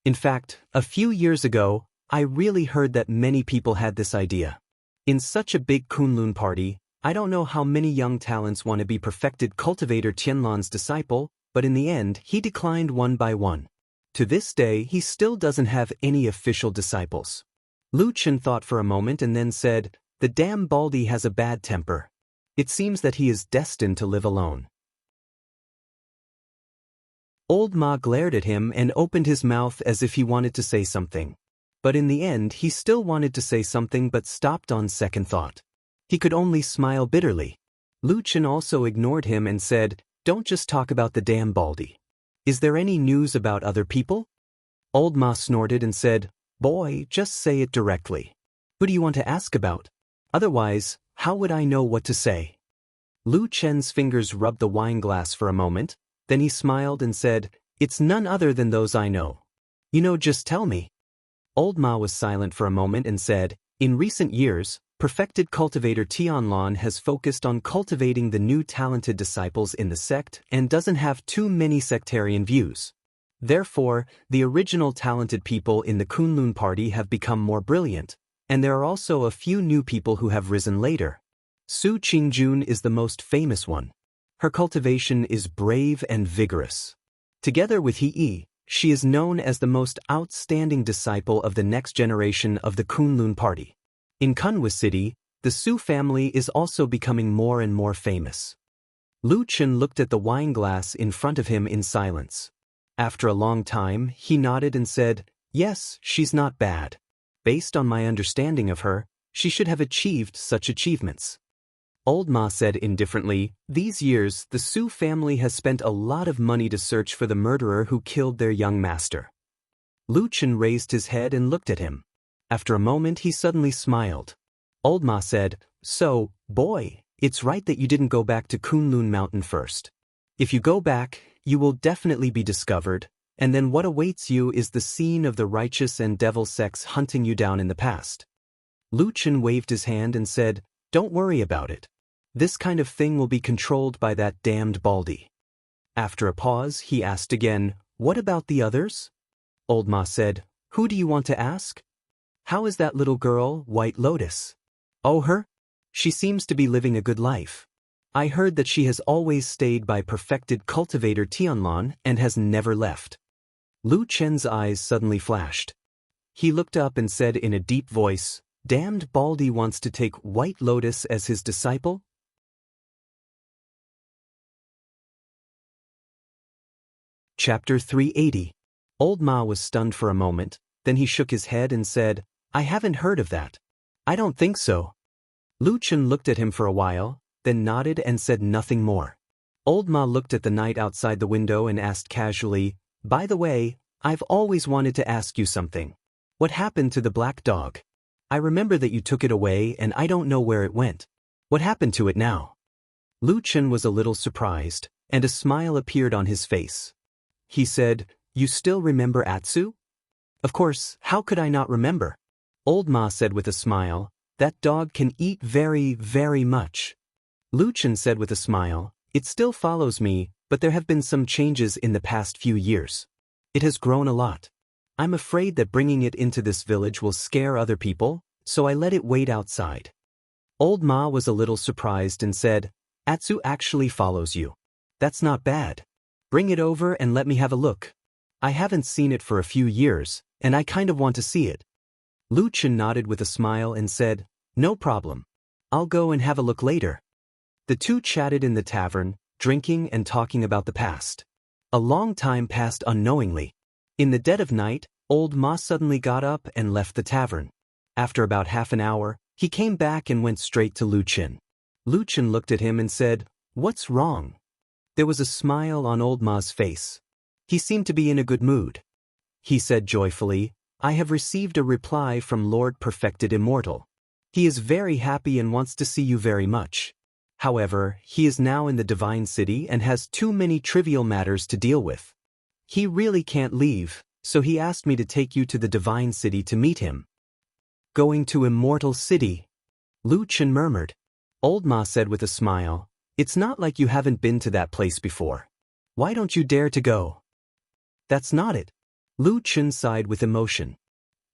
In fact, a few years ago, I really heard that many people had this idea. In such a big Kunlun party, I don't know how many young talents want to be perfected cultivator Tianlan's disciple, but in the end, he declined one by one. To this day, he still doesn't have any official disciples. Lu Chen thought for a moment and then said, "The damn Baldy has a bad temper. It seems that he is destined to live alone." Old Ma glared at him and opened his mouth as if he wanted to say something. But in the end, he still wanted to say something but stopped on second thought. He could only smile bitterly. Lu Chen also ignored him and said, "Don't just talk about the damn Baldy. Is there any news about other people?" Old Ma snorted and said, "Boy, just say it directly. Who do you want to ask about? Otherwise, how would I know what to say?" Lu Chen's fingers rubbed the wine glass for a moment, then he smiled and said, "It's none other than those I know. You know, just tell me." Old Ma was silent for a moment and said, "In recent years, perfected cultivator Tianlan has focused on cultivating the new talented disciples in the sect and doesn't have too many sectarian views. Therefore, the original talented people in the Kunlun party have become more brilliant, and there are also a few new people who have risen later. Su Qingjun is the most famous one. Her cultivation is brave and vigorous. Together with He, she is known as the most outstanding disciple of the next generation of the Kunlun party. In Kunwa City, the Su family is also becoming more and more famous. Lu Chen looked at the wine glass in front of him in silence. After a long time, he nodded and said, "Yes, she's not bad. Based on my understanding of her, she should have achieved such achievements." Old Ma said indifferently, "These years, the Su family has spent a lot of money to search for the murderer who killed their young master." Lu Chen raised his head and looked at him. After a moment, he suddenly smiled. Old Ma said, "So, boy, it's right that you didn't go back to Kunlun Mountain first. If you go back, you will definitely be discovered, and then what awaits you is the scene of the righteous and devil sects hunting you down in the past." Lu Chen waved his hand and said, "Don't worry about it. This kind of thing will be controlled by that damned Baldy." After a pause, he asked again, "What about the others?" Old Ma said, "Who do you want to ask?" "How is that little girl, White Lotus?" "Oh, her? She seems to be living a good life. I heard that she has always stayed by perfected cultivator Tianlan and has never left." Lu Chen's eyes suddenly flashed. He looked up and said in a deep voice, "Damned Baldy wants to take White Lotus as his disciple?" Chapter 380. Old Ma was stunned for a moment, then he shook his head and said, "I haven't heard of that. I don't think so." Lu Chen looked at him for a while, then nodded and said nothing more. Old Ma looked at the night outside the window and asked casually, "By the way, I've always wanted to ask you something. What happened to the black dog? I remember that you took it away and I don't know where it went. What happened to it now?" Lu Chen was a little surprised, and a smile appeared on his face. He said, "You still remember Atsu?" "Of course, how could I not remember?" Old Ma said with a smile, "That dog can eat very, very much." Lu Chen said with a smile, "It still follows me, but there have been some changes in the past few years. It has grown a lot. I'm afraid that bringing it into this village will scare other people, so I let it wait outside." Old Ma was a little surprised and said, "Atsu actually follows you. That's not bad. Bring it over and let me have a look. I haven't seen it for a few years, and I kind of want to see it." Lu Chen nodded with a smile and said, "No problem. I'll go and have a look later." The two chatted in the tavern, drinking and talking about the past. A long time passed unknowingly. In the dead of night, Old Ma suddenly got up and left the tavern. After about half an hour, he came back and went straight to Lu Chen. Lu Chen looked at him and said, "What's wrong?" There was a smile on Old Ma's face. He seemed to be in a good mood. He said joyfully, "I have received a reply from Lord Perfected Immortal. He is very happy and wants to see you very much. However, he is now in the Divine City and has too many trivial matters to deal with. He really can't leave, so he asked me to take you to the Divine City to meet him." "Going to Immortal City?" Lu Chen murmured. Old Ma said with a smile, "It's not like you haven't been to that place before. Why don't you dare to go?" "That's not it." Lu Chen sighed with emotion.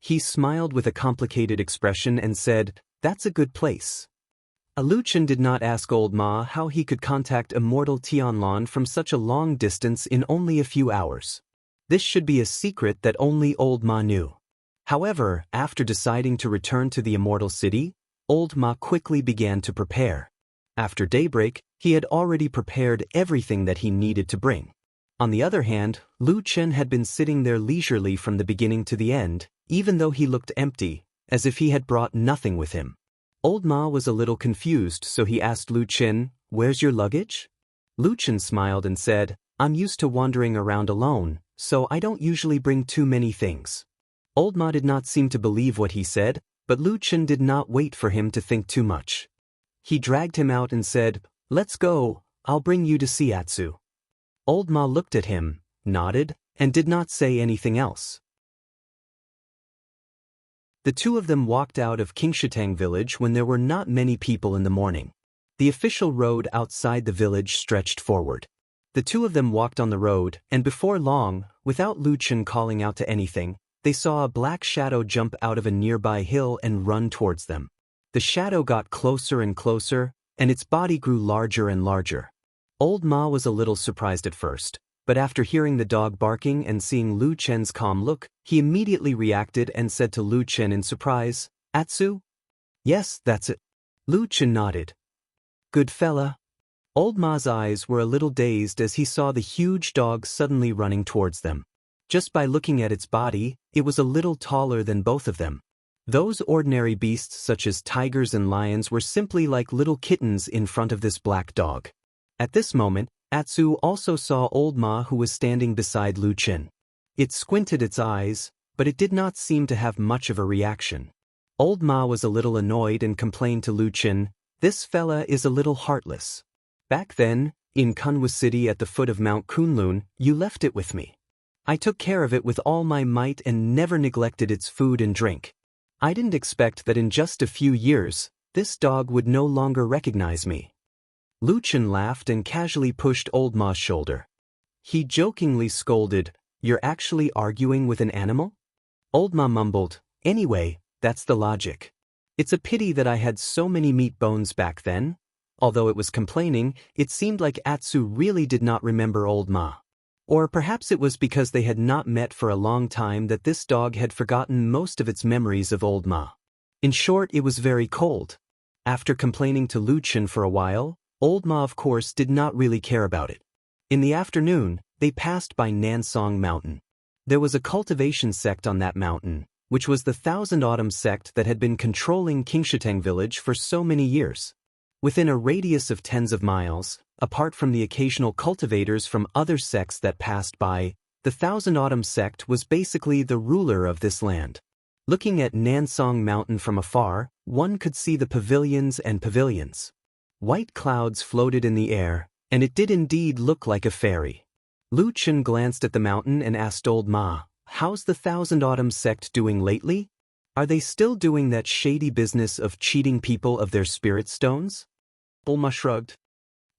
He smiled with a complicated expression and said, "That's a good place." Lu Chen did not ask Old Ma how he could contact Immortal Tianlan from such a long distance in only a few hours. This should be a secret that only Old Ma knew. However, after deciding to return to the Immortal City, Old Ma quickly began to prepare. After daybreak, he had already prepared everything that he needed to bring. On the other hand, Lu Chen had been sitting there leisurely from the beginning to the end, even though he looked empty, as if he had brought nothing with him. Old Ma was a little confused, so he asked Lu Chen, "Where's your luggage?" Lu Chen smiled and said, "I'm used to wandering around alone, so I don't usually bring too many things." Old Ma did not seem to believe what he said, but Lu Chen did not wait for him to think too much. He dragged him out and said, "Let's go, I'll bring you to see Atsu." Old Ma looked at him, nodded, and did not say anything else. The two of them walked out of Qingshitang village when there were not many people in the morning. The official road outside the village stretched forward. The two of them walked on the road, and before long, without Lu Chen calling out to anything, they saw a black shadow jump out of a nearby hill and run towards them. The shadow got closer and closer, and its body grew larger and larger. Old Ma was a little surprised at first, but after hearing the dog barking and seeing Lu Chen's calm look, he immediately reacted and said to Lu Chen in surprise, "Atsu?" "Yes, that's it." Lu Chen nodded. "Good fella." Old Ma's eyes were a little dazed as he saw the huge dog suddenly running towards them. Just by looking at its body, it was a little taller than both of them. Those ordinary beasts such as tigers and lions were simply like little kittens in front of this black dog. At this moment, Atsu also saw Old Ma, who was standing beside Lu Chen. It squinted its eyes, but it did not seem to have much of a reaction. Old Ma was a little annoyed and complained to Lu Chen, "This fella is a little heartless. Back then, in Kunwa City at the foot of Mount Kunlun, you left it with me. I took care of it with all my might and never neglected its food and drink. I didn't expect that in just a few years, this dog would no longer recognize me." Lu Chen laughed and casually pushed Old Ma's shoulder. He jokingly scolded, "You're actually arguing with an animal?" Old Ma mumbled, "Anyway, that's the logic. It's a pity that I had so many meat bones back then." Although it was complaining, it seemed like Atsu really did not remember Old Ma. Or perhaps it was because they had not met for a long time that this dog had forgotten most of its memories of Old Ma. In short, it was very cold. After complaining to Lu Chen for a while, Old Ma of course did not really care about it. In the afternoon, they passed by Nansong Mountain. There was a cultivation sect on that mountain, which was the Thousand Autumn sect that had been controlling Qingshateng village for so many years. Within a radius of tens of miles, apart from the occasional cultivators from other sects that passed by, the Thousand Autumn sect was basically the ruler of this land. Looking at Nansong Mountain from afar, one could see the pavilions and pavilions. White clouds floated in the air, and it did indeed look like a fairy. Lu Chen glanced at the mountain and asked Old Ma, "How's the Thousand Autumn sect doing lately? Are they still doing that shady business of cheating people of their spirit stones?" Old Ma shrugged.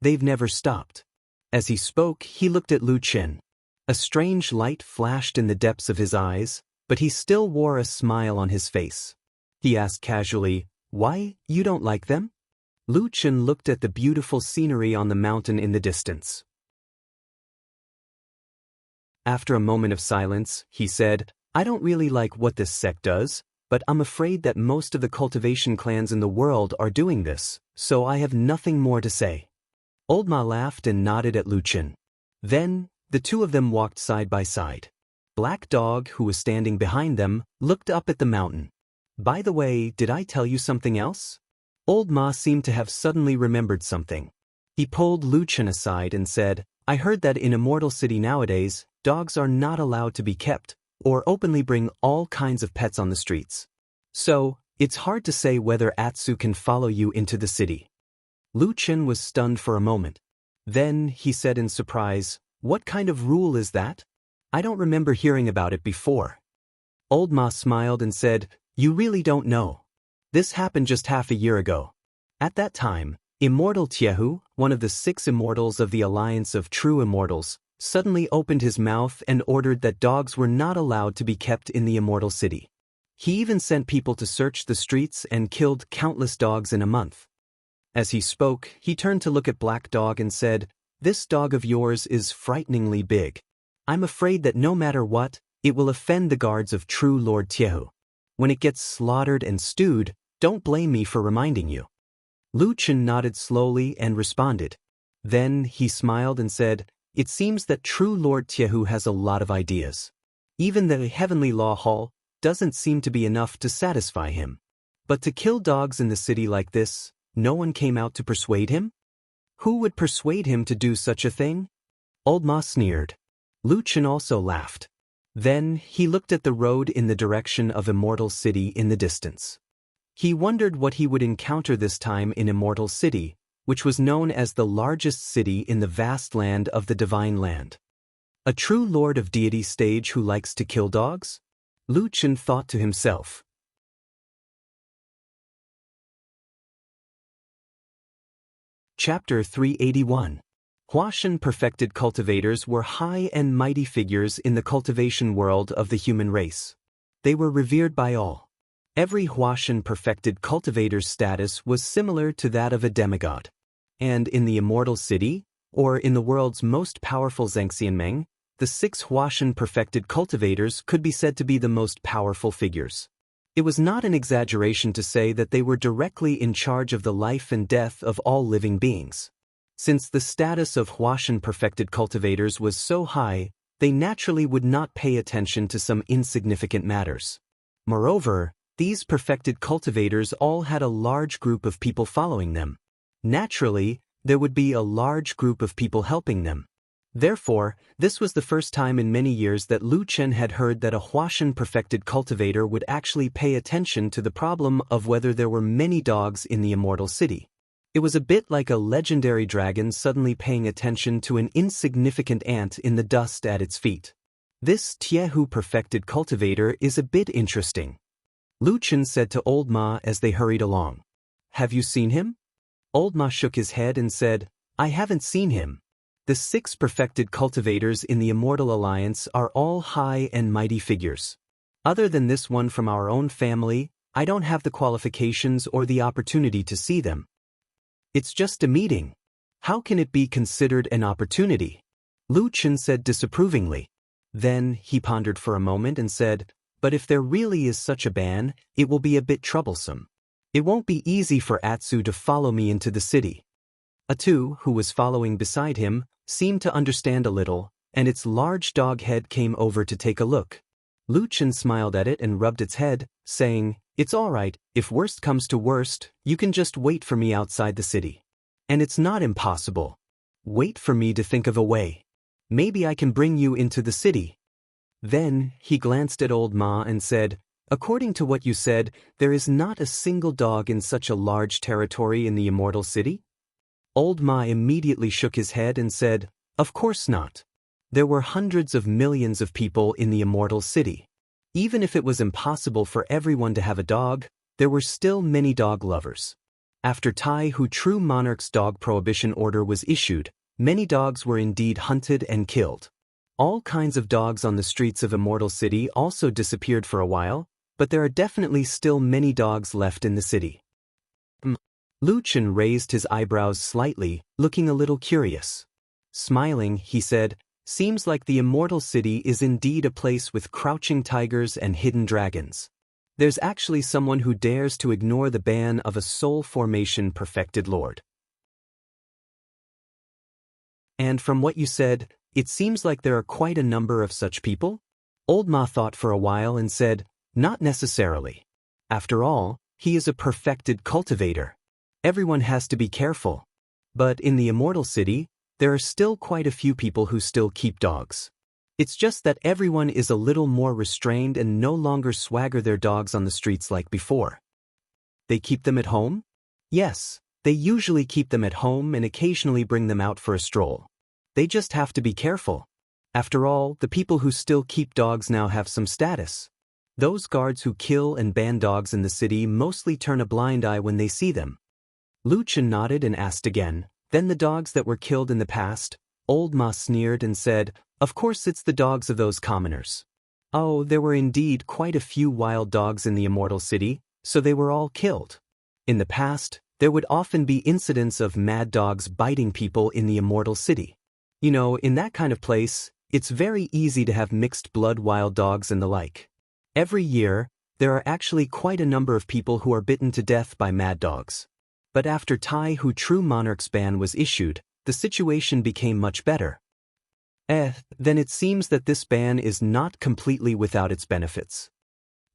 "They've never stopped." As he spoke, he looked at Lu Chen. A strange light flashed in the depths of his eyes, but he still wore a smile on his face. He asked casually, "Why, you don't like them?" Lu Chen looked at the beautiful scenery on the mountain in the distance. After a moment of silence, he said, "I don't really like what this sect does, but I'm afraid that most of the cultivation clans in the world are doing this, so I have nothing more to say." Old Ma laughed and nodded at Lu Chen. Then, the two of them walked side by side. Black Dog, who was standing behind them, looked up at the mountain. "By the way, did I tell you something else?" Old Ma seemed to have suddenly remembered something. He pulled Lu Chen aside and said, "I heard that in Immortal City nowadays, dogs are not allowed to be kept, or openly bring all kinds of pets on the streets. So, it's hard to say whether Atsu can follow you into the city." Lu Chen was stunned for a moment. Then, he said in surprise, "What kind of rule is that? I don't remember hearing about it before." Old Ma smiled and said, "You really don't know. This happened just half a year ago. At that time, Immortal Tiehu, one of the 6 immortals of the Alliance of True Immortals, suddenly opened his mouth and ordered that dogs were not allowed to be kept in the Immortal City. He even sent people to search the streets and killed countless dogs in a month." As he spoke, he turned to look at Black Dog and said, "This dog of yours is frighteningly big. I'm afraid that no matter what, it will offend the guards of True Lord Tiehu. When it gets slaughtered and stewed, don't blame me for reminding you." Lu Chen nodded slowly and responded. Then, he smiled and said, "It seems that True Lord Tiehu has a lot of ideas. Even the Heavenly Law Hall doesn't seem to be enough to satisfy him. But to kill dogs in the city like this, no one came out to persuade him? Who would persuade him to do such a thing?" Old Ma sneered. Lu Chen also laughed. Then, he looked at the road in the direction of Immortal City in the distance. He wondered what he would encounter this time in Immortal City, which was known as the largest city in the vast land of the Divine Land. A true Lord of Deity stage who likes to kill dogs? Lu Chen thought to himself. Chapter 381. Huashan perfected cultivators were high and mighty figures in the cultivation world of the human race. They were revered by all. Every Huashan perfected cultivator's status was similar to that of a demigod. And in the Immortal City, or in the world's most powerful Zhangxianmeng, the 6 Huashan perfected cultivators could be said to be the most powerful figures. It was not an exaggeration to say that they were directly in charge of the life and death of all living beings. Since the status of Huashan perfected cultivators was so high, they naturally would not pay attention to some insignificant matters. Moreover, these perfected cultivators all had a large group of people following them. Naturally, there would be a large group of people helping them. Therefore, this was the first time in many years that Lu Chen had heard that a Huashan perfected cultivator would actually pay attention to the problem of whether there were many dogs in the Immortal City. It was a bit like a legendary dragon suddenly paying attention to an insignificant ant in the dust at its feet. This Tiehu perfected cultivator is a bit interesting. Lu Chen said to Old Ma as they hurried along. Have you seen him? Old Ma shook his head and said, I haven't seen him. The 6 perfected cultivators in the Immortal Alliance are all high and mighty figures. Other than this one from our own family, I don't have the qualifications or the opportunity to see them. It's just a meeting. How can it be considered an opportunity? Lu Chen said disapprovingly. Then he pondered for a moment and said, but if there really is such a ban, it will be a bit troublesome. It won't be easy for Atsu to follow me into the city. Atu, who was following beside him, seemed to understand a little, and its large dog head came over to take a look. Lu Chen smiled at it and rubbed its head, saying, It's all right, if worst comes to worst, you can just wait for me outside the city. And it's not impossible. Wait for me to think of a way. Maybe I can bring you into the city. Then he glanced at Old Ma and said, According to what you said, there is not a single dog in such a large territory in the Immortal City? Old Ma immediately shook his head and said, Of course not. There were hundreds of millions of people in the Immortal City. Even if it was impossible for everyone to have a dog, there were still many dog lovers. After Tai Hu True Monarch's dog prohibition order was issued, many dogs were indeed hunted and killed. All kinds of dogs on the streets of Immortal City also disappeared for a while, but there are definitely still many dogs left in the city. Lu Chen raised his eyebrows slightly, looking a little curious. Smiling, he said, Seems like the Immortal City is indeed a place with crouching tigers and hidden dragons. There's actually someone who dares to ignore the ban of a soul formation perfected lord. And from what you said, it seems like there are quite a number of such people? Old Ma thought for a while and said, Not necessarily. After all, he is a perfected cultivator. Everyone has to be careful. But in the Immortal City, there are still quite a few people who still keep dogs. It's just that everyone is a little more restrained and no longer swagger their dogs on the streets like before. They keep them at home? Yes, they usually keep them at home and occasionally bring them out for a stroll. They just have to be careful. After all, the people who still keep dogs now have some status. Those guards who kill and ban dogs in the city mostly turn a blind eye when they see them. Lu Chen nodded and asked again, Then the dogs that were killed in the past? Old Ma sneered and said, Of course it's the dogs of those commoners. Oh, there were indeed quite a few wild dogs in the Immortal City, so they were all killed. In the past, there would often be incidents of mad dogs biting people in the Immortal City. You know, in that kind of place, it's very easy to have mixed blood wild dogs and the like. Every year, there are actually quite a number of people who are bitten to death by mad dogs. But after Tai Hu True Monarch's ban was issued, the situation became much better. Then it seems that this ban is not completely without its benefits.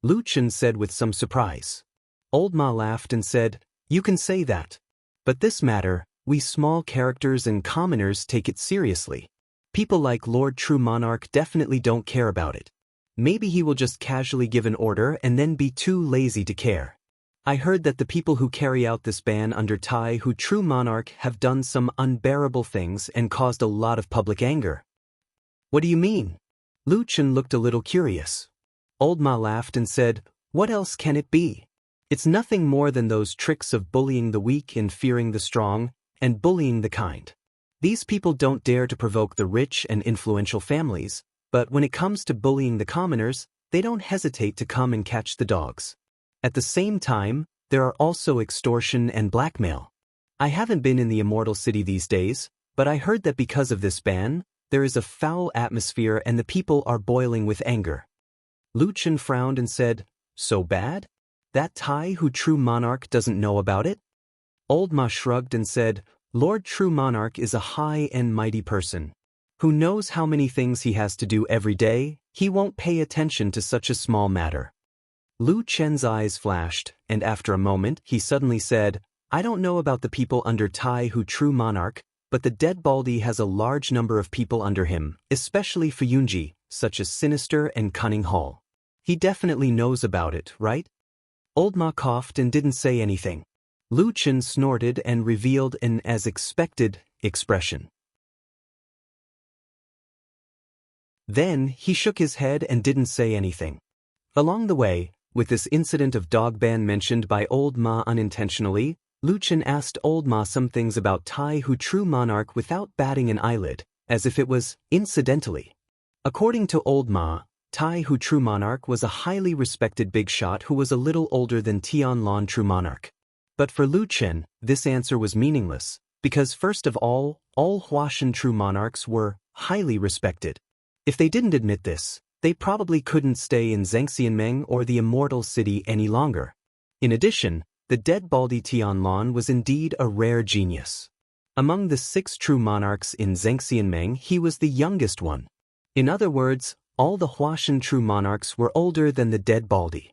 Lu Chen said with some surprise. Old Ma laughed and said, You can say that. But this matter, we small characters and commoners take it seriously. People like Lord True Monarch definitely don't care about it. Maybe he will just casually give an order and then be too lazy to care. I heard that the people who carry out this ban under Tai Hu True Monarch have done some unbearable things and caused a lot of public anger. What do you mean? Lu Chen looked a little curious. Old Ma laughed and said, What else can it be? It's nothing more than those tricks of bullying the weak and fearing the strong, and bullying the kind. These people don't dare to provoke the rich and influential families, but when it comes to bullying the commoners, they don't hesitate to come and catch the dogs. At the same time, there are also extortion and blackmail. I haven't been in the Immortal City these days, but I heard that because of this ban, there is a foul atmosphere and the people are boiling with anger. Lu Chen frowned and said, "So bad? That Tai Hu True Monarch doesn't know about it?" Old Ma shrugged and said, "Lord True Monarch is a high and mighty person. Who knows how many things he has to do every day? He won't pay attention to such a small matter." Lu Chen's eyes flashed, and after a moment he suddenly said, "I don't know about the people under Tai Hu True Monarch, but the dead Baldy has a large number of people under him, especially Fuyunji, such as Sinister and Cunning Hall. He definitely knows about it, right?" Old Ma coughed and didn't say anything. Lu Chen snorted and revealed an as expected expression. Then he shook his head and didn't say anything. Along the way, with this incident of dog ban mentioned by Old Ma unintentionally, Lu Chen asked Old Ma some things about Tai Hu True Monarch without batting an eyelid, as if it was incidentally. According to Old Ma, Tai Hu True Monarch was a highly respected big shot who was a little older than Tianlan True Monarch. But for Lu Chen, this answer was meaningless, because first of all Huashan True Monarchs were highly respected. If they didn't admit this, they probably couldn't stay in Zhangxianmeng or the Immortal City any longer. In addition, the dead Baldy Tianlan was indeed a rare genius. Among the 6 true monarchs in Zhangxianmeng, he was the youngest one. In other words, all the Huashan true monarchs were older than the dead Baldy.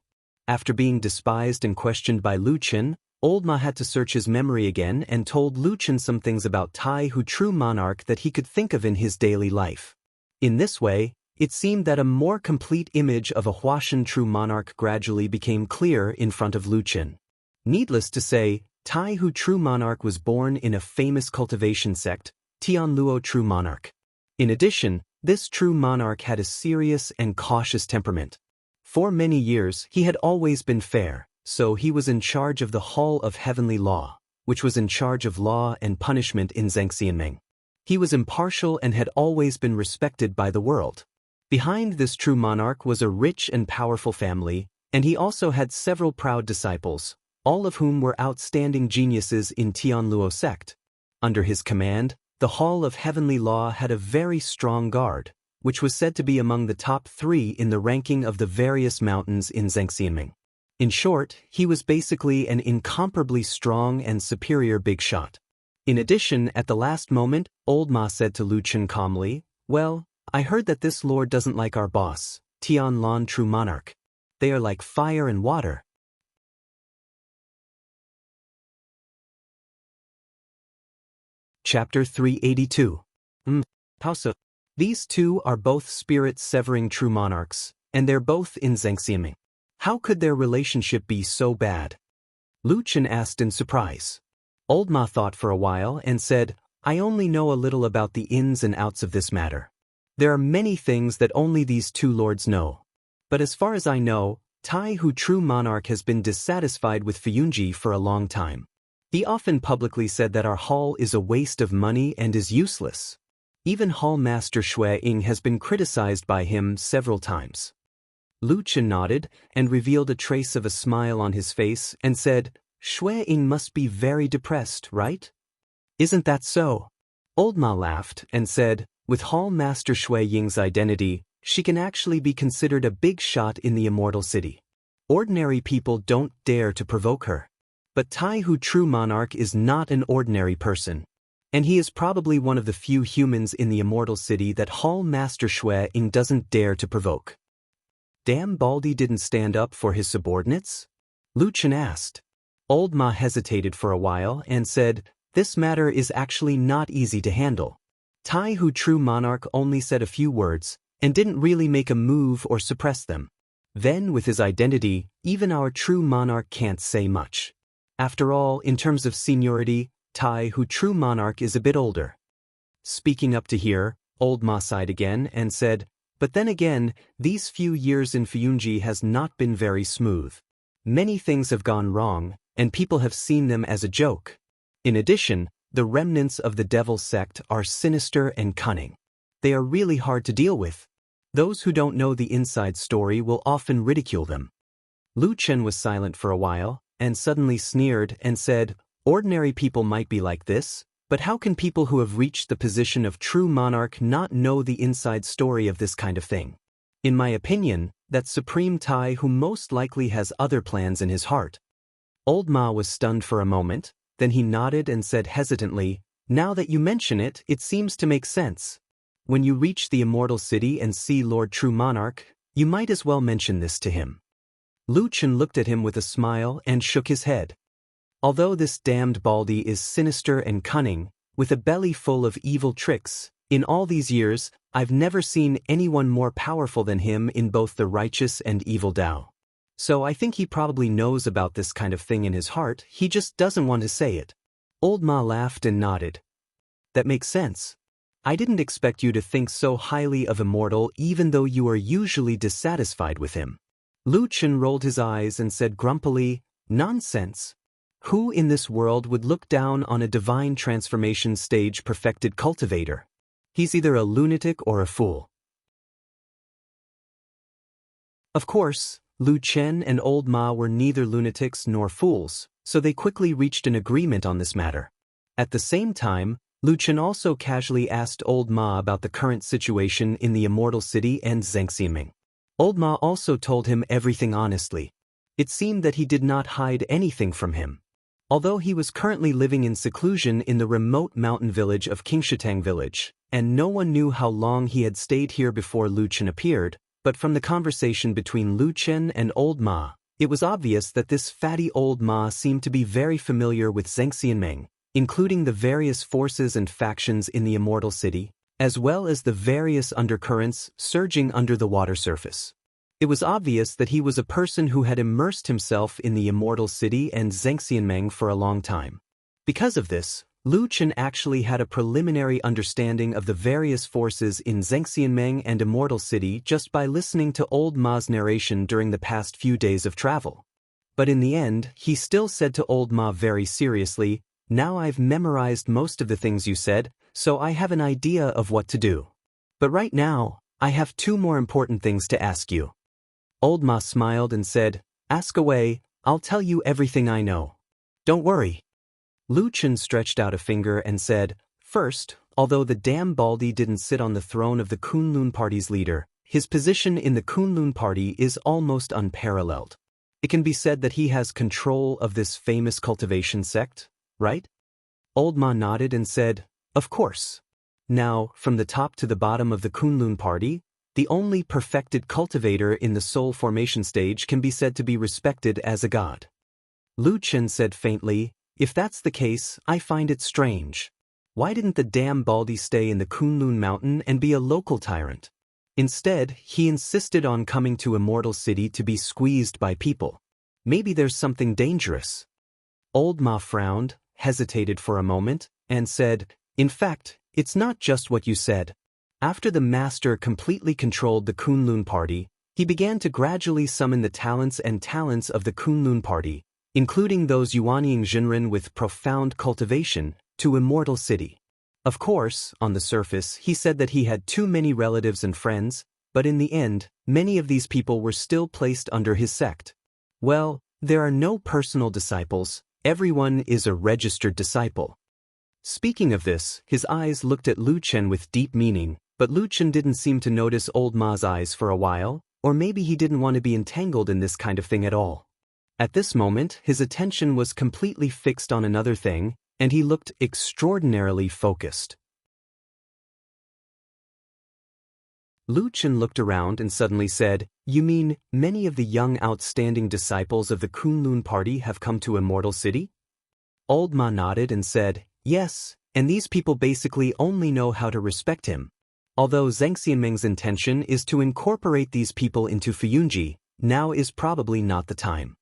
After being despised and questioned by Lu Chen, Old Ma had to search his memory again and told Lu Chen some things about Tai Hu True Monarch that he could think of in his daily life. In this way, it seemed that a more complete image of a Huashan True Monarch gradually became clear in front of Lu Chen. Needless to say, Tai Hu True Monarch was born in a famous cultivation sect, Tianluo True Monarch. In addition, this true monarch had a serious and cautious temperament. For many years, he had always been fair, so he was in charge of the Hall of Heavenly Law, which was in charge of law and punishment in Zhangxianmeng. He was impartial and had always been respected by the world. Behind this true monarch was a rich and powerful family, and he also had several proud disciples, all of whom were outstanding geniuses in Tianluo sect. Under his command, the Hall of Heavenly Law had a very strong guard, which was said to be among the top 3 in the ranking of the various mountains in Zhangxianmeng. In short, he was basically an incomparably strong and superior big shot. In addition, at the last moment, Old Ma said to Lu Chen calmly, "Well, I heard that this lord doesn't like our boss, Tianlan True Monarch. They are like fire and water." Chapter 382. Pausa. These two are both spirit-severing true monarchs, and they're both in Zhangxianmeng. How could their relationship be so bad? Lu Chen asked in surprise. Old Ma thought for a while and said, "I only know a little about the ins and outs of this matter. There are many things that only these two lords know. But as far as I know, Tai Hu True Monarch has been dissatisfied with Fuyunji for a long time. He often publicly said that our hall is a waste of money and is useless. Even Hall Master Shui Ying has been criticized by him several times." Lu Chen nodded and revealed a trace of a smile on his face and said, "Shui Ying must be very depressed, right? Isn't that so?" Old Ma laughed and said, "With Hall Master Shui Ying's identity, she can actually be considered a big shot in the Immortal City. Ordinary people don't dare to provoke her. But Tai Hu True Monarch is not an ordinary person. And he is probably one of the few humans in the Immortal City that Hall Master Shui Ying doesn't dare to provoke." "Damn Baldy didn't stand up for his subordinates?" Lu Chen asked. Old Ma hesitated for a while and said, "This matter is actually not easy to handle. Tai Hu True Monarch only said a few words, and didn't really make a move or suppress them. Then with his identity, even our true monarch can't say much. After all, in terms of seniority, Tai Hu True Monarch is a bit older." Speaking up to here, Old Ma sighed again and said, "But then again, these few years in Fuyunji has not been very smooth. Many things have gone wrong, and people have seen them as a joke. In addition, the remnants of the devil sect are sinister and cunning. They are really hard to deal with. Those who don't know the inside story will often ridicule them. Lu Chen was silent for a while, and suddenly sneered and said, "Ordinary people might be like this, but how can people who have reached the position of true monarch not know the inside story of this kind of thing? In my opinion, that's Supreme Tai who most likely has other plans in his heart." Old Ma was stunned for a moment, then he nodded and said hesitantly, "Now that you mention it, it seems to make sense. When you reach the Immortal City and see Lord True Monarch, you might as well mention this to him." Lu Chen looked at him with a smile and shook his head. Although this damned Baldy is sinister and cunning, with a belly full of evil tricks, in all these years, I've never seen anyone more powerful than him in both the righteous and evil Dao. So I think he probably knows about this kind of thing in his heart, he just doesn't want to say it. Old Ma laughed and nodded. That makes sense. I didn't expect you to think so highly of Immortal even though you are usually dissatisfied with him. Lu Chen rolled his eyes and said grumpily, "Nonsense. Who in this world would look down on a divine transformation stage perfected cultivator? He's either a lunatic or a fool." Of course, Lu Chen and Old Ma were neither lunatics nor fools, so they quickly reached an agreement on this matter. At the same time, Lu Chen also casually asked Old Ma about the current situation in the Immortal City and Zhengxianming. Old Ma also told him everything honestly. It seemed that he did not hide anything from him. Although he was currently living in seclusion in the remote mountain village of Qingshitang Village, and no one knew how long he had stayed here before Lu Chen appeared, but from the conversation between Lu Chen and Old Ma, it was obvious that this fatty Old Ma seemed to be very familiar with Zhengxianming, including the various forces and factions in the Immortal City, as well as the various undercurrents surging under the water surface. It was obvious that he was a person who had immersed himself in the Immortal City and Zhengxianming for a long time. Because of this, Lu Chen actually had a preliminary understanding of the various forces in Zhengxianming and Immortal City just by listening to Old Ma's narration during the past few days of travel. But in the end, he still said to Old Ma very seriously, "Now I've memorized most of the things you said, so I have an idea of what to do. But right now, I have two more important things to ask you." Old Ma smiled and said, "Ask away, I'll tell you everything I know. Don't worry." Lu Chen stretched out a finger and said, "First, although the damn Baldy didn't sit on the throne of the Kunlun Party's leader, his position in the Kunlun Party is almost unparalleled. It can be said that he has control of this famous cultivation sect, right?" Old Ma nodded and said, "Of course. Now, from the top to the bottom of the Kunlun Party, the only perfected cultivator in the soul formation stage can be said to be respected as a god." Lu Chen said faintly, "If that's the case, I find it strange. Why didn't the damn Baldy stay in the Kunlun Mountain and be a local tyrant? Instead, he insisted on coming to Immortal City to be squeezed by people. Maybe there's something dangerous." Old Ma frowned, hesitated for a moment, and said, "In fact, it's not just what you said. After the master completely controlled the Kunlun Party, he began to gradually summon the talents of the Kunlun Party, including those Yuanying Jinren with profound cultivation, to Immortal City. Of course, on the surface, he said that he had too many relatives and friends, but in the end, many of these people were still placed under his sect. Well, there are no personal disciples, everyone is a registered disciple." Speaking of this, his eyes looked at Lu Chen with deep meaning, but Lu Chen didn't seem to notice Old Ma's eyes for a while, or maybe he didn't want to be entangled in this kind of thing at all. At this moment, his attention was completely fixed on another thing, and he looked extraordinarily focused. Lu Chen looked around and suddenly said, "You mean, many of the young outstanding disciples of the Kunlun Party have come to Immortal City?" Old Ma nodded and said, "Yes, and these people basically only know how to respect him. Although Zhengxianming's intention is to incorporate these people into Fuyunji, now is probably not the time."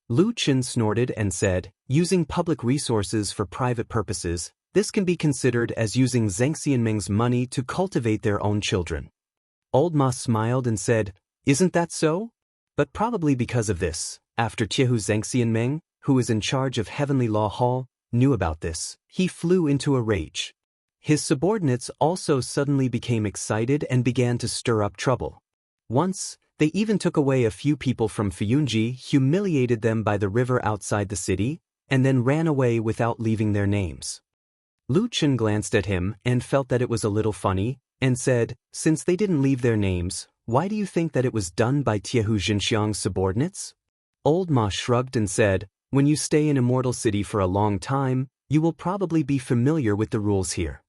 Lu Chen snorted and said, "Using public resources for private purposes, this can be considered as using Zhengxianming's money to cultivate their own children." Old Ma smiled and said, "Isn't that so? But probably because of this, after Tiehu Zhengxianming, who is in charge of Heavenly Law Hall, knew about this, he flew into a rage. His subordinates also suddenly became excited and began to stir up trouble. Once, they even took away a few people from Fuyunji, humiliated them by the river outside the city, and then ran away without leaving their names. Lu Chen glanced at him and felt that it was a little funny, and said, since they didn't leave their names, why do you think that it was done by Tiehu Jinxiang's subordinates? Old Ma shrugged and said, when you stay in Immortal City for a long time, you will probably be familiar with the rules here.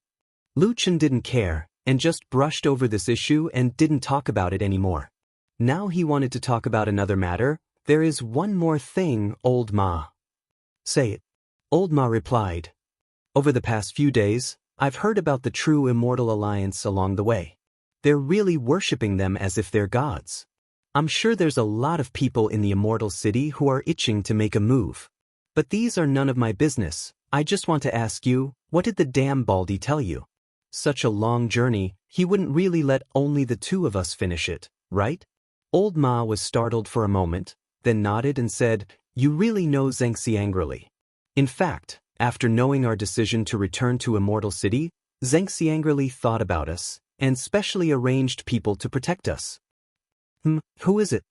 Lu Chen didn't care, and just brushed over this issue and didn't talk about it anymore. Now he wanted to talk about another matter. There is one more thing, Old Ma. Say it. Old Ma replied. Over the past few days, I've heard about the true Immortal Alliance along the way. They're really worshipping them as if they're gods. I'm sure there's a lot of people in the Immortal City who are itching to make a move. But these are none of my business. I just want to ask you, what did the damn Baldy tell you? Such a long journey, he wouldn't really let only the two of us finish it, right? Old Ma was startled for a moment, then nodded and said, you really know Zhengxi angrily. In fact, after knowing our decision to return to Immortal City, Zhengxi angrily thought about us, and specially arranged people to protect us. Who is it?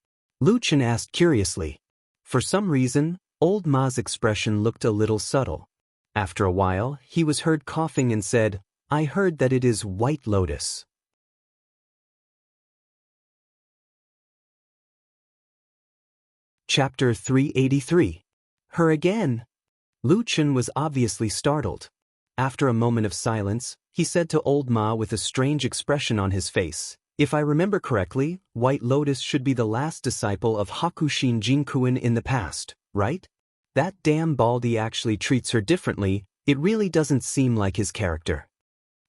Lu Chen asked curiously. For some reason, Old Ma's expression looked a little subtle. After a while, he was heard coughing and said, I heard that it is White Lotus. Chapter 383. Her again. Lu Chen was obviously startled. After a moment of silence, he said to Old Ma with a strange expression on his face, if I remember correctly, White Lotus should be the last disciple of Hakushin Jinkuen in the past, right? That damn Baldy actually treats her differently. It really doesn't seem like his character.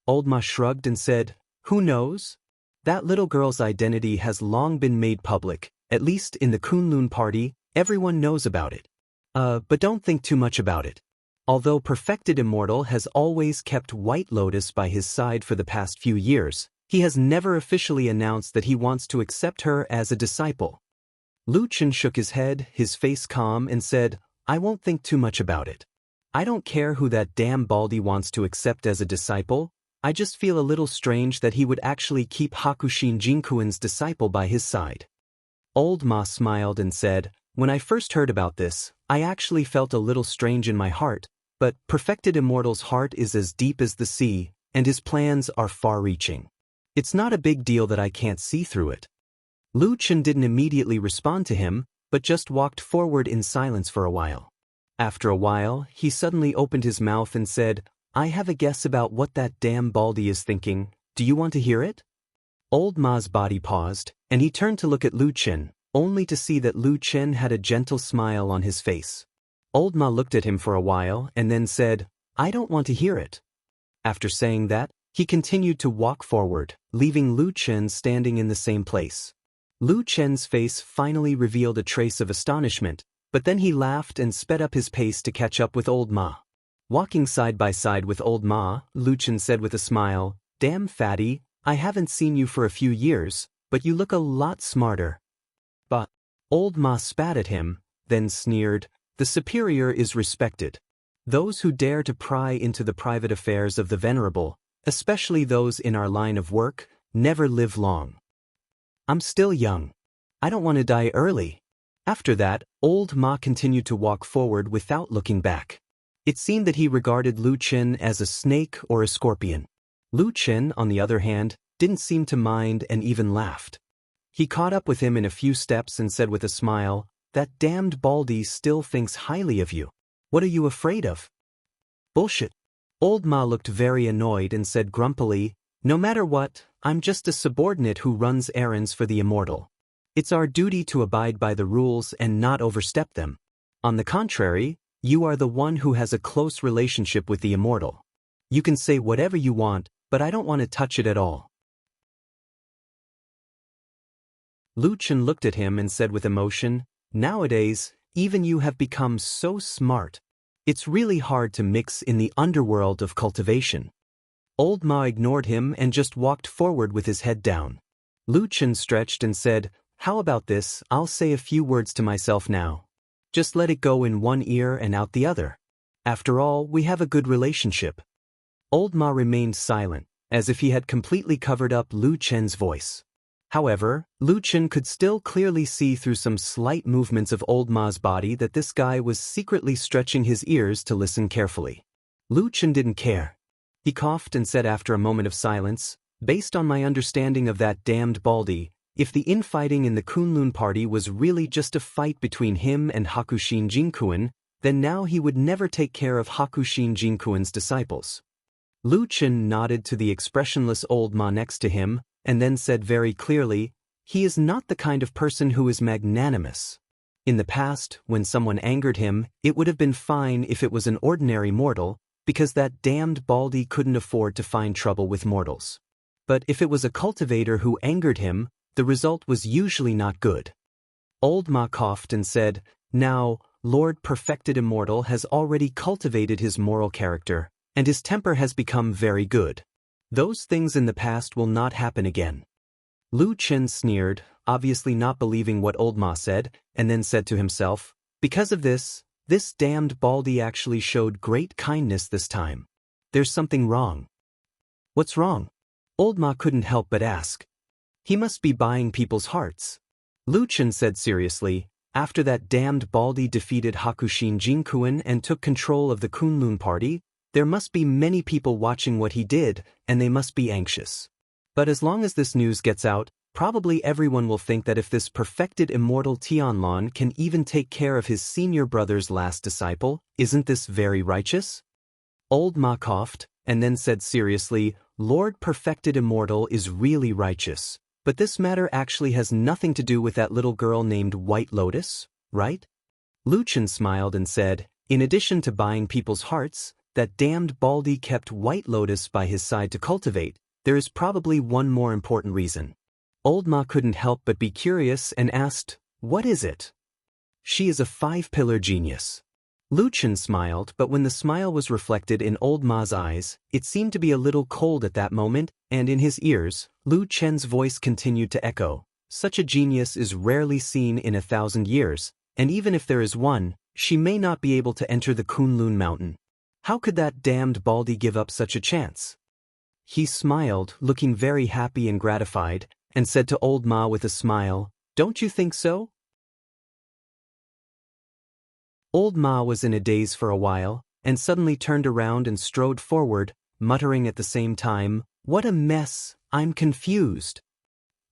Old Ma shrugged and said, who knows? That little girl's identity has long been made public, at least in the Kunlun party, everyone knows about it. But don't think too much about it. Although Perfected Immortal has always kept White Lotus by his side for the past few years, he has never officially announced that he wants to accept her as a disciple. Lu Chen shook his head, his face calm, and said, I won't think too much about it. I don't care who that damn Baldy wants to accept as a disciple. I just feel a little strange that he would actually keep Hakushin Jinkuen's disciple by his side. Old Ma smiled and said, when I first heard about this, I actually felt a little strange in my heart, but Perfected Immortal's heart is as deep as the sea, and his plans are far-reaching. It's not a big deal that I can't see through it. Lu Chen didn't immediately respond to him, but just walked forward in silence for a while. After a while, he suddenly opened his mouth and said, I have a guess about what that damn Baldy is thinking. Do you want to hear it? Old Ma's body paused, and he turned to look at Lu Chen, only to see that Lu Chen had a gentle smile on his face. Old Ma looked at him for a while and then said, I don't want to hear it. After saying that, he continued to walk forward, leaving Lu Chen standing in the same place. Lu Chen's face finally revealed a trace of astonishment, but then he laughed and sped up his pace to catch up with Old Ma. Walking side by side with Old Ma, Lu Chen said with a smile, damn fatty, I haven't seen you for a few years, but you look a lot smarter. But Old Ma spat at him, then sneered, the superior is respected. Those who dare to pry into the private affairs of the venerable, especially those in our line of work, never live long. I'm still young. I don't want to die early. After that, Old Ma continued to walk forward without looking back. It seemed that he regarded Lu Chen as a snake or a scorpion. Lu Chen, on the other hand, didn't seem to mind and even laughed. He caught up with him in a few steps and said with a smile, that damned Baldy still thinks highly of you. What are you afraid of? Bullshit. Old Ma looked very annoyed and said grumpily, no matter what, I'm just a subordinate who runs errands for the immortal. It's our duty to abide by the rules and not overstep them. On the contrary, you are the one who has a close relationship with the immortal. You can say whatever you want, but I don't want to touch it at all. Lu Chen looked at him and said with emotion, nowadays, even you have become so smart. It's really hard to mix in the underworld of cultivation. Old Ma ignored him and just walked forward with his head down. Lu Chen stretched and said, how about this, I'll say a few words to myself now. Just let it go in one ear and out the other. After all, we have a good relationship. Old Ma remained silent, as if he had completely covered up Lu Chen's voice. However, Lu Chen could still clearly see through some slight movements of Old Ma's body that this guy was secretly stretching his ears to listen carefully. Lu Chen didn't care. He coughed and said after a moment of silence, "Based on my understanding of that damned Baldy, if the infighting in the Kunlun party was really just a fight between him and Hakushin Jinkuin, then now he would never take care of Hakushin Jinkuin's disciples." Lu Chen nodded to the expressionless Old Ma next to him, and then said very clearly, "He is not the kind of person who is magnanimous. In the past, when someone angered him, it would have been fine if it was an ordinary mortal, because that damned Baldy couldn't afford to find trouble with mortals. But if it was a cultivator who angered him, the result was usually not good." Old Ma coughed and said, "Now, Lord Perfected Immortal has already cultivated his moral character, and his temper has become very good. Those things in the past will not happen again." Lu Chen sneered, obviously not believing what Old Ma said, and then said to himself, "Because of this damned Baldy actually showed great kindness this time. There's something wrong." "What's wrong?" Old Ma couldn't help but ask. "He must be buying people's hearts." Lu Chen said seriously, "After that damned Baldy defeated Hakushin Jinkuin and took control of the Kunlun party, there must be many people watching what he did, and they must be anxious. But as long as this news gets out, probably everyone will think that if this perfected immortal Tianlon can even take care of his senior brother's last disciple, isn't this very righteous?" Old Ma coughed, and then said seriously, "Lord Perfected Immortal is really righteous, but this matter actually has nothing to do with that little girl named White Lotus, right?" Lu Chen smiled and said, "In addition to buying people's hearts, that damned Baldy kept White Lotus by his side to cultivate. There is probably one more important reason." Old Ma couldn't help but be curious and asked, "What is it?" "She is a 5-pillar genius." Lu Chen smiled, but when the smile was reflected in Old Ma's eyes, it seemed to be a little cold at that moment, and in his ears, Lu Chen's voice continued to echo, "Such a genius is rarely seen in 1,000 years, and even if there is one, she may not be able to enter the Kunlun mountain. How could that damned Baldy give up such a chance?" He smiled, looking very happy and gratified, and said to Old Ma with a smile, "Don't you think so?" Old Ma was in a daze for a while, and suddenly turned around and strode forward, muttering at the same time, "What a mess, I'm confused."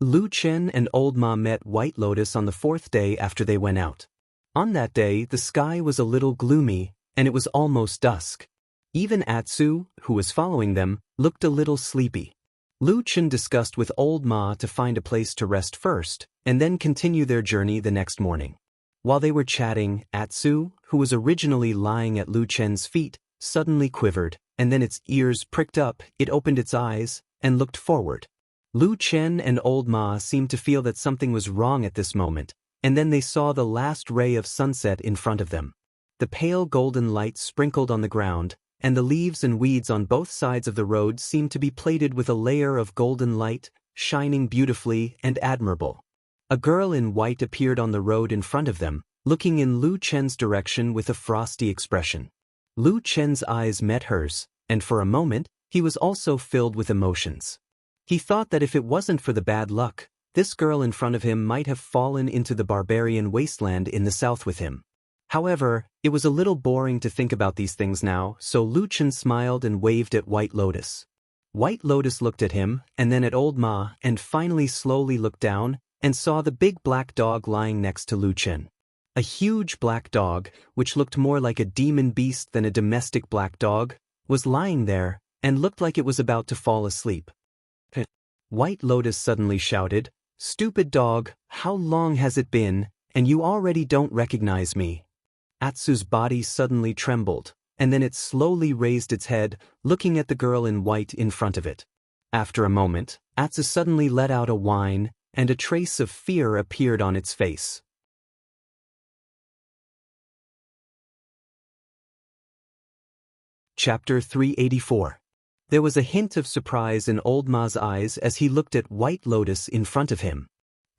Lu Chen and Old Ma met White Lotus on the 4th day after they went out. On that day, the sky was a little gloomy, and it was almost dusk. Even Atsu, who was following them, looked a little sleepy. Lu Chen discussed with Old Ma to find a place to rest first, and then continue their journey the next morning. While they were chatting, Atsu, who was originally lying at Lu Chen's feet, suddenly quivered, and then its ears pricked up, it opened its eyes, and looked forward. Lu Chen and Old Ma seemed to feel that something was wrong at this moment, and then they saw the last ray of sunset in front of them. The pale golden light sprinkled on the ground, and the leaves and weeds on both sides of the road seemed to be plated with a layer of golden light, shining beautifully and admirable. A girl in white appeared on the road in front of them, looking in Lu Chen's direction with a frosty expression. Lu Chen's eyes met hers, and for a moment, he was also filled with emotions. He thought that if it wasn't for the bad luck, this girl in front of him might have fallen into the barbarian wasteland in the south with him. However, it was a little boring to think about these things now, so Lu Chen smiled and waved at White Lotus. White Lotus looked at him, and then at Old Ma, and finally slowly looked down, and saw the big black dog lying next to Lu Chen. A huge black dog, which looked more like a demon beast than a domestic black dog, was lying there, and looked like it was about to fall asleep. White Lotus suddenly shouted, "Stupid dog, how long has it been, and you already don't recognize me?" Atsu's body suddenly trembled, and then it slowly raised its head, looking at the girl in white in front of it. After a moment, Atsu suddenly let out a whine, and a trace of fear appeared on its face. Chapter 384. There was a hint of surprise in Old Ma's eyes as he looked at White Lotus in front of him.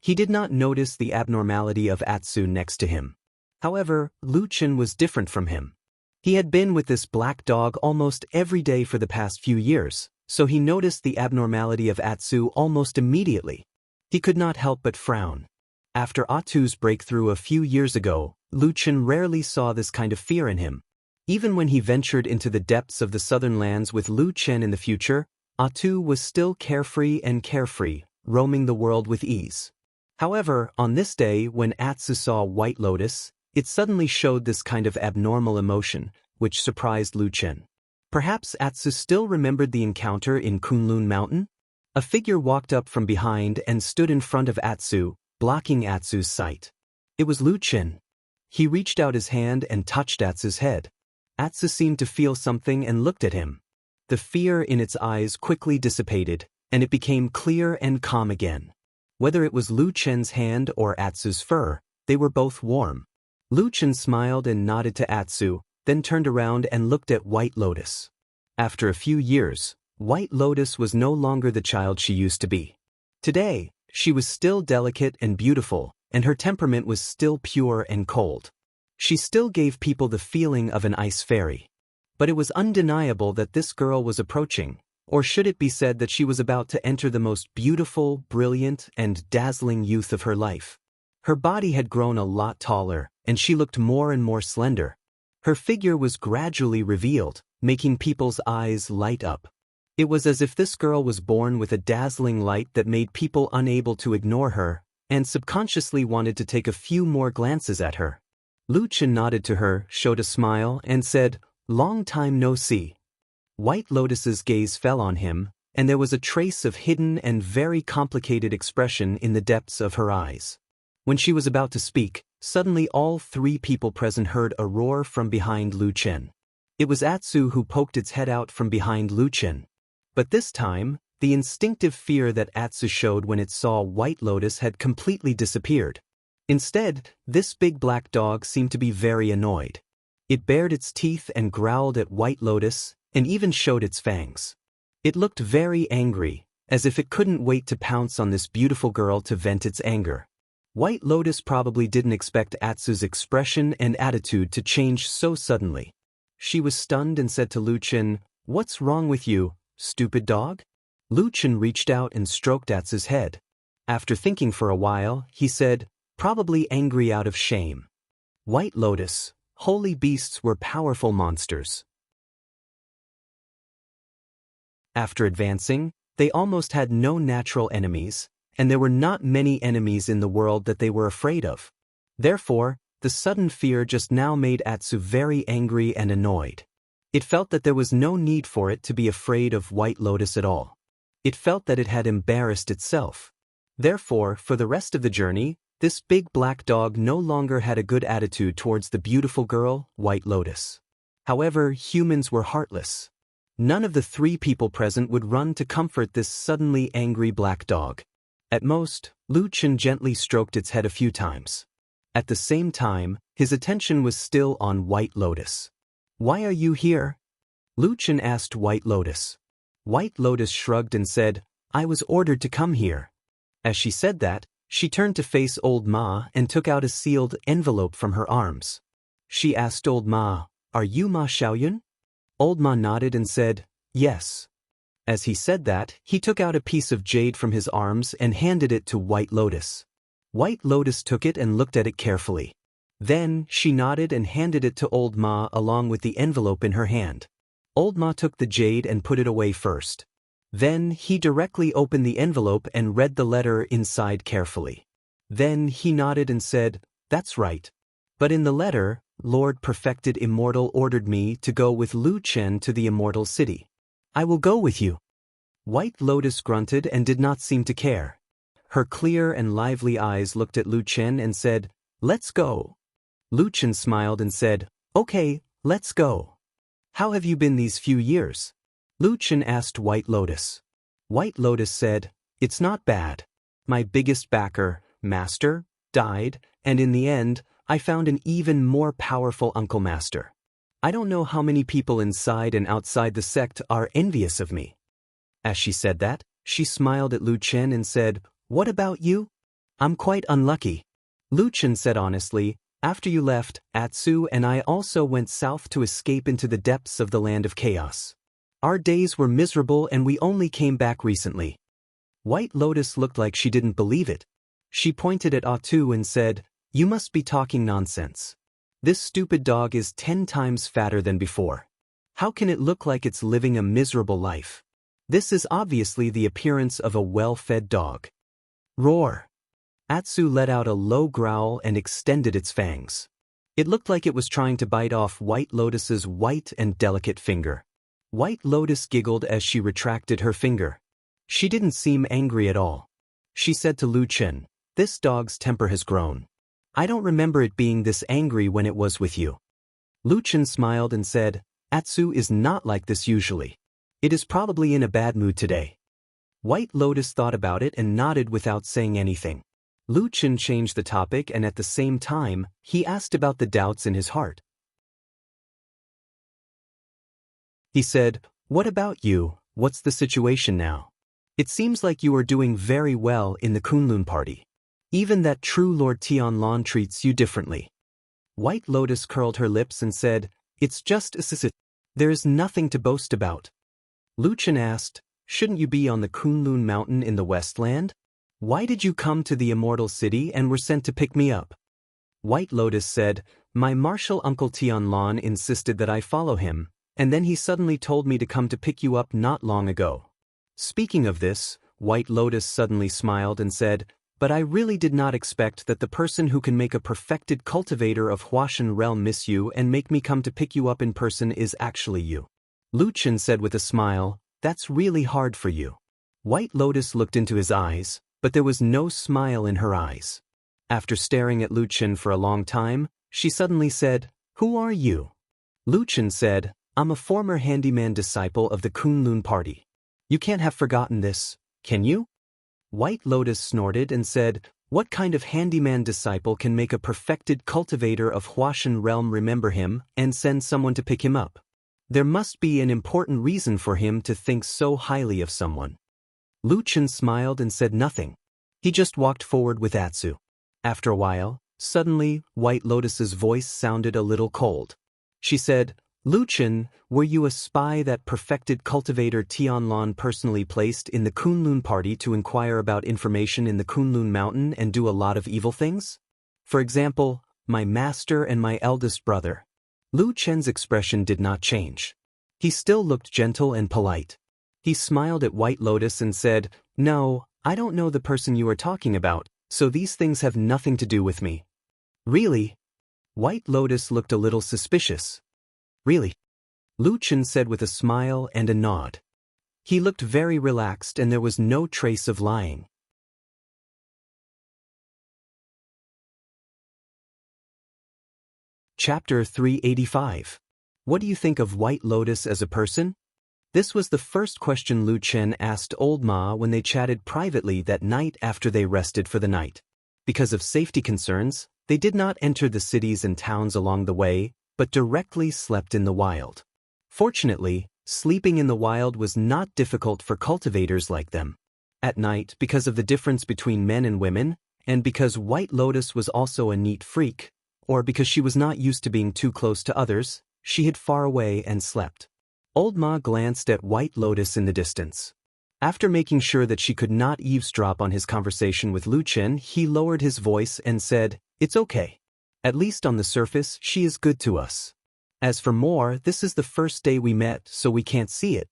He did not notice the abnormality of Atsu next to him. However, Lu Chen was different from him. He had been with this black dog almost every day for the past few years, so he noticed the abnormality of Atsu almost immediately. He could not help but frown. After Atsu's breakthrough a few years ago, Lu Chen rarely saw this kind of fear in him. Even when he ventured into the depths of the southern lands with Lu Chen in the future, Atsu was still carefree, roaming the world with ease. However, on this day when Atsu saw White Lotus, it suddenly showed this kind of abnormal emotion, which surprised Lu Chen. Perhaps Atsu still remembered the encounter in Kunlun Mountain? A figure walked up from behind and stood in front of Atsu, blocking Atsu's sight. It was Lu Chen. He reached out his hand and touched Atsu's head. Atsu seemed to feel something and looked at him. The fear in its eyes quickly dissipated, and it became clear and calm again. Whether it was Lu Chen's hand or Atsu's fur, they were both warm. Lu Chen smiled and nodded to Atsu, then turned around and looked at White Lotus. After a few years, White Lotus was no longer the child she used to be. Today, she was still delicate and beautiful, and her temperament was still pure and cold. She still gave people the feeling of an ice fairy. But it was undeniable that this girl was approaching, or should it be said that she was about to enter the most beautiful, brilliant, and dazzling youth of her life. Her body had grown a lot taller, and she looked more and more slender. Her figure was gradually revealed, making people's eyes light up. It was as if this girl was born with a dazzling light that made people unable to ignore her, and subconsciously wanted to take a few more glances at her. Lu Chen nodded to her, showed a smile, and said, "Long time no see." White Lotus's gaze fell on him, and there was a trace of hidden and very complicated expression in the depths of her eyes. When she was about to speak, suddenly all three people present heard a roar from behind Lu Chen. It was Atsu who poked its head out from behind Lu Chen. But this time, the instinctive fear that Atsu showed when it saw White Lotus had completely disappeared. Instead, this big black dog seemed to be very annoyed. It bared its teeth and growled at White Lotus, and even showed its fangs. It looked very angry, as if it couldn't wait to pounce on this beautiful girl to vent its anger. White Lotus probably didn't expect Atsu's expression and attitude to change so suddenly. She was stunned and said to Lu Chen, "What's wrong with you, stupid dog?" Lu Chen reached out and stroked Atsu's head. After thinking for a while, he said, "Probably angry out of shame." White Lotus, holy beasts were powerful monsters. After advancing, they almost had no natural enemies, and there were not many enemies in the world that they were afraid of. Therefore, the sudden fear just now made Atsu very angry and annoyed. It felt that there was no need for it to be afraid of White Lotus at all. It felt that it had embarrassed itself. Therefore, for the rest of the journey, this big black dog no longer had a good attitude towards the beautiful girl, White Lotus. However, humans were heartless. None of the three people present would run to comfort this suddenly angry black dog. At most, Lu Chen gently stroked its head a few times. At the same time, his attention was still on White Lotus. "Why are you here?" Lu Chen asked White Lotus. White Lotus shrugged and said, "I was ordered to come here." As she said that, she turned to face Old Ma and took out a sealed envelope from her arms. She asked Old Ma, "Are you Ma Xiaoyun?" Old Ma nodded and said, "Yes." As he said that, he took out a piece of jade from his arms and handed it to White Lotus. White Lotus took it and looked at it carefully. Then, she nodded and handed it to Old Ma along with the envelope in her hand. Old Ma took the jade and put it away first. Then, he directly opened the envelope and read the letter inside carefully. Then, he nodded and said, "That's right. But in the letter, Lord Perfected Immortal ordered me to go with Lu Chen to the Immortal City. I will go with you." White Lotus grunted and did not seem to care. Her clear and lively eyes looked at Lu Chen and said, "Let's go." Lu Chen smiled and said, "Okay, let's go." "How have you been these few years?" Lu Chen asked White Lotus. White Lotus said, "It's not bad. My biggest backer, Master, died, and in the end, I found an even more powerful Uncle Master. I don't know how many people inside and outside the sect are envious of me." As she said that, she smiled at Lu Chen and said, "What about you?" "I'm quite unlucky." Lu Chen said honestly, After you left, Atsu and I also went south to escape into the depths of the land of chaos. Our days were miserable and we only came back recently. White Lotus looked like she didn't believe it. She pointed at Atsu and said, "You must be talking nonsense. This stupid dog is 10 times fatter than before. How can it look like it's living a miserable life? This is obviously the appearance of a well-fed dog." Roar! Atsu let out a low growl and extended its fangs. It looked like it was trying to bite off White Lotus's white and delicate finger. White Lotus giggled as she retracted her finger. She didn't seem angry at all. She said to Lu Chen, "This dog's temper has grown. I don't remember it being this angry when it was with you." Lu Chen smiled and said, "Atsu is not like this usually. It is probably in a bad mood today." White Lotus thought about it and nodded without saying anything. Lu Chen changed the topic and at the same time, he asked about the doubts in his heart. He said, "What about you? What's the situation now? It seems like you are doing very well in the Kunlun party. Even that true Lord Tianlong treats you differently." White Lotus curled her lips and said, "It's just a There is nothing to boast about." Lu Chen asked, "Shouldn't you be on the Kunlun mountain in the Westland? Why did you come to the Immortal City and were sent to pick me up?" White Lotus said, "My martial uncle Tianlong insisted that I follow him, and then he suddenly told me to come to pick you up not long ago." Speaking of this, White Lotus suddenly smiled and said, "But I really did not expect that the person who can make a perfected cultivator of Huashan realm miss you and make me come to pick you up in person is actually you." Lu Chen said with a smile, "That's really hard for you." White Lotus looked into his eyes, but there was no smile in her eyes. After staring at Lu Chen for a long time, she suddenly said, "Who are you?" Lu Chen said, "I'm a former handyman disciple of the Kunlun party. You can't have forgotten this, can you?" White Lotus snorted and said, "What kind of handyman disciple can make a perfected cultivator of Huashan realm remember him and send someone to pick him up? There must be an important reason for him to think so highly of someone." Lu Chen smiled and said nothing. He just walked forward with Atsu. After a while, suddenly, White Lotus's voice sounded a little cold. She said, "Lu Chen, were you a spy that perfected cultivator Tianlong personally placed in the Kunlun party to inquire about information in the Kunlun mountain and do a lot of evil things? For example, my master and my eldest brother." Lu Chen's expression did not change. He still looked gentle and polite. He smiled at White Lotus and said, "No, I don't know the person you are talking about, so these things have nothing to do with me." "Really?" White Lotus looked a little suspicious. "Really?" Lu Chen said with a smile and a nod. He looked very relaxed and there was no trace of lying. Chapter 385. What do you think of White Lotus as a person? This was the first question Lu Chen asked Old Ma when they chatted privately that night after they rested for the night. Because of safety concerns, they did not enter the cities and towns along the way, but directly slept in the wild. Fortunately, sleeping in the wild was not difficult for cultivators like them. At night, because of the difference between men and women, and because White Lotus was also a neat freak, or because she was not used to being too close to others, she hid far away and slept. Old Ma glanced at White Lotus in the distance. After making sure that she could not eavesdrop on his conversation with Lu Chen, he lowered his voice and said, "It's okay. At least on the surface, she is good to us. As for more, this is the first day we met, so we can't see it."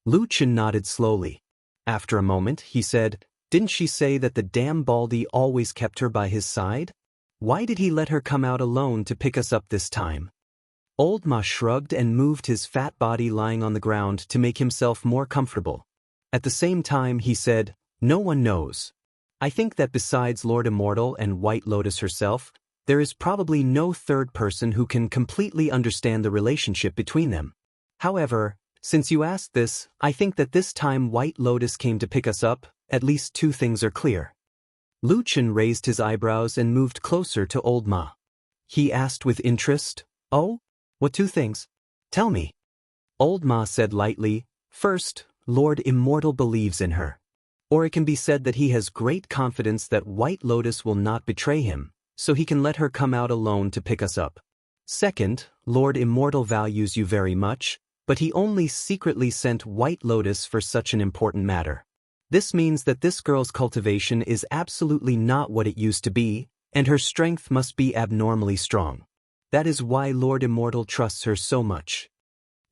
Lu Chen nodded slowly. After a moment, he said, "Didn't she say that the damn Baldy always kept her by his side? Why did he let her come out alone to pick us up this time?" Old Ma shrugged and moved his fat body lying on the ground to make himself more comfortable. At the same time, he said, "No one knows. I think that besides Lord Immortal and White Lotus herself, there is probably no third person who can completely understand the relationship between them. However, since you asked this, I think that this time White Lotus came to pick us up, at least two things are clear." Lu Chen raised his eyebrows and moved closer to Old Ma. He asked with interest, "Oh? What two things? Tell me." Old Ma said lightly, "First, Lord Immortal believes in her. Or it can be said that he has great confidence that White Lotus will not betray him, so he can let her come out alone to pick us up. Second, Lord Immortal values you very much, but he only secretly sent White Lotus for such an important matter. This means that this girl's cultivation is absolutely not what it used to be, and her strength must be abnormally strong. That is why Lord Immortal trusts her so much.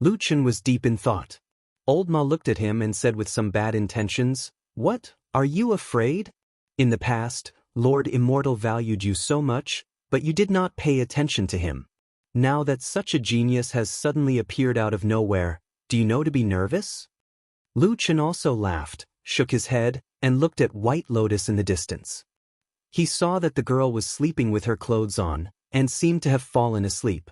Lu Chen was deep in thought. Old Ma looked at him and said with some bad intentions, "What, are you afraid? In the past, Lord Immortal valued you so much, but you did not pay attention to him. Now that such a genius has suddenly appeared out of nowhere, do you know to be nervous?" Lu Chen also laughed, shook his head, and looked at White Lotus in the distance. He saw that the girl was sleeping with her clothes on, and seemed to have fallen asleep.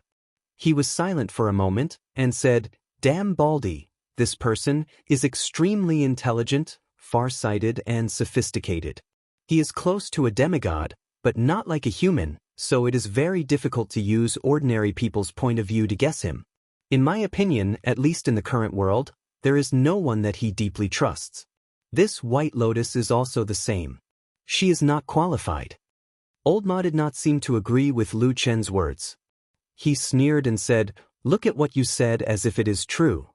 He was silent for a moment, and said, "Damn Baldy, this person is extremely intelligent, far-sighted, and sophisticated. He is close to a demigod, but not like a human, so it is very difficult to use ordinary people's point of view to guess him. In my opinion, at least in the current world, there is no one that he deeply trusts. This White Lotus is also the same. She is not qualified." Old Ma did not seem to agree with Lu Chen's words. He sneered and said, "Look at what you said as if it is true.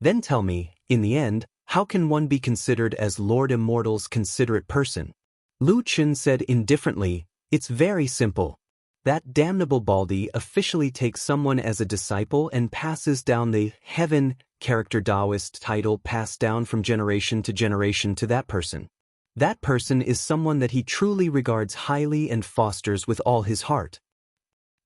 Then tell me, in the end, how can one be considered as Lord Immortal's considerate person?" Lu Chen said indifferently, "It's very simple. That damnable Baldy officially takes someone as a disciple and passes down the heaven character Taoist title passed down from generation to that person. That person is someone that he truly regards highly and fosters with all his heart."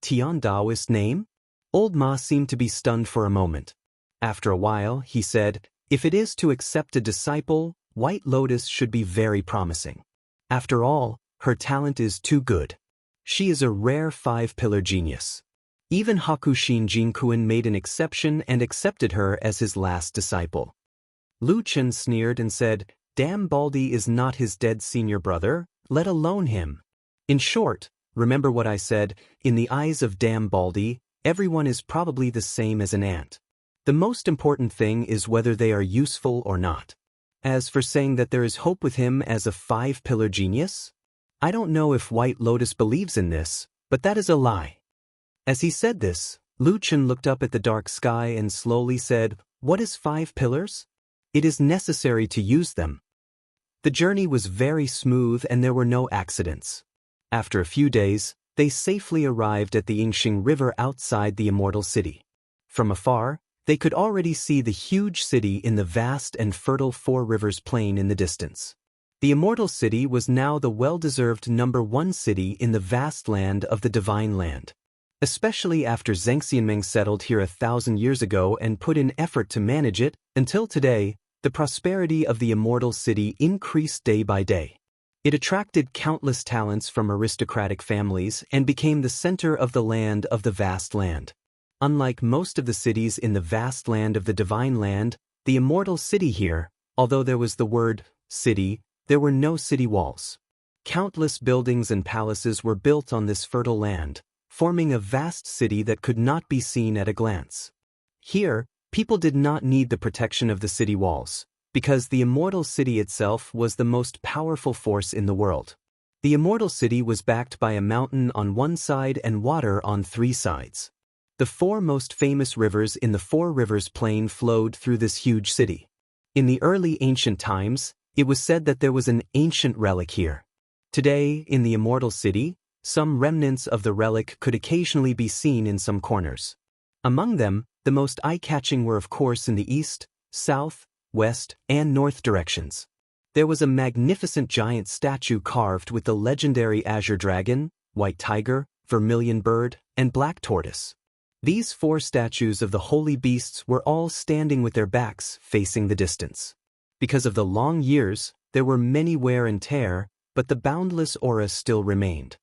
Tian Taoist name? Old Ma seemed to be stunned for a moment. After a while, he said, "If it is to accept a disciple, White Lotus should be very promising. After all, her talent is too good. She is a rare five-pillar genius. Even Hakushin Jinkuan made an exception and accepted her as his last disciple." Lu Chen sneered and said, "Damn Baldy is not his dead senior brother, let alone him. In short, remember what I said, in the eyes of Damn Baldy, everyone is probably the same as an ant. The most important thing is whether they are useful or not. As for saying that there is hope with him as a five-pillar genius, I don't know if White Lotus believes in this, but that is a lie." As he said this, Lu Chen looked up at the dark sky and slowly said, "What is 5 pillars? It is necessary to use them." The journey was very smooth and there were no accidents. After a few days, they safely arrived at the Yingxing River outside the Immortal City. From afar, they could already see the huge city in the vast and fertile Four Rivers Plain in the distance. The Immortal City was now the well-deserved #1 city in the vast land of the Divine Land. Especially after Zheng Xianming settled here 1,000 years ago and put in effort to manage it, until today, the prosperity of the Immortal City increased day by day. It attracted countless talents from aristocratic families and became the center of the land of the vast land. Unlike most of the cities in the vast land of the Divine Land, the Immortal City here, although there was the word city, there were no city walls. Countless buildings and palaces were built on this fertile land, forming a vast city that could not be seen at a glance. Here, people did not need the protection of the city walls, because the Immortal City itself was the most powerful force in the world. The Immortal City was backed by a mountain on one side and water on 3 sides. The 4 most famous rivers in the Four Rivers Plain flowed through this huge city. In the early ancient times, it was said that there was an ancient relic here. Today, in the Immortal City, some remnants of the relic could occasionally be seen in some corners. Among them, the most eye-catching were of course in the east, south, west, and north directions. There was a magnificent giant statue carved with the legendary Azure Dragon, White Tiger, Vermilion Bird, and Black Tortoise. These 4 statues of the holy beasts were all standing with their backs facing the distance. Because of the long years, there were many wear and tear, but the boundless aura still remained.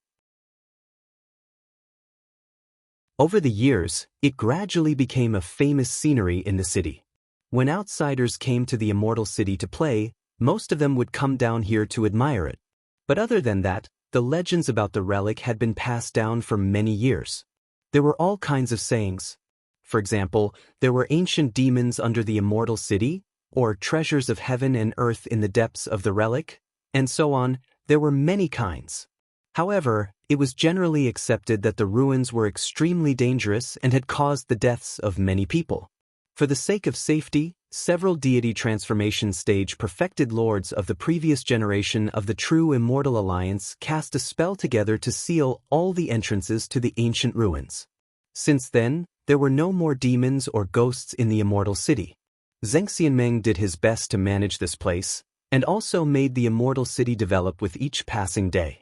Over the years, it gradually became a famous scenery in the city. When outsiders came to the Immortal City to play, most of them would come down here to admire it. But other than that, the legends about the relic had been passed down for many years. There were all kinds of sayings. For example, there were ancient demons under the Immortal City, or treasures of heaven and earth in the depths of the relic, and so on. There were many kinds. However, it was generally accepted that the ruins were extremely dangerous and had caused the deaths of many people. For the sake of safety, several deity transformation stage perfected lords of the previous generation of the true Immortal Alliance cast a spell together to seal all the entrances to the ancient ruins. Since then, there were no more demons or ghosts in the Immortal City. Zheng Xianmeng did his best to manage this place, and also made the Immortal City develop with each passing day.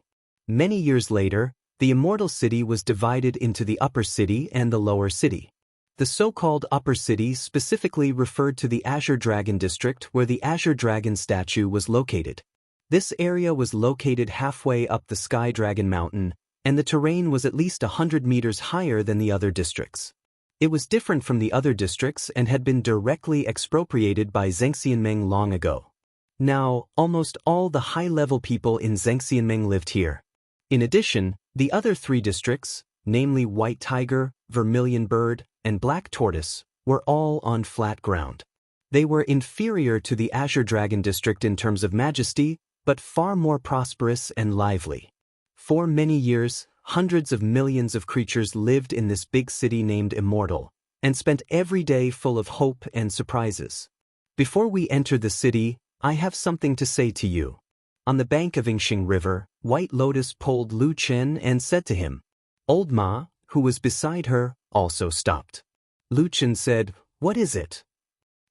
Many years later, the Immortal City was divided into the Upper City and the Lower City. The so-called Upper City specifically referred to the Azure Dragon district where the Azure Dragon statue was located. This area was located halfway up the Sky Dragon Mountain, and the terrain was at least 100 meters higher than the other districts. It was different from the other districts and had been directly expropriated by Zheng Xianmeng long ago. Now, almost all the high-level people in Zheng Xianmeng lived here. In addition, the other 3 districts, namely White Tiger, Vermilion Bird, and Black Tortoise, were all on flat ground. They were inferior to the Azure Dragon district in terms of majesty, but far more prosperous and lively. For many years, hundreds of millions of creatures lived in this big city named Immortal, and spent every day full of hope and surprises. Before we enter the city, I have something to say to you. On the bank of Yingxing River, White Lotus pulled Lu Chen and said to him. Old Ma, who was beside her, also stopped. Lu Chen said, "What is it?"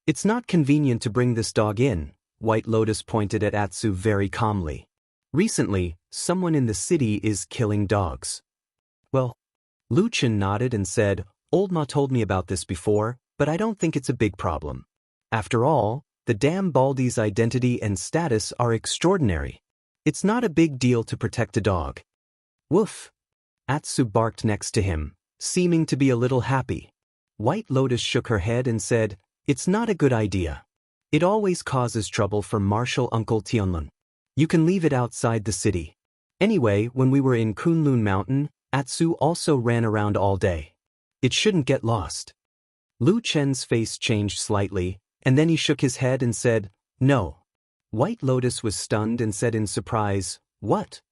"It's not convenient to bring this dog in," White Lotus pointed at Atsu very calmly. "Recently, someone in the city is killing dogs." "Well," Lu Chen nodded and said, "Old Ma told me about this before, but I don't think it's a big problem. After all, the damn Baldy's identity and status are extraordinary. It's not a big deal to protect a dog." "Woof!" Atsu barked next to him, seeming to be a little happy. White Lotus shook her head and said, "It's not a good idea. It always causes trouble for Martial Uncle Tianlun. You can leave it outside the city. Anyway, when we were in Kunlun Mountain, Atsu also ran around all day. It shouldn't get lost." Lu Chen's face changed slightly, and then he shook his head and said, "No." White Lotus was stunned and said in surprise, "What?"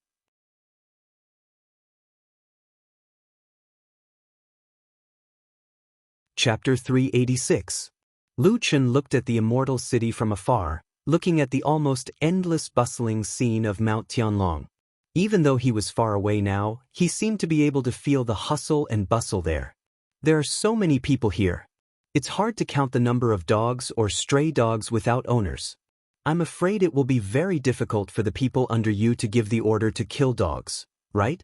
Chapter 386. Lu Chen looked at the Immortal City from afar, looking at the almost endless bustling scene of Mount Tianlong. Even though he was far away now, he seemed to be able to feel the hustle and bustle there. There are so many people here. It's hard to count the number of dogs or stray dogs without owners. I'm afraid it will be very difficult for the people under you to give the order to kill dogs, right?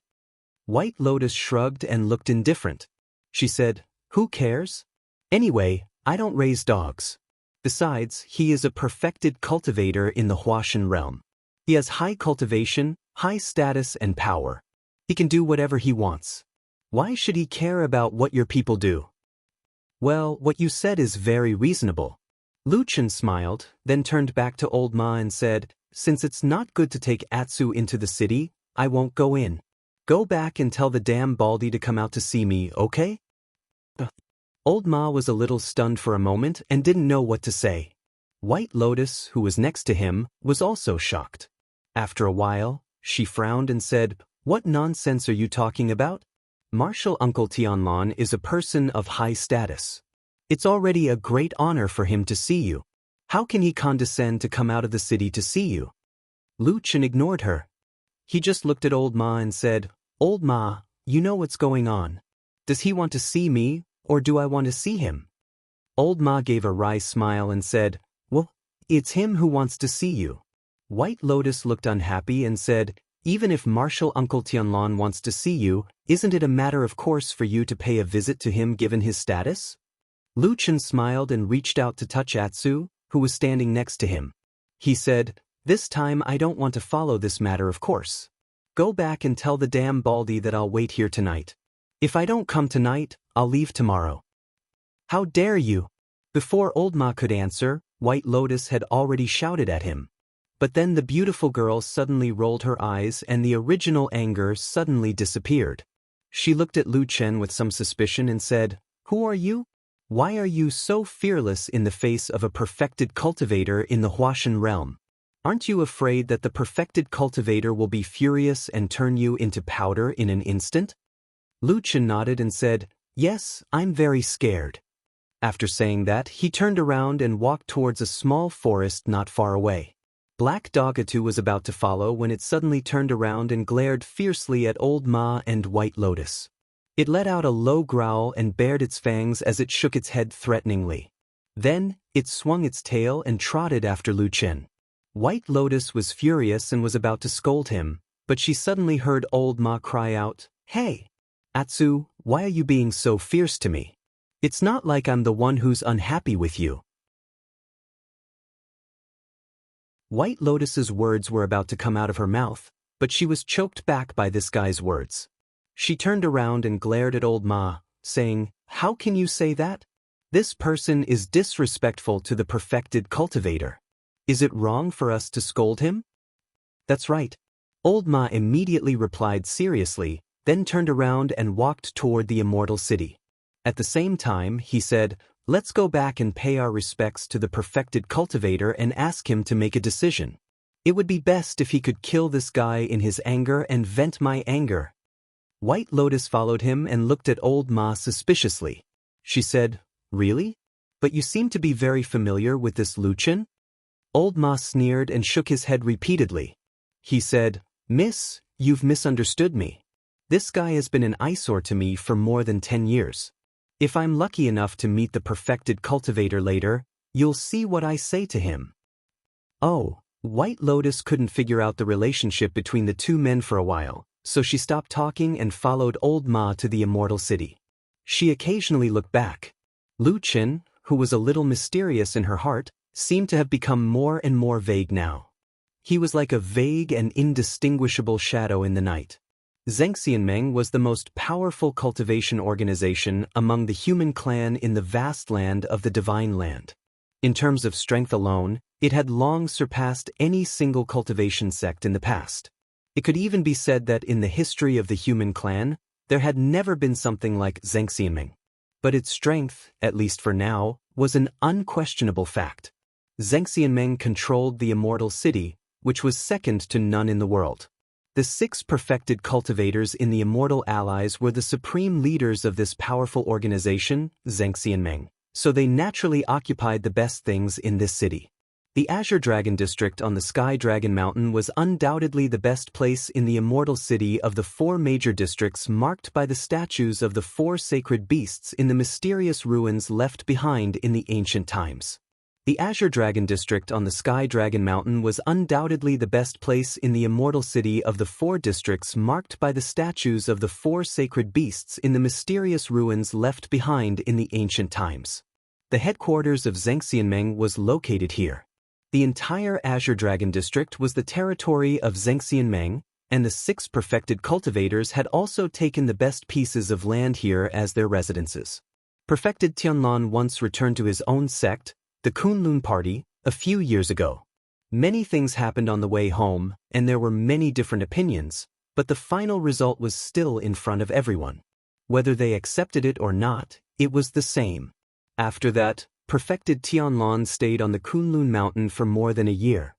White Lotus shrugged and looked indifferent. She said, "Who cares? Anyway, I don't raise dogs. Besides, he is a perfected cultivator in the Huashan realm. He has high cultivation, high status and power. He can do whatever he wants. Why should he care about what your people do?" "Well, what you said is very reasonable." Lu Chen smiled, then turned back to Old Ma and said, "Since it's not good to take Atsu into the city, I won't go in. Go back and tell the damn Baldy to come out to see me, okay?" Old Ma was a little stunned for a moment and didn't know what to say. White Lotus, who was next to him, was also shocked. After a while, she frowned and said, "What nonsense are you talking about? Martial Uncle Tianlun is a person of high status. It's already a great honor for him to see you. How can he condescend to come out of the city to see you?" Lu Chen ignored her. He just looked at Old Ma and said, "Old Ma, you know what's going on. Does he want to see me, or do I want to see him?" Old Ma gave a wry smile and said, "Well, it's him who wants to see you." White Lotus looked unhappy and said, "Even if Martial Uncle Tianlun wants to see you, isn't it a matter of course for you to pay a visit to him given his status?" Lu Chen smiled and reached out to touch Atsu, who was standing next to him. He said, "This time I don't want to follow this matter of course. Go back and tell the damn Baldy that I'll wait here tonight. If I don't come tonight, I'll leave tomorrow." "How dare you?" Before Old Ma could answer, White Lotus had already shouted at him. But then the beautiful girl suddenly rolled her eyes and the original anger suddenly disappeared. She looked at Lu Chen with some suspicion and said, "Who are you? Why are you so fearless in the face of a perfected cultivator in the Huashan realm?" Aren't you afraid that the perfected cultivator will be furious and turn you into powder in an instant? Lu Chen nodded and said, "Yes, I'm very scared." After saying that, he turned around and walked towards a small forest not far away. Black Dogatu was about to follow when it suddenly turned around and glared fiercely at Old Ma and White Lotus. It let out a low growl and bared its fangs as it shook its head threateningly. Then, it swung its tail and trotted after Lu Chen. White Lotus was furious and was about to scold him, but she suddenly heard Old Ma cry out, "Hey! Atsu, why are you being so fierce to me? It's not like I'm the one who's unhappy with you." White Lotus's words were about to come out of her mouth, but she was choked back by this guy's words. She turned around and glared at Old Ma, saying, "How can you say that? This person is disrespectful to the perfected cultivator. Is it wrong for us to scold him?" "That's right." Old Ma immediately replied seriously, then turned around and walked toward the immortal city. At the same time, he said, "Let's go back and pay our respects to the perfected cultivator and ask him to make a decision. It would be best if he could kill this guy in his anger and vent my anger." White Lotus followed him and looked at Old Ma suspiciously. She said, "Really? But you seem to be very familiar with this Lu Chen?" Old Ma sneered and shook his head repeatedly. He said, "Miss, you've misunderstood me. This guy has been an eyesore to me for more than 10 years. If I'm lucky enough to meet the perfected cultivator later, you'll see what I say to him." Oh, White Lotus couldn't figure out the relationship between the two men for a while, so she stopped talking and followed Old Ma to the immortal city. She occasionally looked back. Lu Chen, who was a little mysterious in her heart, seemed to have become more and more vague now. He was like a vague and indistinguishable shadow in the night. Zhengxianmeng was the most powerful cultivation organization among the human clan in the vast land of the Divine Land. In terms of strength alone, it had long surpassed any single cultivation sect in the past. It could even be said that in the history of the human clan, there had never been something like Zhengxianmeng. But its strength, at least for now, was an unquestionable fact. Zhengxianmeng controlled the immortal city, which was second to none in the world. The 6 perfected cultivators in the Immortal Allies were the supreme leaders of this powerful organization, Zhengxianmeng, so they naturally occupied the best things in this city. The Azure Dragon District on the Sky Dragon Mountain was undoubtedly the best place in the immortal city of the 4 major districts marked by the statues of the 4 sacred beasts in the mysterious ruins left behind in the ancient times. The Azure Dragon District on the Sky Dragon Mountain was undoubtedly the best place in the immortal city of the 4 districts marked by the statues of the 4 sacred beasts in the mysterious ruins left behind in the ancient times. The headquarters of Zhengxianmeng was located here. The entire Azure Dragon District was the territory of Zhengxianmeng, and the 6 perfected cultivators had also taken the best pieces of land here as their residences. Perfected Tianlan once returned to his own sect, the Kunlun Party, a few years ago. Many things happened on the way home, and there were many different opinions, but the final result was still in front of everyone. Whether they accepted it or not, it was the same. After that, perfected Tianlan stayed on the Kunlun Mountain for more than a year.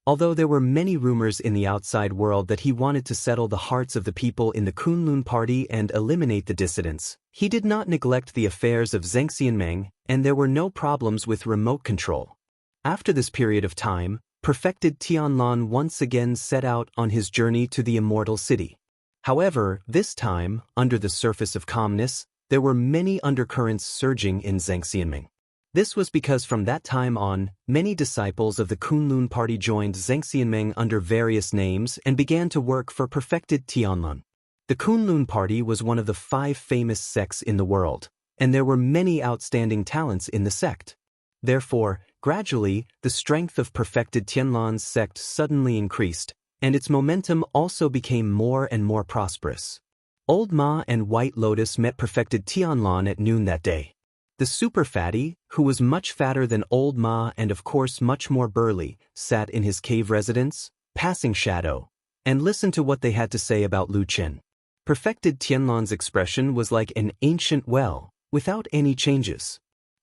Although there were many rumors in the outside world that he wanted to settle the hearts of the people in the Kunlun Party and eliminate the dissidents, he did not neglect the affairs of Zhengxianmeng, and there were no problems with remote control. After this period of time, perfected Tianlan once again set out on his journey to the immortal city. However, this time, under the surface of calmness, there were many undercurrents surging in Zhengxianmeng. This was because from that time on, many disciples of the Kunlun Party joined Zhengxianmeng under various names and began to work for perfected Tianlan. The Kunlun Party was one of the 5 famous sects in the world, and there were many outstanding talents in the sect. Therefore, gradually, the strength of perfected Tianlan's sect suddenly increased, and its momentum also became more and more prosperous. Old Ma and White Lotus met perfected Tianlan at noon that day. The super fatty, who was much fatter than Old Ma and of course much more burly, sat in his cave residence, passing shadow, and listened to what they had to say about Lu Chen. Perfected Tianlan's expression was like an ancient well, without any changes.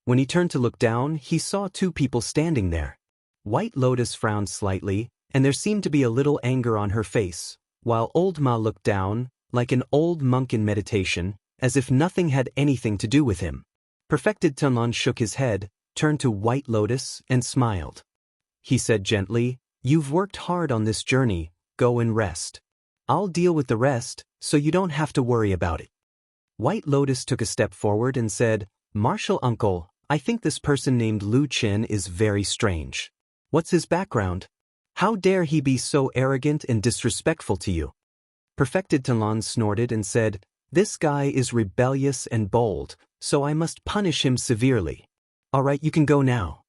When he turned to look down, he saw two people standing there. White Lotus frowned slightly, and there seemed to be a little anger on her face, while Old Ma looked down, like an old monk in meditation, as if nothing had anything to do with him. Perfected Tianlan shook his head, turned to White Lotus, and smiled. He said gently, "You've worked hard on this journey, go and rest. I'll deal with the rest, so you don't have to worry about it." White Lotus took a step forward and said, "Martial uncle, I think this person named Lu Qin is very strange. What's his background? How dare he be so arrogant and disrespectful to you?" Perfected Tianlan snorted and said, "This guy is rebellious and bold, so I must punish him severely. All right, you can go now."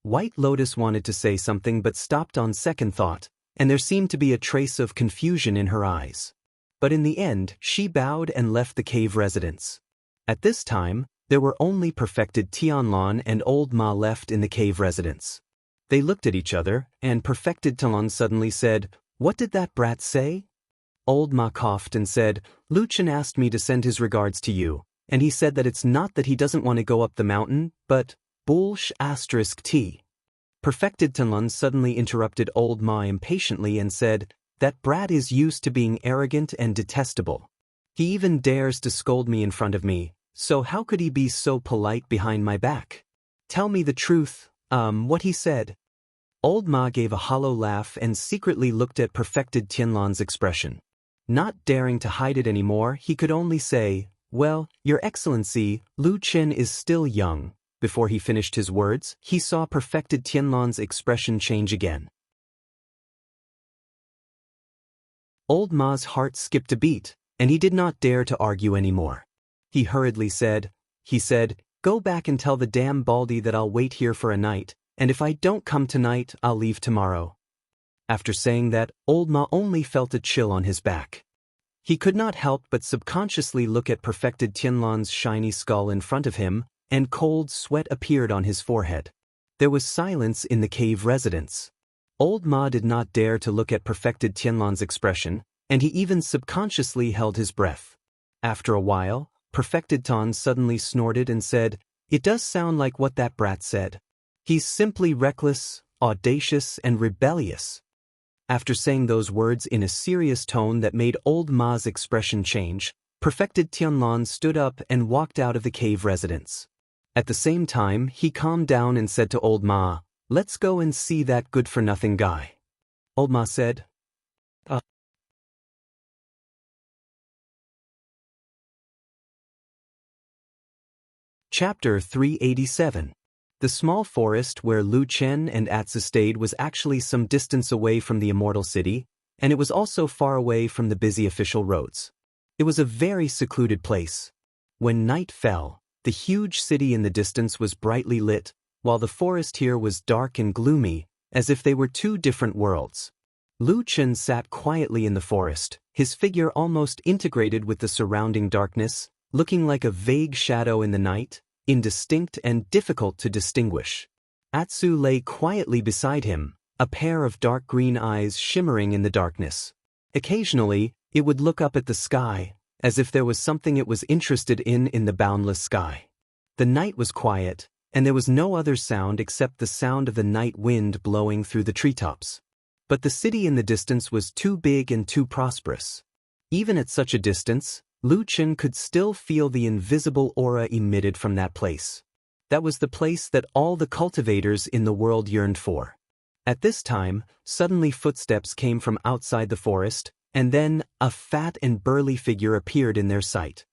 White Lotus wanted to say something but stopped on second thought, and there seemed to be a trace of confusion in her eyes. But in the end, she bowed and left the cave residence. At this time, there were only Perfected Tianlan and Old Ma left in the cave residence. They looked at each other, and Perfected Tianlan suddenly said, "What did that brat say?" Old Ma coughed and said, "Lu Qin asked me to send his regards to you, and he said that it's not that he doesn't want to go up the mountain, but **T. Perfected Tianlan suddenly interrupted Old Ma impatiently and said, "That brat is used to being arrogant and detestable. He even dares to scold me in front of me, so how could he be so polite behind my back? Tell me the truth, what he said." Old Ma gave a hollow laugh and secretly looked at Perfected Tianlan's expression. Not daring to hide it anymore, he could only say, "Well, Your Excellency, Lu Qin is still young." Before he finished his words, he saw Perfected Tianlan's expression change again. Old Ma's heart skipped a beat, and he did not dare to argue anymore. He hurriedly said, "Go back and tell the damn Baldy that I'll wait here for a night, and if I don't come tonight, I'll leave tomorrow." After saying that, Old Ma only felt a chill on his back. He could not help but subconsciously look at Perfected Tianlan's shiny skull in front of him, and cold sweat appeared on his forehead. There was silence in the cave residence. Old Ma did not dare to look at Perfected Tianlan's expression, and he even subconsciously held his breath. After a while, Perfected Tian suddenly snorted and said, "It does sound like what that brat said. He's simply reckless, audacious, and rebellious." After saying those words in a serious tone that made Old Ma's expression change, Perfected Tianlan stood up and walked out of the cave residence. At the same time, he calmed down and said to Old Ma, "Let's go and see that good-for-nothing guy." Old Ma said, Chapter 387. The small forest where Lu Qin and Atsu stayed was actually some distance away from the Immortal City, and it was also far away from the busy official roads. It was a very secluded place. When night fell, the huge city in the distance was brightly lit, while the forest here was dark and gloomy, as if they were two different worlds. Lu Qin sat quietly in the forest, his figure almost integrated with the surrounding darkness, looking like a vague shadow in the night, indistinct and difficult to distinguish. Atsu lay quietly beside him, a pair of dark green eyes shimmering in the darkness. Occasionally, it would look up at the sky, as if there was something it was interested in the boundless sky. The night was quiet, and there was no other sound except the sound of the night wind blowing through the treetops. But the city in the distance was too big and too prosperous. Even at such a distance, Lu Qin could still feel the invisible aura emitted from that place. That was the place that all the cultivators in the world yearned for. At this time, suddenly footsteps came from outside the forest, and then a fat and burly figure appeared in their sight.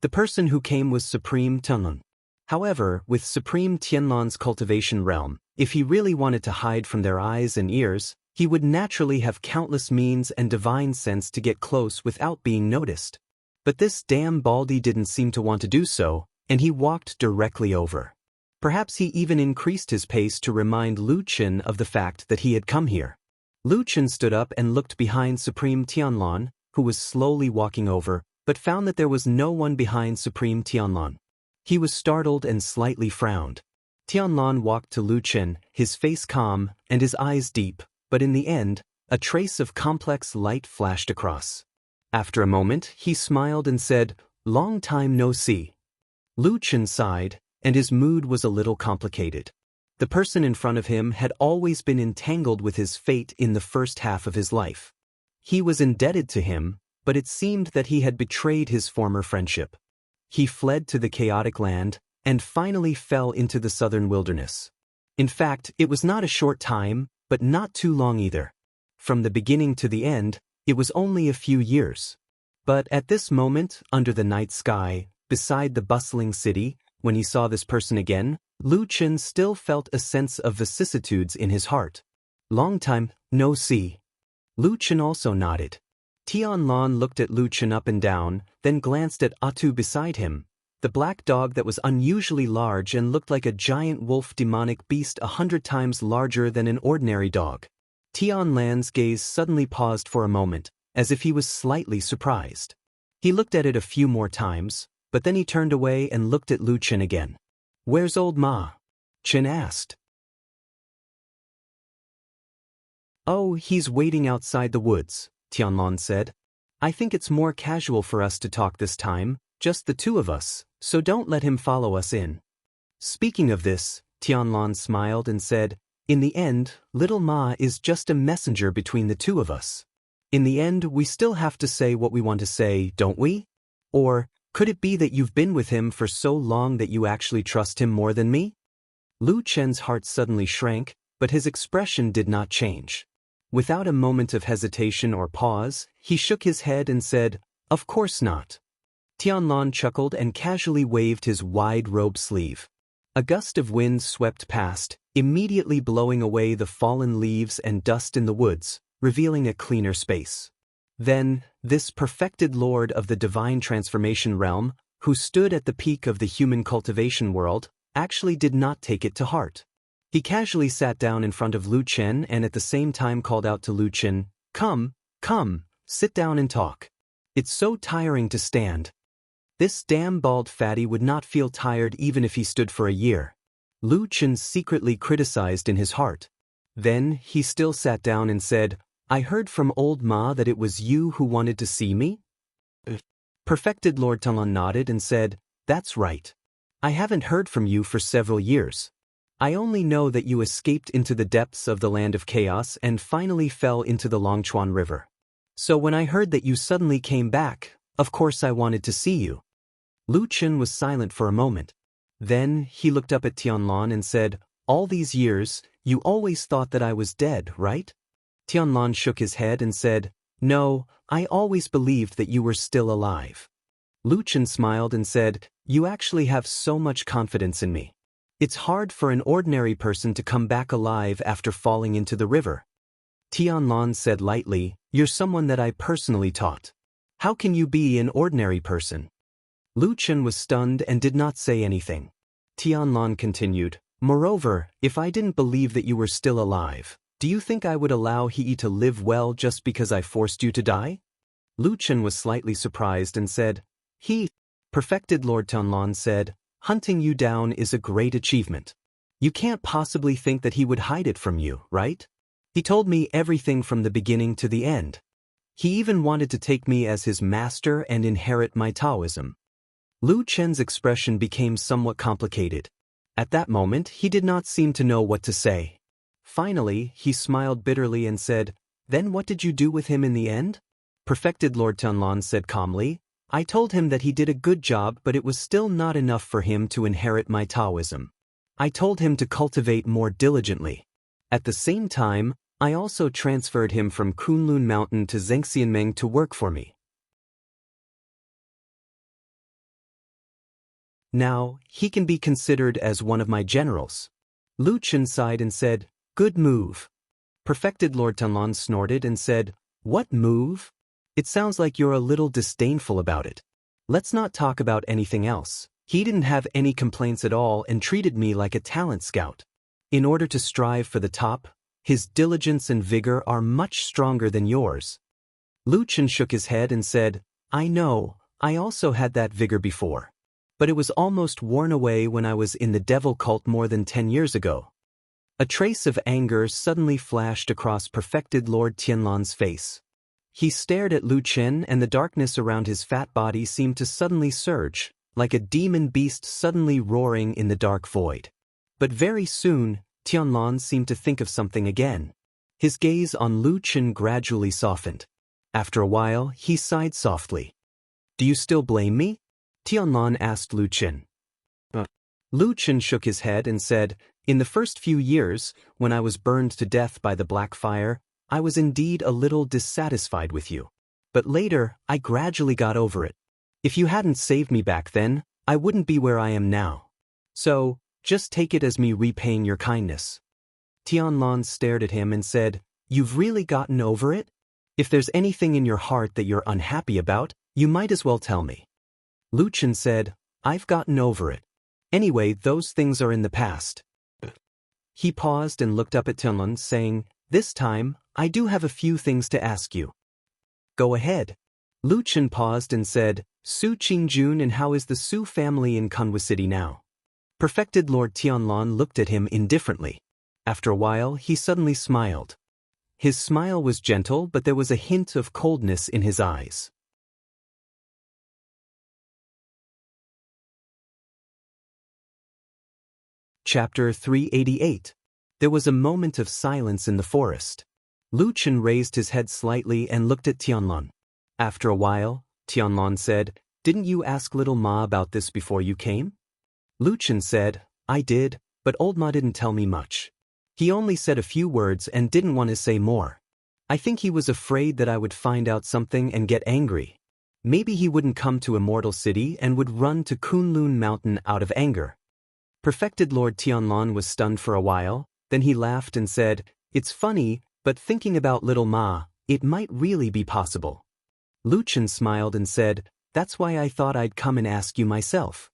The person who came was Supreme Tianlan. However, with Supreme Tianlan's cultivation realm, if he really wanted to hide from their eyes and ears, he would naturally have countless means and divine sense to get close without being noticed. But this damn Baldy didn't seem to want to do so, and he walked directly over. Perhaps he even increased his pace to remind Lu Qin of the fact that he had come here. Lu Qin stood up and looked behind Supreme Tianlan, who was slowly walking over, but found that there was no one behind Supreme Tianlan. He was startled and slightly frowned. Tianlan walked to Lu Qin, his face calm and his eyes deep, but in the end, a trace of complex light flashed across. After a moment, he smiled and said, "Long time no see." Lu Qin sighed, and his mood was a little complicated. The person in front of him had always been entangled with his fate in the first half of his life. He was indebted to him, but it seemed that he had betrayed his former friendship. He fled to the chaotic land, and finally fell into the southern wilderness. In fact, it was not a short time, but not too long either. From the beginning to the end, it was only a few years. But at this moment, under the night sky, beside the bustling city, when he saw this person again, Lu Chen still felt a sense of vicissitudes in his heart. Long time, no see. Lu Chen also nodded. Tianlan looked at Lu Chen up and down, then glanced at Atu beside him, the black dog that was unusually large and looked like a giant wolf demonic beast 100 times larger than an ordinary dog. Tianlan's gaze suddenly paused for a moment, as if he was slightly surprised. He looked at it a few more times, but then he turned away and looked at Lu Chen again. "Where's old Ma?" Chen asked. "Oh, he's waiting outside the woods," Tianlan said. "I think it's more casual for us to talk this time, just the two of us, so don't let him follow us in." Speaking of this, Tianlan smiled and said, "In the end, little Ma is just a messenger between the two of us. In the end, we still have to say what we want to say, don't we? Or, could it be that you've been with him for so long that you actually trust him more than me?" Lu Chen's heart suddenly shrank, but his expression did not change. Without a moment of hesitation or pause, he shook his head and said, "Of course not." Tianlan chuckled and casually waved his wide robe sleeve. A gust of wind swept past, immediately blowing away the fallen leaves and dust in the woods, revealing a cleaner space. Then, this perfected lord of the divine transformation realm, who stood at the peak of the human cultivation world, actually did not take it to heart. He casually sat down in front of Lu Chen and at the same time called out to Lu Chen, Come, sit down and talk. It's so tiring to stand." This damn bald fatty would not feel tired even if he stood for a year. Lu Chen secretly criticized in his heart. Then, he still sat down and said, "I heard from old Ma that it was you who wanted to see me?" Perfected Lord Tianlan nodded and said, "That's right. I haven't heard from you for several years. I only know that you escaped into the depths of the land of chaos and finally fell into the Longchuan River. So when I heard that you suddenly came back, of course I wanted to see you." Lu Chen was silent for a moment. Then, he looked up at Tianlan and said, "All these years, you always thought that I was dead, right?" Tianlan shook his head and said, "No, I always believed that you were still alive." Lu Chen smiled and said, "You actually have so much confidence in me. It's hard for an ordinary person to come back alive after falling into the river." Tianlan said lightly, "You're someone that I personally taught. How can you be an ordinary person?" Lu Chen was stunned and did not say anything. Tianlan continued, "Moreover, if I didn't believe that you were still alive, do you think I would allow He to live well just because I forced you to die?" Lu Chen was slightly surprised and said, "He, perfected Lord Tianlan said, hunting you down is a great achievement. You can't possibly think that he would hide it from you, right? He told me everything from the beginning to the end. He even wanted to take me as his master and inherit my Taoism." Lu Chen's expression became somewhat complicated. At that moment, he did not seem to know what to say. Finally, he smiled bitterly and said, "Then what did you do with him in the end?" Perfected Lord Tianlan said calmly, "I told him that he did a good job, but it was still not enough for him to inherit my Taoism. I told him to cultivate more diligently. At the same time, I also transferred him from Kunlun Mountain to Zhengxianmeng to work for me. Now, he can be considered as one of my generals." Lu Chen sighed and said, "Good move." Perfected Lord Tianlan snorted and said, "What move? It sounds like you're a little disdainful about it. Let's not talk about anything else. He didn't have any complaints at all and treated me like a talent scout. In order to strive for the top, his diligence and vigor are much stronger than yours." Lu Chen shook his head and said, "I know, I also had that vigor before. But it was almost worn away when I was in the devil cult more than 10 years ago." A trace of anger suddenly flashed across perfected Lord Tianlan's face. He stared at Lu Chen and the darkness around his fat body seemed to suddenly surge, like a demon beast suddenly roaring in the dark void. But very soon, Tianlan seemed to think of something again. His gaze on Lu Chen gradually softened. After a while, he sighed softly. "Do you still blame me?" Tianlan asked Lu Chen. Lu Chen shook his head and said, "In the first few years, when I was burned to death by the black fire, I was indeed a little dissatisfied with you. But later, I gradually got over it. If you hadn't saved me back then, I wouldn't be where I am now. So, just take it as me repaying your kindness." Tianlan stared at him and said, "You've really gotten over it? If there's anything in your heart that you're unhappy about, you might as well tell me." Lu Chen said, "I've gotten over it. Anyway, those things are in the past." He paused and looked up at Tianlan, saying, "This time, I do have a few things to ask you." "Go ahead." Lu Chen paused and said, "Su Qingjun, and how is the Su family in Kunwa City now?" Perfected Lord Tianlan looked at him indifferently. After a while, he suddenly smiled. His smile was gentle, but there was a hint of coldness in his eyes. Chapter 388. There was a moment of silence in the forest. Lu Chen raised his head slightly and looked at Tianlan. After a while, Tianlan said, "Didn't you ask little Ma about this before you came?" Lu Chen said, "I did, but old Ma didn't tell me much. He only said a few words and didn't want to say more. I think he was afraid that I would find out something and get angry. Maybe he wouldn't come to Immortal City and would run to Kunlun Mountain out of anger." Perfected Lord Tianlan was stunned for a while, then he laughed and said, "It's funny, but thinking about little Ma, it might really be possible." Lu Chen smiled and said, "That's why I thought I'd come and ask you myself."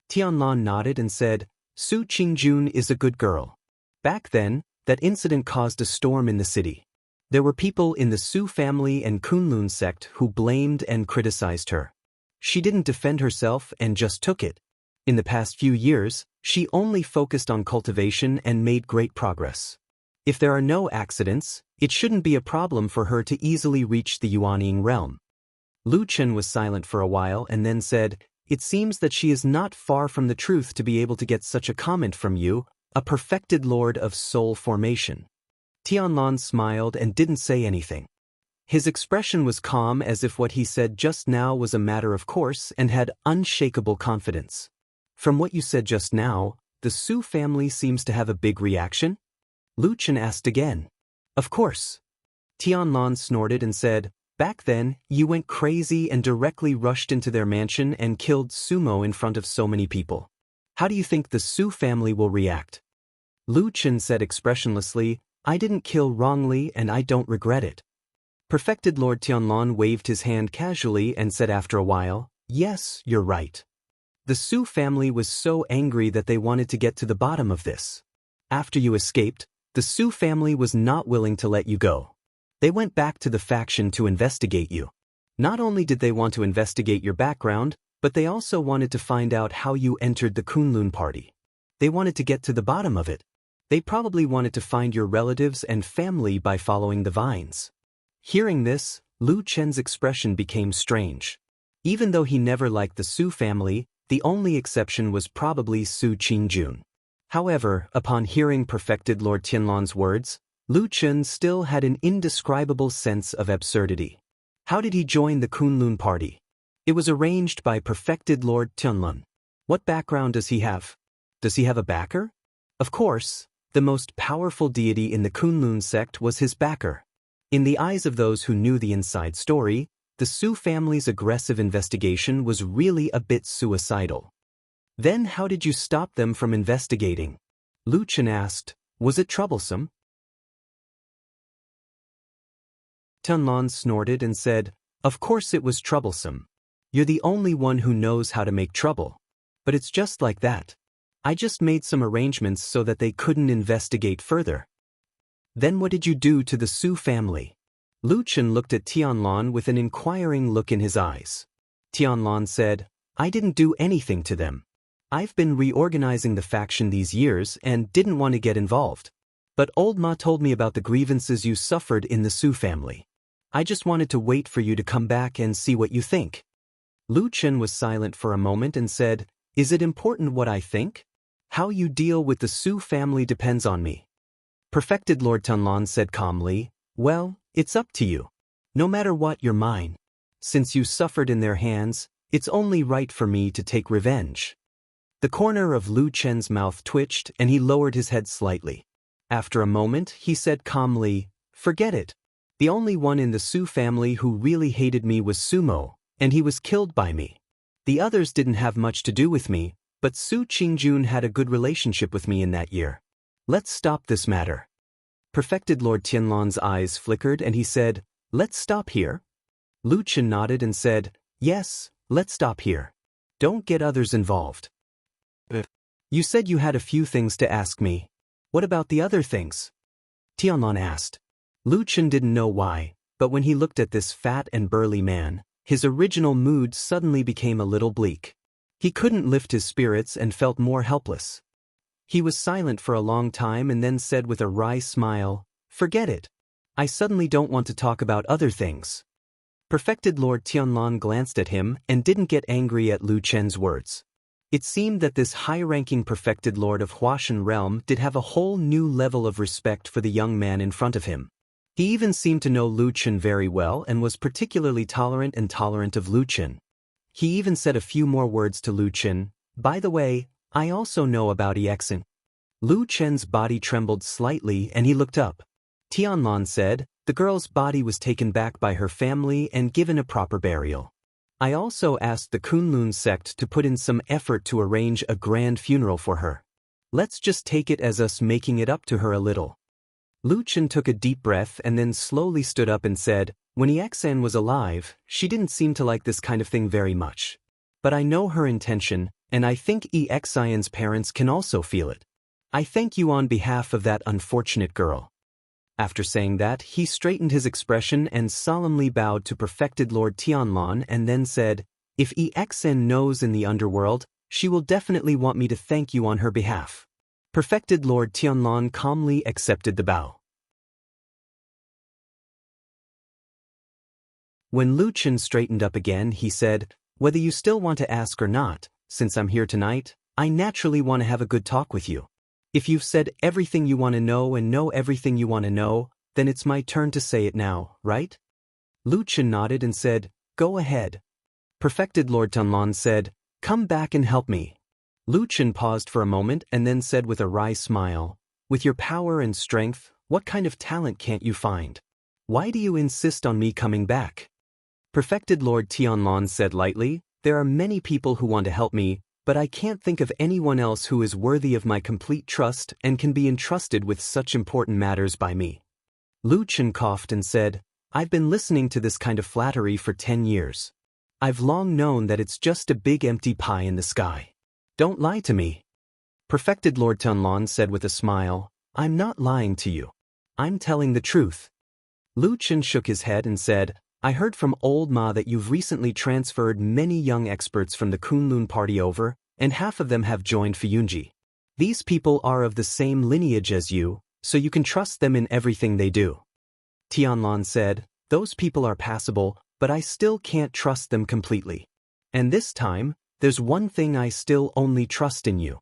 Tianlan nodded and said, "Su Qingjun is a good girl. Back then, that incident caused a storm in the city. There were people in the Su family and Kunlun sect who blamed and criticized her. She didn't defend herself and just took it. In the past few years, she only focused on cultivation and made great progress. If there are no accidents, it shouldn't be a problem for her to easily reach the Yuanying realm." Lu Chen was silent for a while and then said, "It seems that she is not far from the truth to be able to get such a comment from you, a perfected lord of soul formation." Tianlan smiled and didn't say anything. His expression was calm, as if what he said just now was a matter of course and had unshakable confidence. "From what you said just now, the Su family seems to have a big reaction?" Lu Chen asked again. "Of course." Tianlan snorted and said, "Back then, you went crazy and directly rushed into their mansion and killed Sumo in front of so many people. How do you think the Su family will react?" Lu Chen said expressionlessly, "I didn't kill wrongly and I don't regret it." Perfected Lord Tianlan waved his hand casually and said after a while, "Yes, you're right. The Su family was so angry that they wanted to get to the bottom of this. After you escaped, the Su family was not willing to let you go. They went back to the faction to investigate you. Not only did they want to investigate your background, but they also wanted to find out how you entered the Kunlun party. They wanted to get to the bottom of it. They probably wanted to find your relatives and family by following the vines." Hearing this, Lu Chen's expression became strange. Even though he never liked the Su family, the only exception was probably Su Qingjun. However, upon hearing Perfected Lord Tianlan's words, Lu Chen still had an indescribable sense of absurdity. How did he join the Kunlun party? It was arranged by Perfected Lord Tianlan. What background does he have? Does he have a backer? Of course, the most powerful deity in the Kunlun sect was his backer. In the eyes of those who knew the inside story, the Su family's aggressive investigation was really a bit suicidal. "Then how did you stop them from investigating?" Lu Chen asked. "Was it troublesome?" Tianlan snorted and said, "Of course it was troublesome. You're the only one who knows how to make trouble. But it's just like that. I just made some arrangements so that they couldn't investigate further." "Then what did you do to the Su family?" Lu Chen looked at Tianlan with an inquiring look in his eyes. Tianlan said, "I didn't do anything to them. I've been reorganizing the faction these years and didn't want to get involved. But old Ma told me about the grievances you suffered in the Su family. I just wanted to wait for you to come back and see what you think." Lu Chen was silent for a moment and said, "Is it important what I think? How you deal with the Su family depends on me." Perfected Lord Tianlan said calmly, "Well, it's up to you. No matter what, you're mine. Since you suffered in their hands, it's only right for me to take revenge." The corner of Lu Chen's mouth twitched and he lowered his head slightly. After a moment, he said calmly, "Forget it. The only one in the Su family who really hated me was Sumo, and he was killed by me. The others didn't have much to do with me, but Su Qingjun had a good relationship with me in that year. Let's stop this matter." Perfected Lord Tianlan's eyes flickered and he said, "Let's stop here?" Lu Chen nodded and said, "Yes, let's stop here. Don't get others involved." "You said you had a few things to ask me. What about the other things?" Tianlan asked. Lu Chen didn't know why, but when he looked at this fat and burly man, his original mood suddenly became a little bleak. He couldn't lift his spirits and felt more helpless. He was silent for a long time and then said with a wry smile, "Forget it. I suddenly don't want to talk about other things." Perfected Lord Tianlan glanced at him and didn't get angry at Lu Chen's words. It seemed that this high-ranking perfected lord of Huashan realm did have a whole new level of respect for the young man in front of him. He even seemed to know Lu Chen very well and was particularly tolerant of Lu Chen. He even said a few more words to Lu Chen, "By the way, I also know about Exen." Lu Chen's body trembled slightly and he looked up. Tianlan said, "The girl's body was taken back by her family and given a proper burial. I also asked the Kunlun sect to put in some effort to arrange a grand funeral for her. Let's just take it as us making it up to her a little." Lu Chen took a deep breath and then slowly stood up and said, "When Exen was alive, she didn't seem to like this kind of thing very much. But I know her intention, and I think Exen's parents can also feel it. I thank you on behalf of that unfortunate girl." After saying that, he straightened his expression and solemnly bowed to Perfected Lord Tianlan and then said, "If Exen knows in the underworld, she will definitely want me to thank you on her behalf." Perfected Lord Tianlan calmly accepted the bow. When Lu Chen straightened up again, he said, "Whether you still want to ask or not, since I'm here tonight, I naturally want to have a good talk with you. If you've said everything you want to know and know everything you want to know, then it's my turn to say it now, right?" Lu Chen nodded and said, "Go ahead." Perfected Lord Tianlan said, "Come back and help me." Lu Chen paused for a moment and then said with a wry smile, "With your power and strength, what kind of talent can't you find? Why do you insist on me coming back?" Perfected Lord Tianlan said lightly, "There are many people who want to help me, but I can't think of anyone else who is worthy of my complete trust and can be entrusted with such important matters by me." Lu Chen coughed and said, "I've been listening to this kind of flattery for 10 years. I've long known that it's just a big empty pie in the sky. Don't lie to me." Perfected Lord Tianlan said with a smile, "I'm not lying to you. I'm telling the truth." Lu Chen shook his head and said, "I heard from old Ma that you've recently transferred many young experts from the Kunlun party over, and half of them have joined Fuyunji. These people are of the same lineage as you, so you can trust them in everything they do." Tianlan said, "Those people are passable, but I still can't trust them completely. And this time, there's one thing I still only trust in you."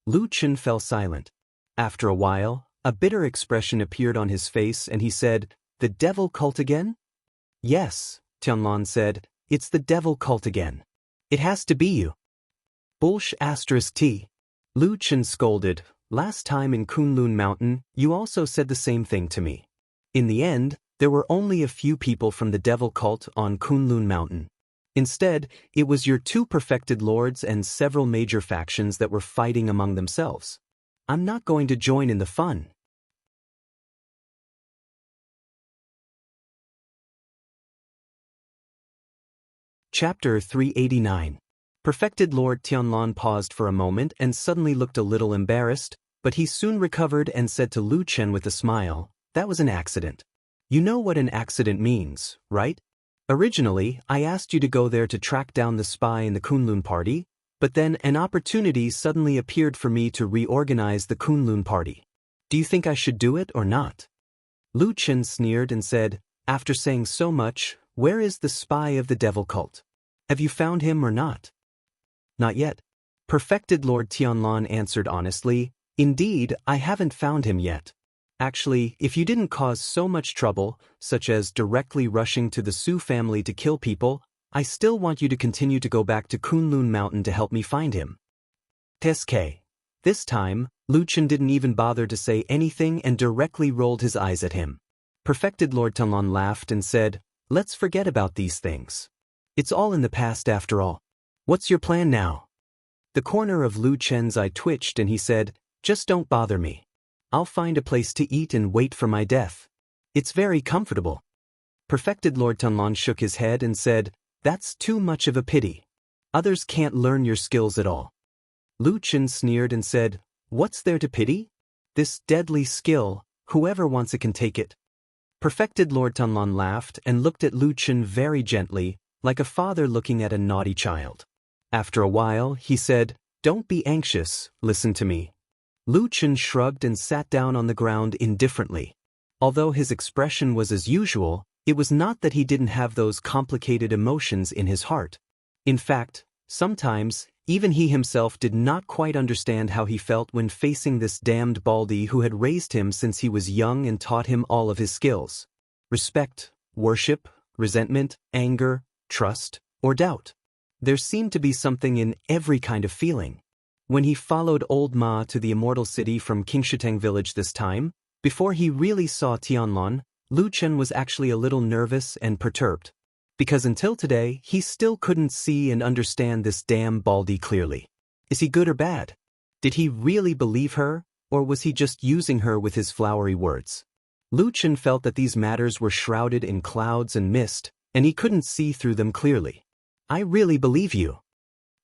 Lu Chen fell silent. After a while, a bitter expression appeared on his face and he said, "The devil cult again?" "Yes," Tianlan said, "it's the devil cult again. It has to be you." T. Lu Chen scolded, "Last time in Kunlun Mountain, you also said the same thing to me. In the end, there were only a few people from the devil cult on Kunlun Mountain. Instead, it was your 2 perfected lords and several major factions that were fighting among themselves. I'm not going to join in the fun." Chapter 389. Perfected Lord Tianlan paused for a moment and suddenly looked a little embarrassed, but he soon recovered and said to Lu Chen with a smile, "That was an accident. You know what an accident means, right? Originally, I asked you to go there to track down the spy in the Kunlun party, but then an opportunity suddenly appeared for me to reorganize the Kunlun party. Do you think I should do it or not?" Lu Chen sneered and said, "After saying so much, where is the spy of the devil cult? Have you found him or not? Not yet. Perfected Lord Tianlan answered honestly, indeed, I haven't found him yet. Actually, if you didn't cause so much trouble, such as directly rushing to the Su family to kill people, I still want you to continue to go back to Kunlun Mountain to help me find him. TSK. This time, Lu Chen didn't even bother to say anything and directly rolled his eyes at him. Perfected Lord Tianlan laughed and said, let's forget about these things. It's all in the past after all. What's your plan now? The corner of Lu Chen's eye twitched and he said, just don't bother me. I'll find a place to eat and wait for my death. It's very comfortable. Perfected Lord Tianlan shook his head and said, that's too much of a pity. Others can't learn your skills at all. Lu Chen sneered and said, what's there to pity? This deadly skill, whoever wants it can take it. Perfected Lord Tianlan laughed and looked at Lu Chen very gently, like a father looking at a naughty child. After a while, he said, don't be anxious, listen to me. Lu Chen shrugged and sat down on the ground indifferently. Although his expression was as usual, it was not that he didn't have those complicated emotions in his heart. In fact, sometimes, even he himself did not quite understand how he felt when facing this damned Baldy who had raised him since he was young and taught him all of his skills. Respect, worship, resentment, anger, trust, or doubt. There seemed to be something in every kind of feeling. When he followed Old Ma to the Immortal City from Qingshitang village this time, before he really saw Tianlan, Lu Chen was actually a little nervous and perturbed. Because until today, he still couldn't see and understand this damn Baldy clearly. Is he good or bad? Did he really believe her, or was he just using her with his flowery words? Lu Chen felt that these matters were shrouded in clouds and mist, and he couldn't see through them clearly. I really believe you.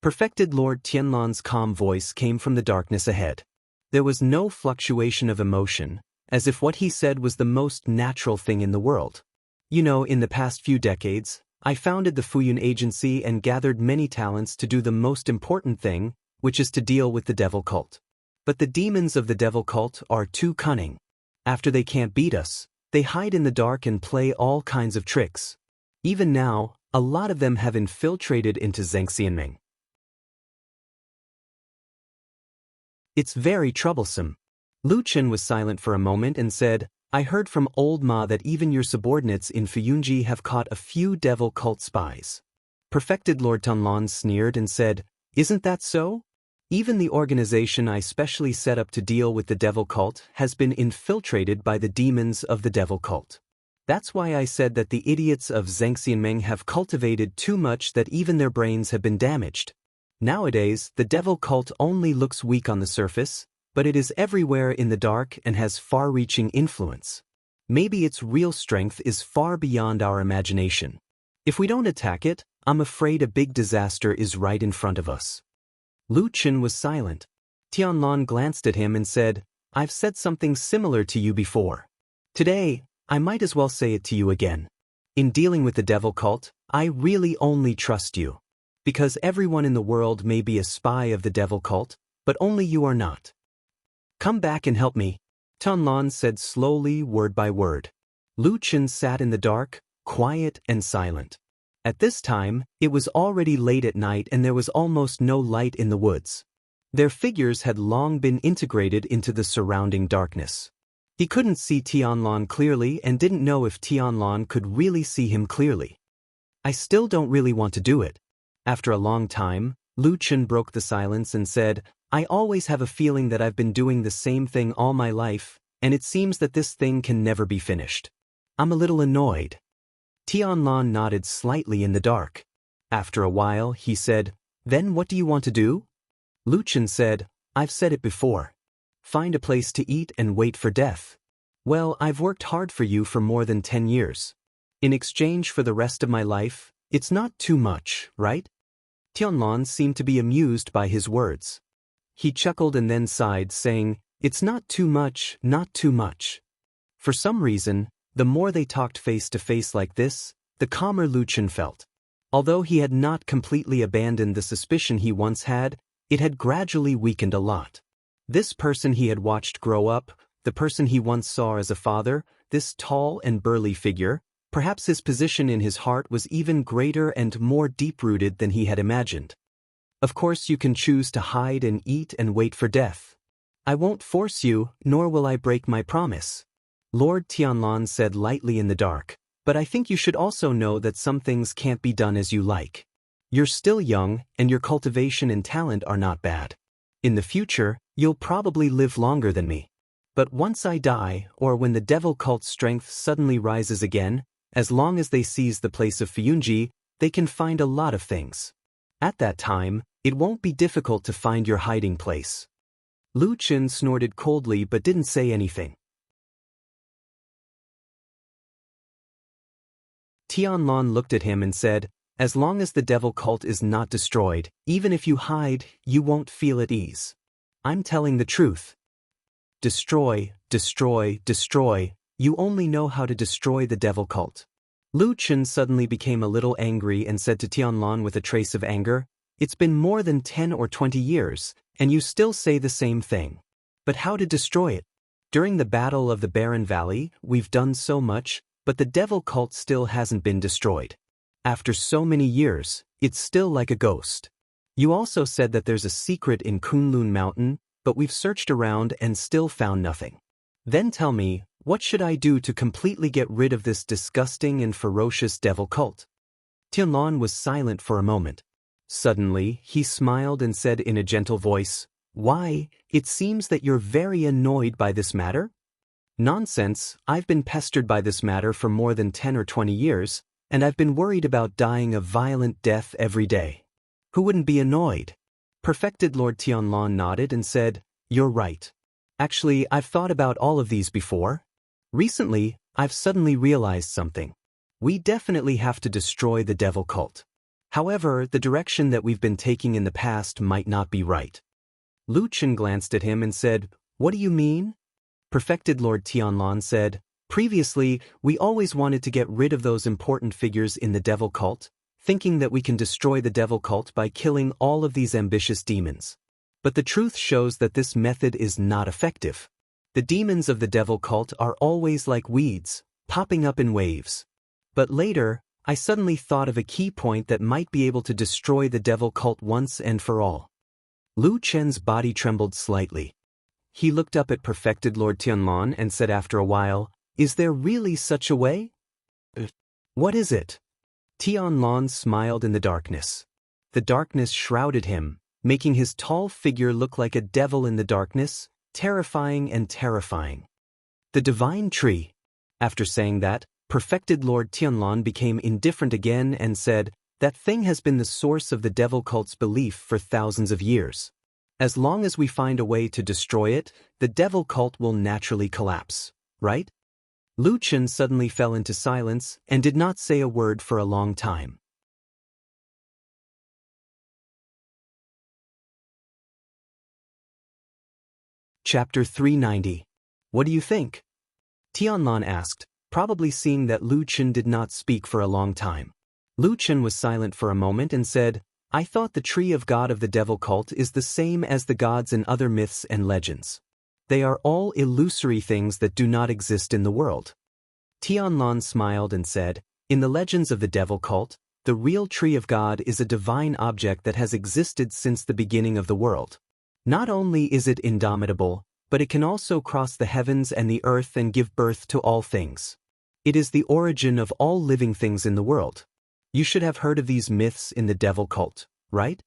Perfected Lord Tianlan's calm voice came from the darkness ahead. There was no fluctuation of emotion, as if what he said was the most natural thing in the world. You know, in the past few decades, I founded the Fuyun Agency and gathered many talents to do the most important thing, which is to deal with the devil cult. But the demons of the devil cult are too cunning. After they can't beat us, they hide in the dark and play all kinds of tricks. Even now, a lot of them have infiltrated into Zhengxianming. It's very troublesome. Lu Chen was silent for a moment and said, I heard from Old Ma that even your subordinates in Fuyunji have caught a few devil cult spies. Perfected Lord Tianlan sneered and said, isn't that so? Even the organization I specially set up to deal with the devil cult has been infiltrated by the demons of the devil cult. That's why I said that the idiots of Zhengxianming have cultivated too much that even their brains have been damaged. Nowadays, the devil cult only looks weak on the surface, but it is everywhere in the dark and has far-reaching influence. Maybe its real strength is far beyond our imagination. If we don't attack it, I'm afraid a big disaster is right in front of us. Lu Chen was silent. Tianlan glanced at him and said, I've said something similar to you before. Today, I might as well say it to you again. In dealing with the devil cult, I really only trust you. Because everyone in the world may be a spy of the devil cult, but only you are not. Come back and help me, Tianlan said slowly, word by word. Lu Chen sat in the dark, quiet and silent. At this time, it was already late at night and there was almost no light in the woods. Their figures had long been integrated into the surrounding darkness. He couldn't see Tianlan clearly and didn't know if Tianlan could really see him clearly. I still don't really want to do it. After a long time, Lu Chen broke the silence and said, I always have a feeling that I've been doing the same thing all my life, and it seems that this thing can never be finished. I'm a little annoyed. Tianlan nodded slightly in the dark. After a while, he said, Then what do you want to do? Lu Chen said, I've said it before. Find a place to eat and wait for death. Well, I've worked hard for you for more than 10 years. In exchange for the rest of my life, it's not too much, right? Tianlan seemed to be amused by his words. He chuckled and then sighed, saying, It's not too much, not too much. For some reason, the more they talked face to face like this, the calmer Lu Chen felt. Although he had not completely abandoned the suspicion he once had, it had gradually weakened a lot. This person he had watched grow up, the person he once saw as a father, this tall and burly figure, Perhaps his position in his heart was even greater and more deep-rooted than he had imagined. Of course you can choose to hide and eat and wait for death. I won't force you, nor will I break my promise. Lord Tianlan said lightly in the dark, but I think you should also know that some things can't be done as you like. You're still young, and your cultivation and talent are not bad. In the future, you'll probably live longer than me. But once I die, or when the devil cult's strength suddenly rises again, as long as they seize the place of Fuyunji, they can find a lot of things. At that time, it won't be difficult to find your hiding place. Lu Chen snorted coldly but didn't say anything. Tianlan looked at him and said, as long as the devil cult is not destroyed, even if you hide, you won't feel at ease. I'm telling the truth. Destroy, destroy, destroy, you only know how to destroy the devil cult. Lu Chen suddenly became a little angry and said to Tianlan with a trace of anger, it's been more than 10 or 20 years, and you still say the same thing. But how to destroy it? During the Battle of the Barren Valley, we've done so much, but the devil cult still hasn't been destroyed. After so many years, it's still like a ghost. You also said that there's a secret in Kunlun Mountain, but we've searched around and still found nothing. Then tell me, what should I do to completely get rid of this disgusting and ferocious devil cult? Tianlan was silent for a moment. Suddenly, he smiled and said in a gentle voice, why, it seems that you're very annoyed by this matter? Nonsense, I've been pestered by this matter for more than 10 or 20 years, and I've been worried about dying a violent death every day. Who wouldn't be annoyed? Perfected Lord Tianlan nodded and said, you're right. Actually, I've thought about all of these before. Recently, I've suddenly realized something. We definitely have to destroy the devil cult. However, the direction that we've been taking in the past might not be right. Lu Chen glanced at him and said, what do you mean? Perfected Lord Tianlan said, previously, we always wanted to get rid of those important figures in the devil cult, thinking that we can destroy the devil cult by killing all of these ambitious demons. But the truth shows that this method is not effective. The demons of the devil cult are always like weeds, popping up in waves. But later, I suddenly thought of a key point that might be able to destroy the devil cult once and for all. Lu Chen's body trembled slightly. He looked up at Perfected Lord Tianlan and said after a while, is there really such a way? What is it? Tianlan smiled in the darkness. The darkness shrouded him, making his tall figure look like a devil in the darkness, terrifying and terrifying. The divine tree. After saying that, Perfected Lord Tianlan became indifferent again and said, that thing has been the source of the devil cult's belief for thousands of years. As long as we find a way to destroy it, the devil cult will naturally collapse, right? Lu Chen suddenly fell into silence and did not say a word for a long time. Chapter 390. What do you think? Tianlan asked, probably seeing that Lu Chen did not speak for a long time. Lu Chen was silent for a moment and said, I thought the tree of God of the devil cult is the same as the gods in other myths and legends. They are all illusory things that do not exist in the world. Tianlan smiled and said, in the legends of the devil cult, the real tree of God is a divine object that has existed since the beginning of the world. Not only is it indomitable, but it can also cross the heavens and the earth and give birth to all things. It is the origin of all living things in the world. You should have heard of these myths in the devil cult, right?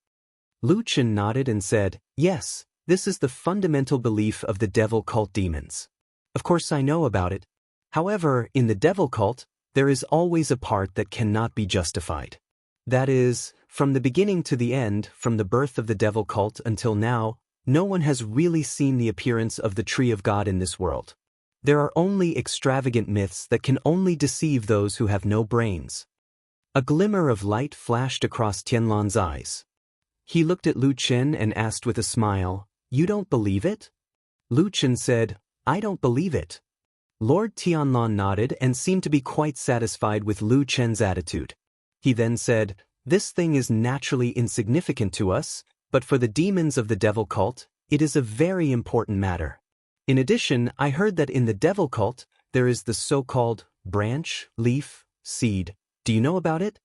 Lu Chen nodded and said, yes, this is the fundamental belief of the devil cult demons. Of course I know about it. However, in the devil cult, there is always a part that cannot be justified. That is, from the beginning to the end, from the birth of the devil cult until now, no one has really seen the appearance of the tree of God in this world. There are only extravagant myths that can only deceive those who have no brains. A glimmer of light flashed across Tianlan's eyes. He looked at Lu Chen and asked with a smile, you don't believe it? Lu Chen said, I don't believe it. Lord Tianlan nodded and seemed to be quite satisfied with Lu Chen's attitude. He then said, this thing is naturally insignificant to us, but for the demons of the devil cult, it is a very important matter. In addition, I heard that in the devil cult, there is the so-called branch, leaf, seed, do you know about it?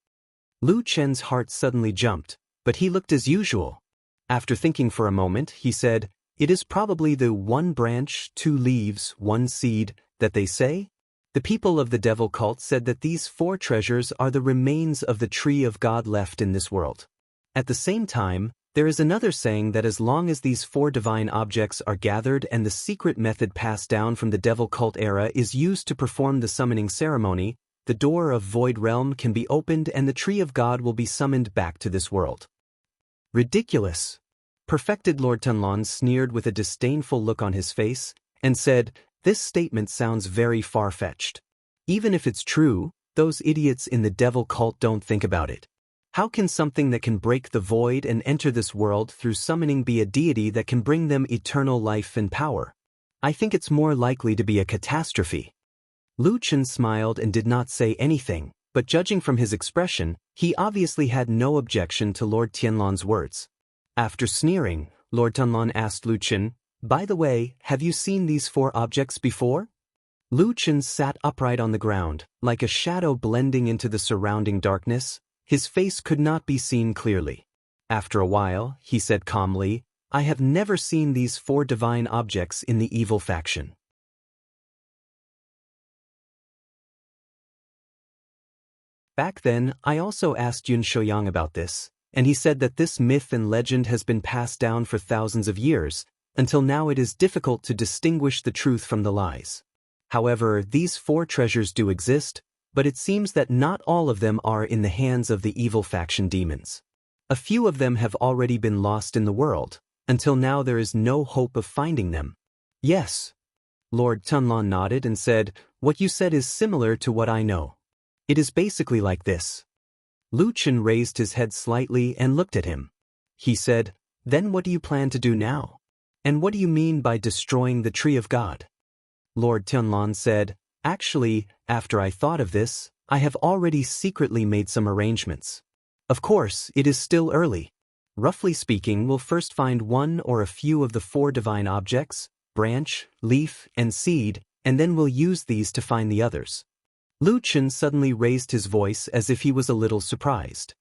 Lu Chen's heart suddenly jumped, but he looked as usual. After thinking for a moment, he said, "It is probably the 1 branch, 2 leaves, 1 seed, that they say?" The people of the devil cult said that these 4 treasures are the remains of the tree of God left in this world. At the same time, there is another saying that as long as these 4 divine objects are gathered and the secret method passed down from the devil cult era is used to perform the summoning ceremony, the door of Void Realm can be opened and the tree of God will be summoned back to this world. Ridiculous! Perfected Lord Tunlon sneered with a disdainful look on his face, and said, "This statement sounds very far-fetched. Even if it's true, those idiots in the devil cult don't think about it. How can something that can break the void and enter this world through summoning be a deity that can bring them eternal life and power? I think it's more likely to be a catastrophe." Lu Chen smiled and did not say anything, but judging from his expression, he obviously had no objection to Lord Tianlan's words. After sneering, Lord Tianlan asked Lu Chen, "By the way, have you seen these 4 objects before?" Lu Chen sat upright on the ground, like a shadow blending into the surrounding darkness. His face could not be seen clearly. After a while, he said calmly, "I have never seen these 4 divine objects in the evil faction." Back then, I also asked Yun Shouyang about this, and he said that this myth and legend has been passed down for thousands of years, until now it is difficult to distinguish the truth from the lies. However, these 4 treasures do exist, but it seems that not all of them are in the hands of the evil faction demons. A few of them have already been lost in the world. Until now there is no hope of finding them. Yes. Lord Tunlon nodded and said, "What you said is similar to what I know. It is basically like this." Lu Chen raised his head slightly and looked at him. He said, "Then what do you plan to do now? And what do you mean by destroying the tree of God?" Lord Tianlan said, "Actually, after I thought of this, I have already secretly made some arrangements. Of course, it is still early. Roughly speaking, we'll first find 1 or a few of the 4 divine objects, branch, leaf, and seed, and then we'll use these to find the others." Lu Chen suddenly raised his voice as if he was a little surprised.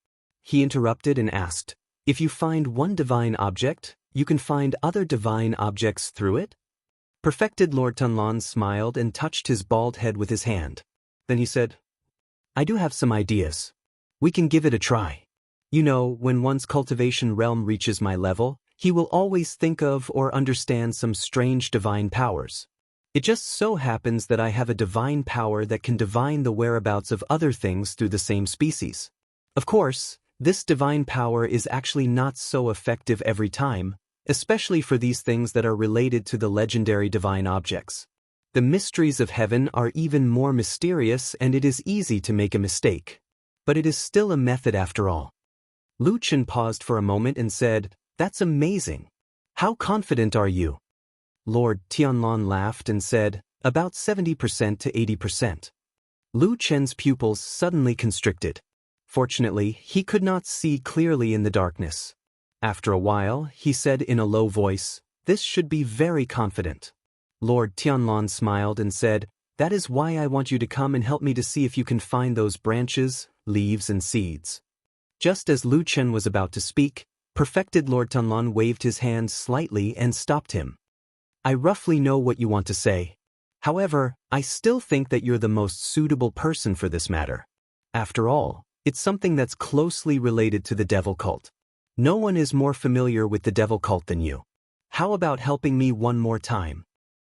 He interrupted and asked, "If you find 1 divine object, you can find other divine objects through it?" Perfected Lord Tunlan smiled and touched his bald head with his hand. Then he said, "I do have some ideas. We can give it a try. You know, when one's cultivation realm reaches my level, he will always think of or understand some strange divine powers. It just so happens that I have a divine power that can divine the whereabouts of other things through the same species. Of course, this divine power is actually not so effective every time, especially for these things that are related to the legendary divine objects. The mysteries of heaven are even more mysterious and it is easy to make a mistake. But it is still a method after all." Lu Chen paused for a moment and said, "That's amazing. How confident are you?" Lord Tianlan laughed and said, "About 70% to 80%. Lu Chen's pupils suddenly constricted. Fortunately, he could not see clearly in the darkness. After a while, he said in a low voice, "This should be very confident." Lord Tianlan smiled and said, "That is why I want you to come and help me to see if you can find those branches, leaves, and seeds." Just as Lu Chen was about to speak, Perfected Lord Tianlan waved his hand slightly and stopped him. "I roughly know what you want to say. However, I still think that you're the most suitable person for this matter. After all, it's something that's closely related to the devil cult. No one is more familiar with the devil cult than you. How about helping me one more time?"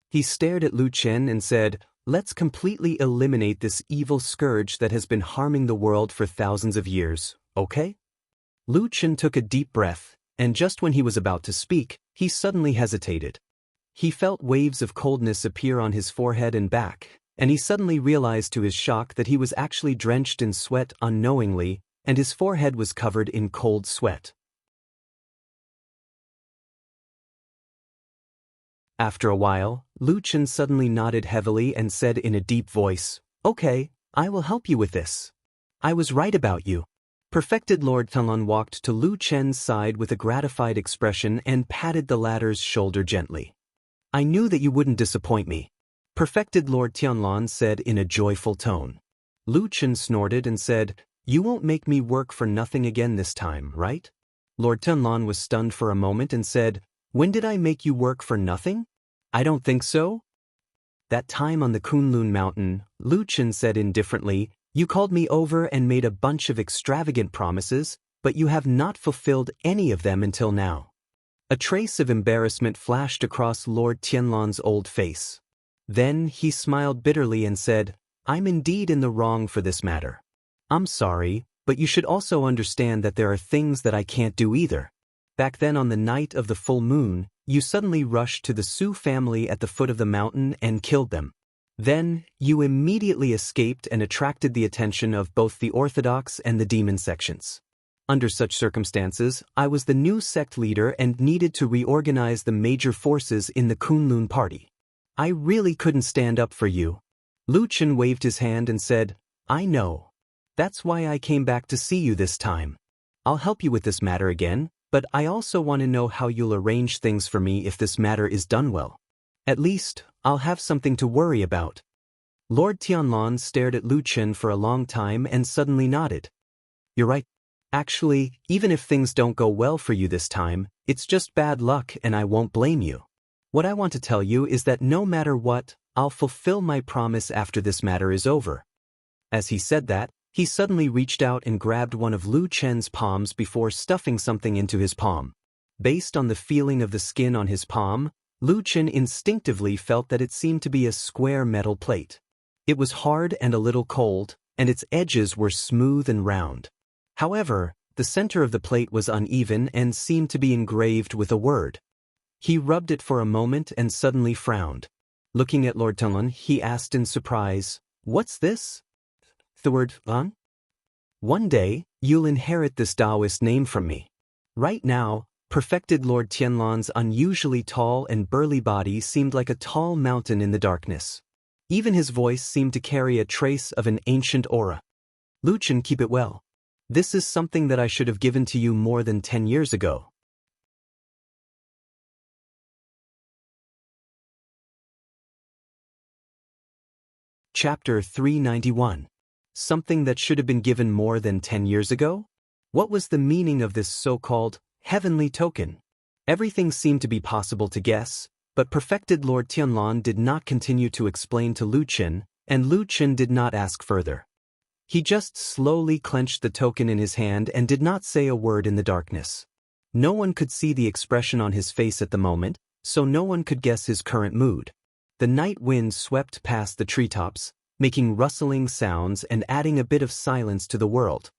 He stared at Lu Chen and said, "Let's completely eliminate this evil scourge that has been harming the world for thousands of years, okay?" Lu Chen took a deep breath, and just when he was about to speak, he suddenly hesitated. He felt waves of coldness appear on his forehead and back, and he suddenly realized to his shock that he was actually drenched in sweat unknowingly, and his forehead was covered in cold sweat. After a while, Lu Chen suddenly nodded heavily and said in a deep voice, "Okay, I will help you with this. I was right about you." Perfected Lord Tianlan walked to Lu Chen's side with a gratified expression and patted the latter's shoulder gently. "I knew that you wouldn't disappoint me," Perfected Lord Tianlan said in a joyful tone. Lu Chen snorted and said, "You won't make me work for nothing again this time, right?" Lord Tianlan was stunned for a moment and said, "When did I make you work for nothing? I don't think so." "That time on the Kunlun mountain," Lu Chen said indifferently, "you called me over and made a bunch of extravagant promises, but you have not fulfilled any of them until now." A trace of embarrassment flashed across Lord Tianlan's old face. Then he smiled bitterly and said, "I'm indeed in the wrong for this matter. I'm sorry, but you should also understand that there are things that I can't do either. Back then on the night of the full moon, you suddenly rushed to the Su family at the foot of the mountain and killed them. Then, you immediately escaped and attracted the attention of both the Orthodox and the demon sections. Under such circumstances, I was the new sect leader and needed to reorganize the major forces in the Kunlun party. I really couldn't stand up for you." Lu Chen waved his hand and said, "I know. That's why I came back to see you this time. I'll help you with this matter again, but I also want to know how you'll arrange things for me if this matter is done well. At least, I'll have something to worry about." Lord Tianlan stared at Lu Chen for a long time and suddenly nodded. "You're right. Actually, even if things don't go well for you this time, it's just bad luck and I won't blame you. What I want to tell you is that no matter what, I'll fulfill my promise after this matter is over." As he said that, he suddenly reached out and grabbed one of Lu Chen's palms before stuffing something into his palm. Based on the feeling of the skin on his palm, Lu Chen instinctively felt that it seemed to be a square metal plate. It was hard and a little cold, and its edges were smooth and round. However, the center of the plate was uneven and seemed to be engraved with a word. He rubbed it for a moment and suddenly frowned. Looking at Lord Tianlan, he asked in surprise, "What's this?" "The word, Lan? One day, you'll inherit this Taoist name from me." Right now, perfected Lord Tianlan's unusually tall and burly body seemed like a tall mountain in the darkness. Even his voice seemed to carry a trace of an ancient aura. "Lu Chen, keep it well. This is something that I should have given to you more than 10 years ago." Chapter 391. Something that should have been given more than 10 years ago? What was the meaning of this so-called heavenly token? Everything seemed to be possible to guess, but perfected Lord Tianlan did not continue to explain to Lu Chen, and Lu Chen did not ask further. He just slowly clenched the token in his hand and did not say a word in the darkness. No one could see the expression on his face at the moment, so no one could guess his current mood. The night wind swept past the treetops, making rustling sounds and adding a bit of silence to the world.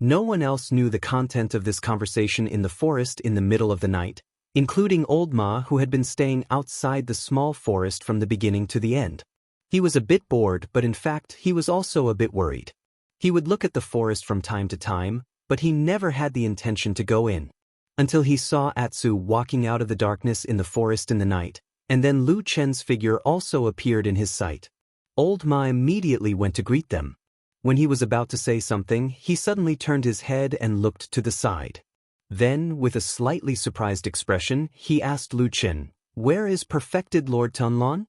No one else knew the content of this conversation in the forest in the middle of the night, including Old Ma, who had been staying outside the small forest from the beginning to the end. He was a bit bored, but in fact he was also a bit worried. He would look at the forest from time to time, but he never had the intention to go in. Until he saw Atsu walking out of the darkness in the forest in the night, and then Lu Chen's figure also appeared in his sight. Old Ma immediately went to greet them. When he was about to say something, he suddenly turned his head and looked to the side. Then, with a slightly surprised expression, he asked Lu Chen, "Where is perfected Lord Tianlan?"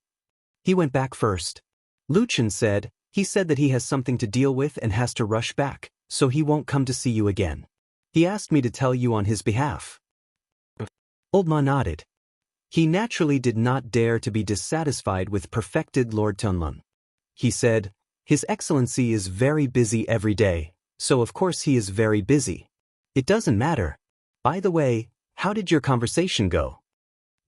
"He went back first." Lu Chen said, "He said that he has something to deal with and has to rush back, so he won't come to see you again. He asked me to tell you on his behalf." Old Ma nodded. He naturally did not dare to be dissatisfied with perfected Lord Tianlan. He said, "His Excellency is very busy every day, so of course he is very busy. It doesn't matter. By the way, how did your conversation go?"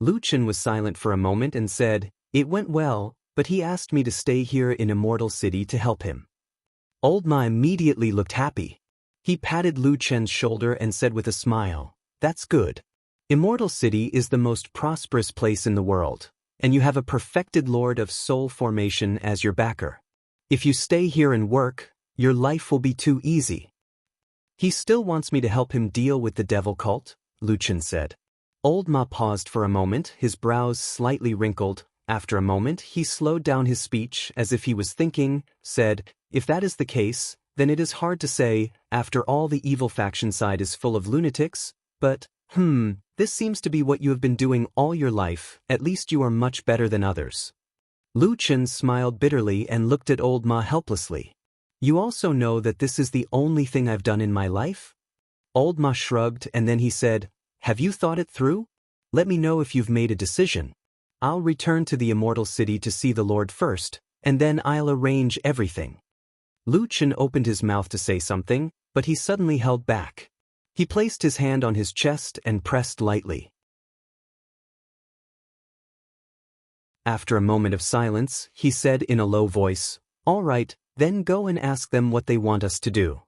Lu Chen was silent for a moment and said, "It went well, but he asked me to stay here in Immortal City to help him." Old Ma immediately looked happy. He patted Lu Chen's shoulder and said with a smile, "That's good. Immortal City is the most prosperous place in the world, and you have a perfected Lord of Soul Formation as your backer. If you stay here and work, your life will be too easy." "He still wants me to help him deal with the devil cult," Lu Chen said. Old Ma paused for a moment, his brows slightly wrinkled. After a moment, he slowed down his speech as if he was thinking, said, "If that is the case, then it is hard to say, after all the evil faction side is full of lunatics, but, this seems to be what you have been doing all your life, at least you are much better than others." Lu Chen smiled bitterly and looked at Old Ma helplessly. You also know that this is the only thing I've done in my life? Old Ma shrugged and then he said, have you thought it through? Let me know if you've made a decision. I'll return to the immortal city to see the Lord first, and then I'll arrange everything. Lu Chen opened his mouth to say something, but he suddenly held back. He placed his hand on his chest and pressed lightly. After a moment of silence, he said in a low voice, all right, then go and ask them what they want us to do.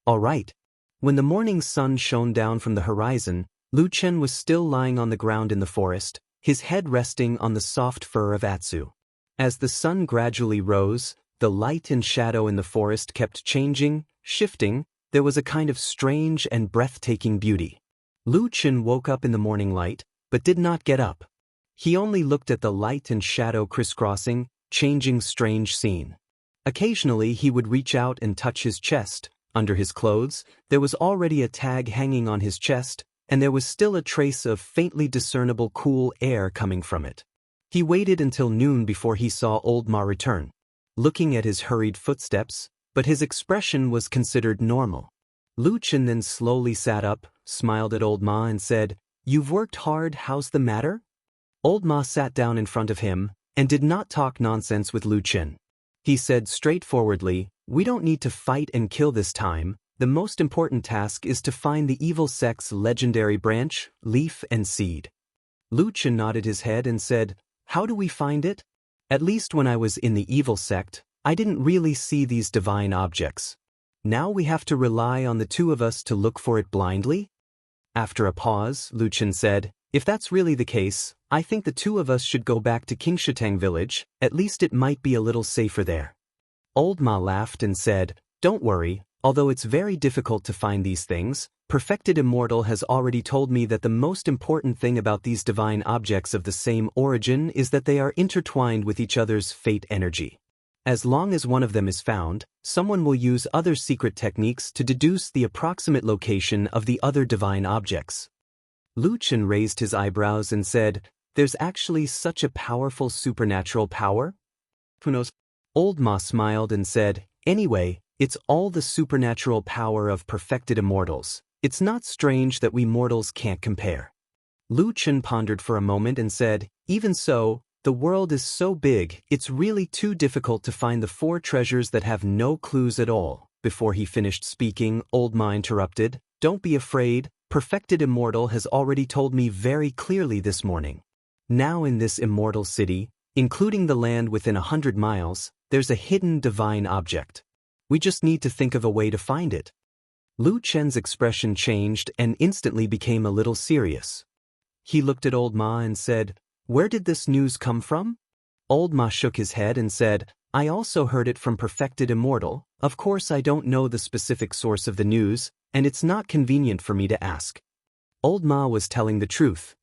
All right. When the morning sun shone down from the horizon, Lu Chen was still lying on the ground in the forest, his head resting on the soft fur of Atsu. As the sun gradually rose, the light and shadow in the forest kept changing, shifting. There was a kind of strange and breathtaking beauty. Lu Chen woke up in the morning light, but did not get up. He only looked at the light and shadow crisscrossing, changing strange scene. Occasionally he would reach out and touch his chest. Under his clothes, there was already a tag hanging on his chest, and there was still a trace of faintly discernible cool air coming from it. He waited until noon before he saw Old Ma return, looking at his hurried footsteps, but his expression was considered normal. Lu Chen then slowly sat up, smiled at Old Ma and said, you've worked hard, how's the matter? Old Ma sat down in front of him, and did not talk nonsense with Lu Chen. He said straightforwardly, we don't need to fight and kill this time, the most important task is to find the evil sect's legendary branch, leaf and seed. Lu Chen nodded his head and said, how do we find it? At least when I was in the evil sect, I didn't really see these divine objects. Now we have to rely on the two of us to look for it blindly? After a pause, Lu Chen said, if that's really the case, I think the two of us should go back to Qingshitang village, at least it might be a little safer there. Old Ma laughed and said, don't worry, although it's very difficult to find these things, Perfected Immortal has already told me that the most important thing about these divine objects of the same origin is that they are intertwined with each other's fate energy. As long as one of them is found, someone will use other secret techniques to deduce the approximate location of the other divine objects. Lu Chen raised his eyebrows and said, there's actually such a powerful supernatural power? Who knows? Old Ma smiled and said, anyway, it's all the supernatural power of perfected immortals. It's not strange that we mortals can't compare. Lu Chen pondered for a moment and said, even so, the world is so big, it's really too difficult to find the 4 treasures that have no clues at all. Before he finished speaking, Old Ma interrupted, don't be afraid, Perfected Immortal has already told me very clearly this morning. Now in this immortal city, including the land within 100 miles, there's a hidden divine object. We just need to think of a way to find it. Lu Chen's expression changed and instantly became a little serious. He looked at Old Ma and said, where did this news come from? Old Ma shook his head and said, I also heard it from Perfected Immortal. Of course I don't know the specific source of the news, and it's not convenient for me to ask. Old Ma was telling the truth.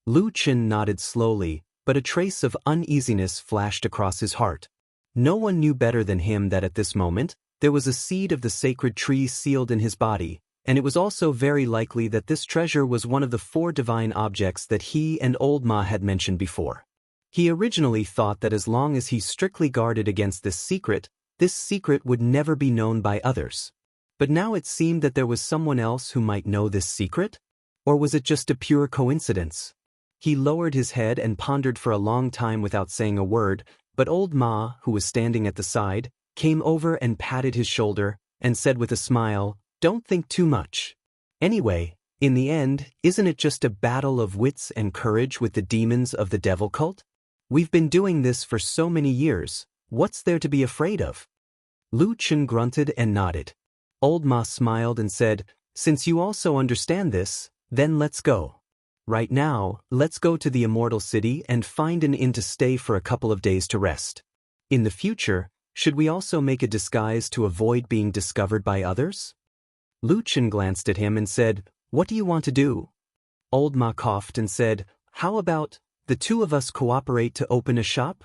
Lu Chen nodded slowly, but a trace of uneasiness flashed across his heart. No one knew better than him that at this moment, there was a seed of the sacred tree sealed in his body, and it was also very likely that this treasure was one of the 4 divine objects that he and Old Ma had mentioned before. He originally thought that as long as he strictly guarded against this secret would never be known by others. But now it seemed that there was someone else who might know this secret? Or was it just a pure coincidence? He lowered his head and pondered for a long time without saying a word, but Old Ma, who was standing at the side, came over and patted his shoulder, and said with a smile, don't think too much. Anyway, in the end, isn't it just a battle of wits and courage with the demons of the devil cult? We've been doing this for so many years, what's there to be afraid of? Lu Chen grunted and nodded. Old Ma smiled and said, since you also understand this, then let's go. Right now, let's go to the immortal city and find an inn to stay for a couple of days to rest. In the future, should we also make a disguise to avoid being discovered by others? Lu Chen glanced at him and said, what do you want to do? Old Ma coughed and said, how about the 2 of us cooperate to open a shop?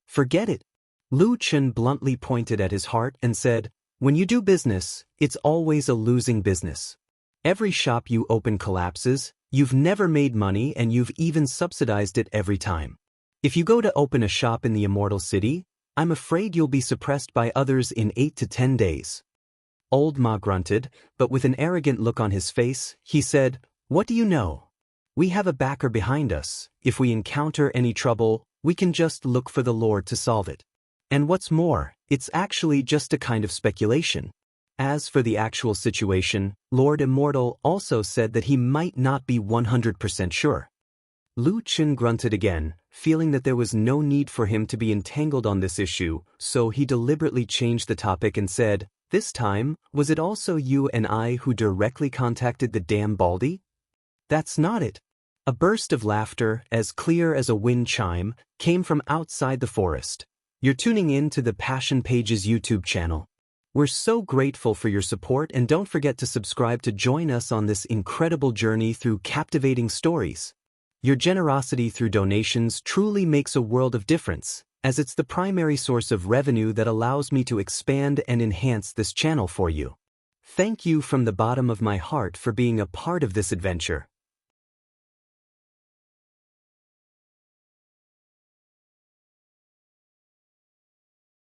Forget it. Lu Chen bluntly pointed at his heart and said, when you do business, it's always a losing business. Every shop you open collapses, you've never made money and you've even subsidized it every time. If you go to open a shop in the Immortal City, I'm afraid you'll be suppressed by others in 8 to 10 days. Old Ma grunted, but with an arrogant look on his face, he said, "What do you know? We have a backer behind us. If we encounter any trouble, we can just look for the Lord to solve it. And what's more, it's actually just a kind of speculation." As for the actual situation, Lord Immortal also said that he might not be 100% sure. Lu Chen grunted again, feeling that there was no need for him to be entangled on this issue, so he deliberately changed the topic and said, "This time, was it also you and I who directly contacted the damn Baldy?" "That's not it." A burst of laughter, as clear as a wind chime, came from outside the forest. "You're tuning in to the Passion Pages YouTube channel. We're so grateful for your support, and don't forget to subscribe to join us on this incredible journey through captivating stories. Your generosity through donations truly makes a world of difference, as it's the primary source of revenue that allows me to expand and enhance this channel for you. Thank you from the bottom of my heart for being a part of this adventure."